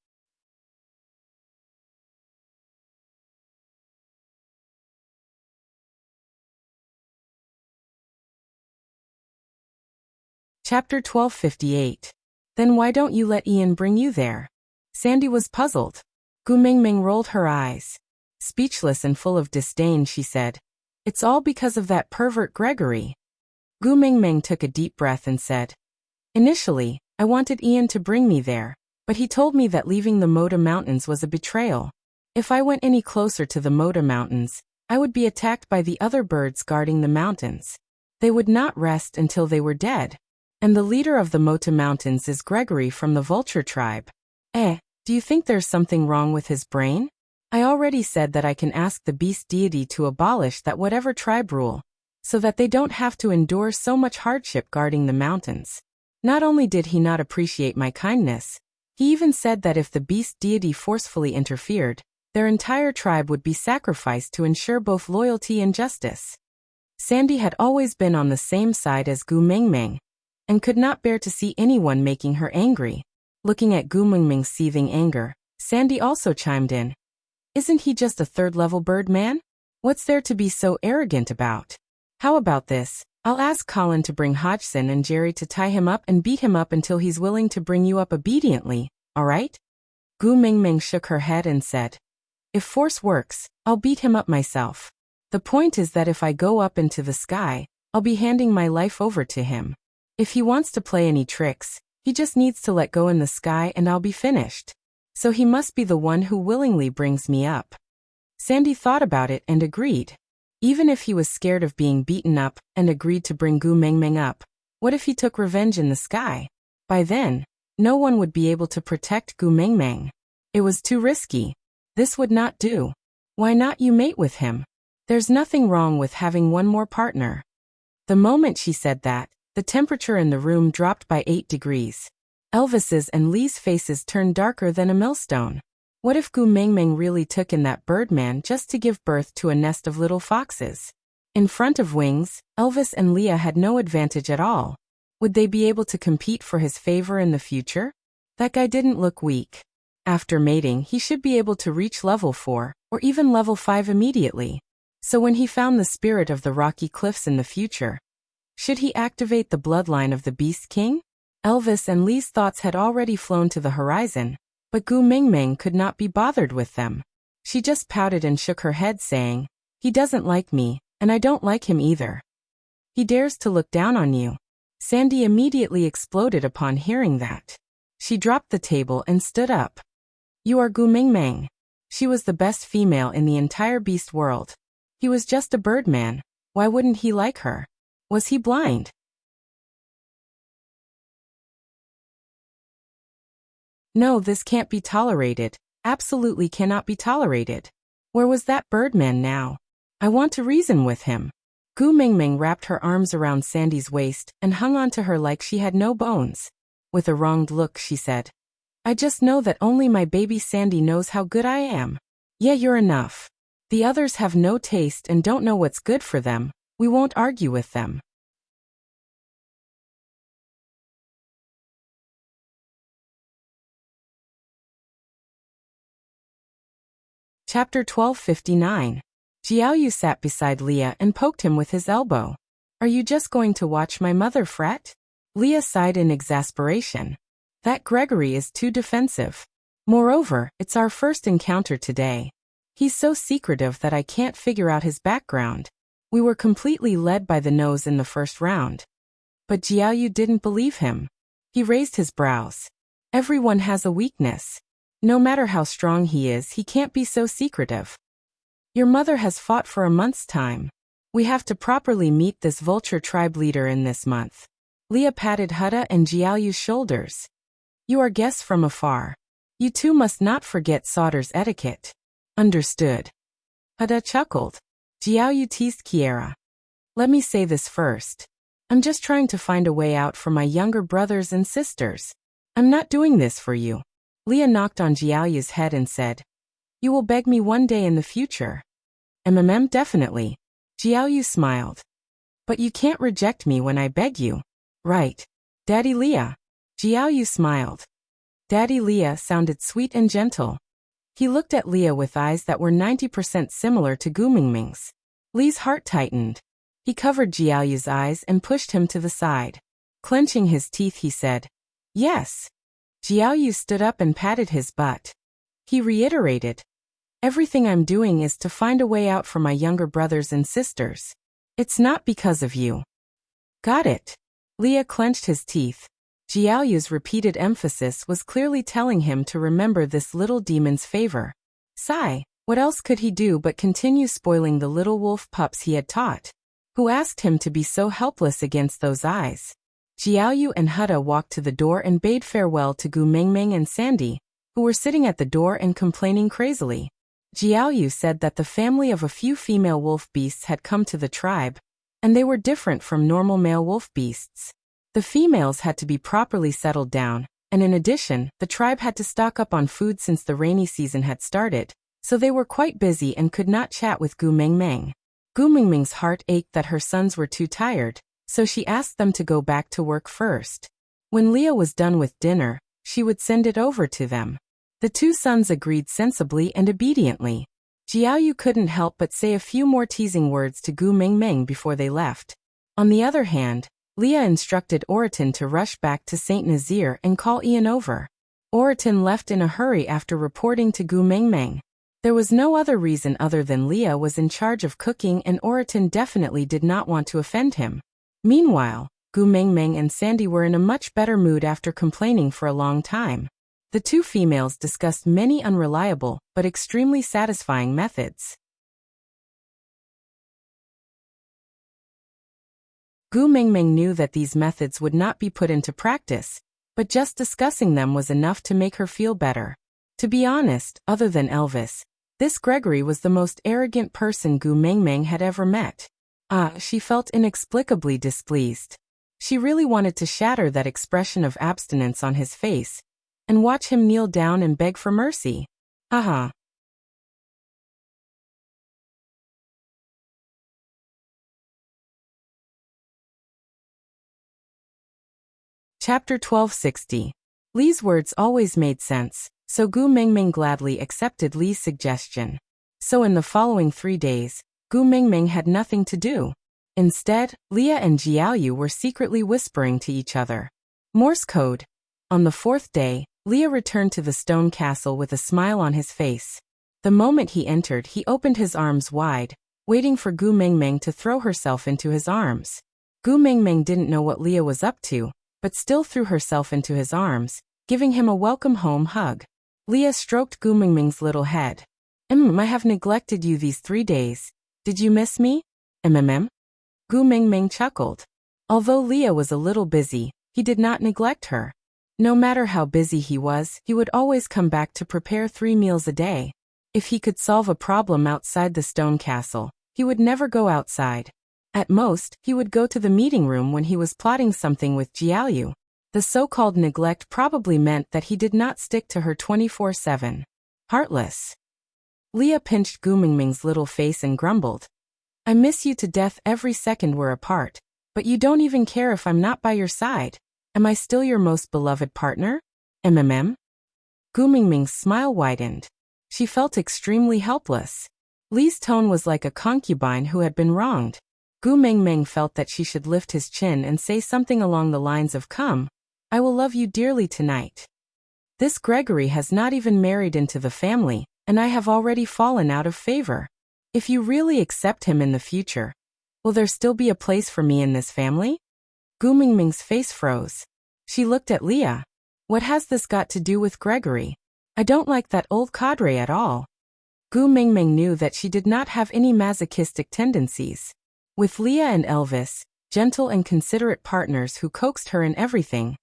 Speaker 1: Chapter 1258. Then why don't you let Ian bring you there? Sandy was puzzled. Gu Mingming rolled her eyes. Speechless and full of disdain, she said, "It's all because of that pervert Gregory." Gu Mingming took a deep breath and said, "Initially, I wanted Ian to bring me there, but he told me that leaving the Moda Mountains was a betrayal. If I went any closer to the Moda Mountains, I would be attacked by the other birds guarding the mountains. They would not rest until they were dead. And the leader of the Mota Mountains is Gregory from the Vulture tribe. Do you think there's something wrong with his brain? I already said that I can ask the beast deity to abolish that whatever tribe rule, so that they don't have to endure so much hardship guarding the mountains. Not only did he not appreciate my kindness, he even said that if the beast deity forcefully interfered, their entire tribe would be sacrificed to ensure both loyalty and justice." Sandy had always been on the same side as Gu Mingming, and could not bear to see anyone making her angry. Looking at Gu Mingming's seething anger, Sandy also chimed in. "Isn't he just a third-level bird man? What's there to be so arrogant about? How about this? I'll ask Colin to bring Hodgson and Jerry to tie him up and beat him up until he's willing to bring you up obediently, all right?" Gu Mingming shook her head and said, "If force works, I'll beat him up myself. The point is that if I go up into the sky, I'll be handing my life over to him. If he wants to play any tricks, he just needs to let go in the sky and I'll be finished. So he must be the one who willingly brings me up." Sandy thought about it and agreed. Even if he was scared of being beaten up and agreed to bring Gu Mingming up, what if he took revenge in the sky? By then, no one would be able to protect Gu Mingming. It was too risky. This would not do. Why not you mate with him? There's nothing wrong with having one more partner. The moment she said that, the temperature in the room dropped by 8 degrees. Elvis's and Li's faces turned darker than a millstone. What if Gu Mingming really took in that birdman just to give birth to a nest of little foxes? In front of Wings, Elvis and Leah had no advantage at all. Would they be able to compete for his favor in the future? That guy didn't look weak. After mating, he should be able to reach level 4, or even level 5 immediately. So when he found the spirit of the rocky cliffs in the future, should he activate the bloodline of the Beast King? Elvis and Li's thoughts had already flown to the horizon, but Gu Mingming could not be bothered with them. She just pouted and shook her head saying, "He doesn't like me, and I don't like him either. He dares to look down on you." Sandy immediately exploded upon hearing that. She dropped the table and stood up. "You are Gu Mingming." She was the best female in the entire beast world. He was just a birdman. Why wouldn't he like her? Was he blind? No, this can't be tolerated. Absolutely cannot be tolerated. Where was that birdman now? I want to reason with him. Gu Mingming wrapped her arms around Sandy's waist and hung onto her like she had no bones. With a wronged look, she said, "I just know that only my baby Sandy knows how good I am." "Yeah, you're enough. The others have no taste and don't know what's good for them. We won't argue with them. Chapter 1259. Jiaoyu sat beside Leah and poked him with his elbow. Are you just going to watch my mother fret? Leah sighed in exasperation. That Gregory is too defensive. Moreover, it's our first encounter today. He's so secretive that I can't figure out his background. We were completely led by the nose in the first round. But Jiaoyu didn't believe him. He raised his brows. Everyone has a weakness. No matter how strong he is, he can't be so secretive. Your mother has fought for a month's time. We have to properly meet this vulture tribe leader in this month. Leah patted Hutta and Jiaoyu's shoulders. You are guests from afar. You two must not forget Sauter's etiquette. Understood. Hutta chuckled. Jiaoyu teased Kiera. Let me say this first. I'm just trying to find a way out for my younger brothers and sisters. I'm not doing this for you. Leah knocked on Jiaoyu's head and said, You will beg me one day in the future. Definitely. Jiaoyu smiled. But you can't reject me when I beg you. Right. Daddy Leah. Jiaoyu smiled. Daddy Leah sounded sweet and gentle. He looked at Leah with eyes that were 90% similar to Gu Mingming's. Lee's heart tightened. He covered Jiaoyu's eyes and pushed him to the side. Clenching his teeth, he said, Yes. Jiaoyu stood up and patted his butt. He reiterated, Everything I'm doing is to find a way out for my younger brothers and sisters. It's not because of you. Got it. Leah clenched his teeth. Jiaoyu's repeated emphasis was clearly telling him to remember this little demon's favor. Sigh, what else could he do but continue spoiling the little wolf pups he had taught? Who asked him to be so helpless against those eyes? Jiaoyu and Hutta walked to the door and bade farewell to Gu Mingming and Sandy, who were sitting at the door and complaining crazily. Jiaoyu said that the family of a few female wolf beasts had come to the tribe, and they were different from normal male wolf beasts. The females had to be properly settled down, and in addition, the tribe had to stock up on food since the rainy season had started, so they were quite busy and could not chat with Gu Mingming. Gu Mingming's heart ached that her sons were too tired, so she asked them to go back to work first. When Leah was done with dinner, she would send it over to them. The two sons agreed sensibly and obediently. Jiaoyu couldn't help but say a few more teasing words to Gu Mingming before they left. On the other hand, Leah instructed Oratin to rush back to St. Nazaire and call Ian over. Oratin left in a hurry after reporting to Gu Mingming. There was no other reason other than Leah was in charge of cooking and Oratin definitely did not want to offend him. Meanwhile, Gu Mingming and Sandy were in a much better mood after complaining for a long time. The two females discussed many unreliable but extremely satisfying methods. Gu Mingming knew that these methods would not be put into practice, but just discussing them was enough to make her feel better. To be honest, other than Elvis, this Gregory was the most arrogant person Gu Mingming had ever met. She felt inexplicably displeased. She really wanted to shatter that expression of abstinence on his face and watch him kneel down and beg for mercy. Chapter 1260. Li's words always made sense, so Gu Mingming gladly accepted Li's suggestion. So in the following 3 days, Gu Mingming had nothing to do. Instead, Leah and Jiaoyu were secretly whispering to each other. Morse code. On the 4th day, Leah returned to the stone castle with a smile on his face. The moment he entered, he opened his arms wide, waiting for Gu Mingming to throw herself into his arms. Gu Mingming didn't know what Leah was up to, but still threw herself into his arms, giving him a welcome home hug. Leah stroked Gu Mingming's little head. I have neglected you these 3 days. Did you miss me? Gu Mingming chuckled. Although Leah was a little busy, he did not neglect her. No matter how busy he was, he would always come back to prepare 3 meals a day. If he could solve a problem outside the stone castle, he would never go outside. At most, he would go to the meeting room when he was plotting something with Jiaoyu. The so-called neglect probably meant that he did not stick to her 24/7. Heartless. Leah pinched Gu Mingming's little face and grumbled. I miss you to death every second we're apart, but you don't even care if I'm not by your side. Am I still your most beloved partner? MMM? Gu Mingming's smile widened. She felt extremely helpless. Li's tone was like a concubine who had been wronged. Gu Mingming felt that she should lift his chin and say something along the lines of, "Come, I will love you dearly tonight. This Gregory has not even married into the family, and I have already fallen out of favor. If you really accept him in the future, will there still be a place for me in this family?" Gu Mingming's face froze. She looked at Leah. What has this got to do with Gregory? I don't like that old cadre at all. Gu Mingming knew that she did not have any masochistic tendencies. With Leah and Elvis, gentle and considerate partners who coaxed her in everything,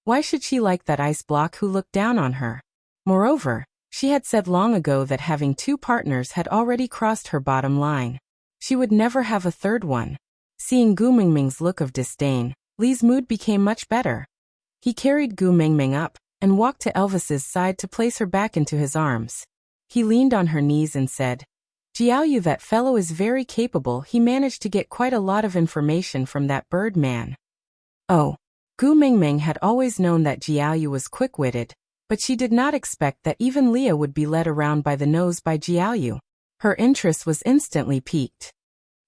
Speaker 1: why should she like that ice block who looked down on her? Moreover, she had said long ago that having two partners had already crossed her bottom line. She would never have a third one. Seeing Gu Mingming's look of disdain, Li's mood became much better. He carried Gu Mingming up and walked to Elvis's side to place her back into his arms. He leaned on her knees and said, "Jiaoyu, that fellow is very capable. He managed to get quite a lot of information from that bird man." Oh, Gu Mingming had always known that Jiaoyu was quick-witted, but she did not expect that even Leah would be led around by the nose by Jiaoyu. Her interest was instantly piqued.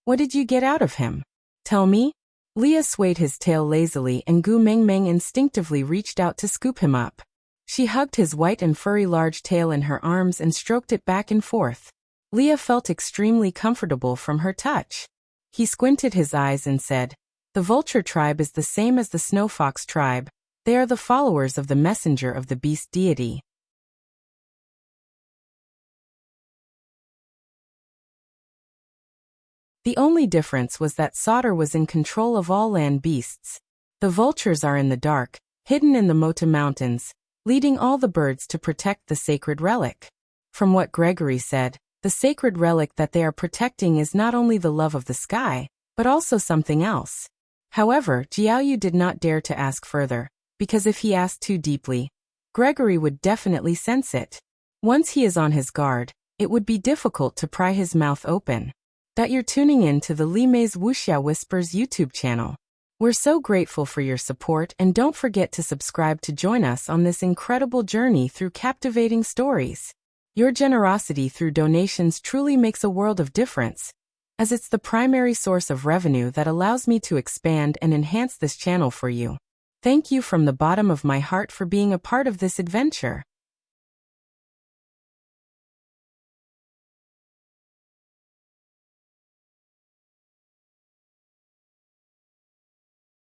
Speaker 1: "What did you get out of him? Tell me?" Leah swayed his tail lazily and Gu Mingming instinctively reached out to scoop him up. She hugged his white and furry large tail in her arms and stroked it back and forth. Leah felt extremely comfortable from her touch. He squinted his eyes and said, "The vulture tribe is the same as the snow fox tribe. They are the followers of the messenger of the beast deity. The only difference was that Sauter was in control of all land beasts. The vultures are in the dark, hidden in the Mota Mountains, leading all the birds to protect the sacred relic. From what Gregory said, the sacred relic that they are protecting is not only the love of the sky, but also something else." However, Jiaoyu did not dare to ask further, because if he asked too deeply, Gregory would definitely sense it. Once he is on his guard, it would be difficult to pry his mouth open. That you're tuning in to the Li Mei's Wuxia Whispers YouTube channel. We're so grateful for your support, and don't forget to subscribe to join us on this incredible journey through captivating stories. Your generosity through donations truly makes a world of difference, as it's the primary source of revenue that allows me to expand and enhance this channel for you. Thank you from the bottom of my heart for being a part of this adventure.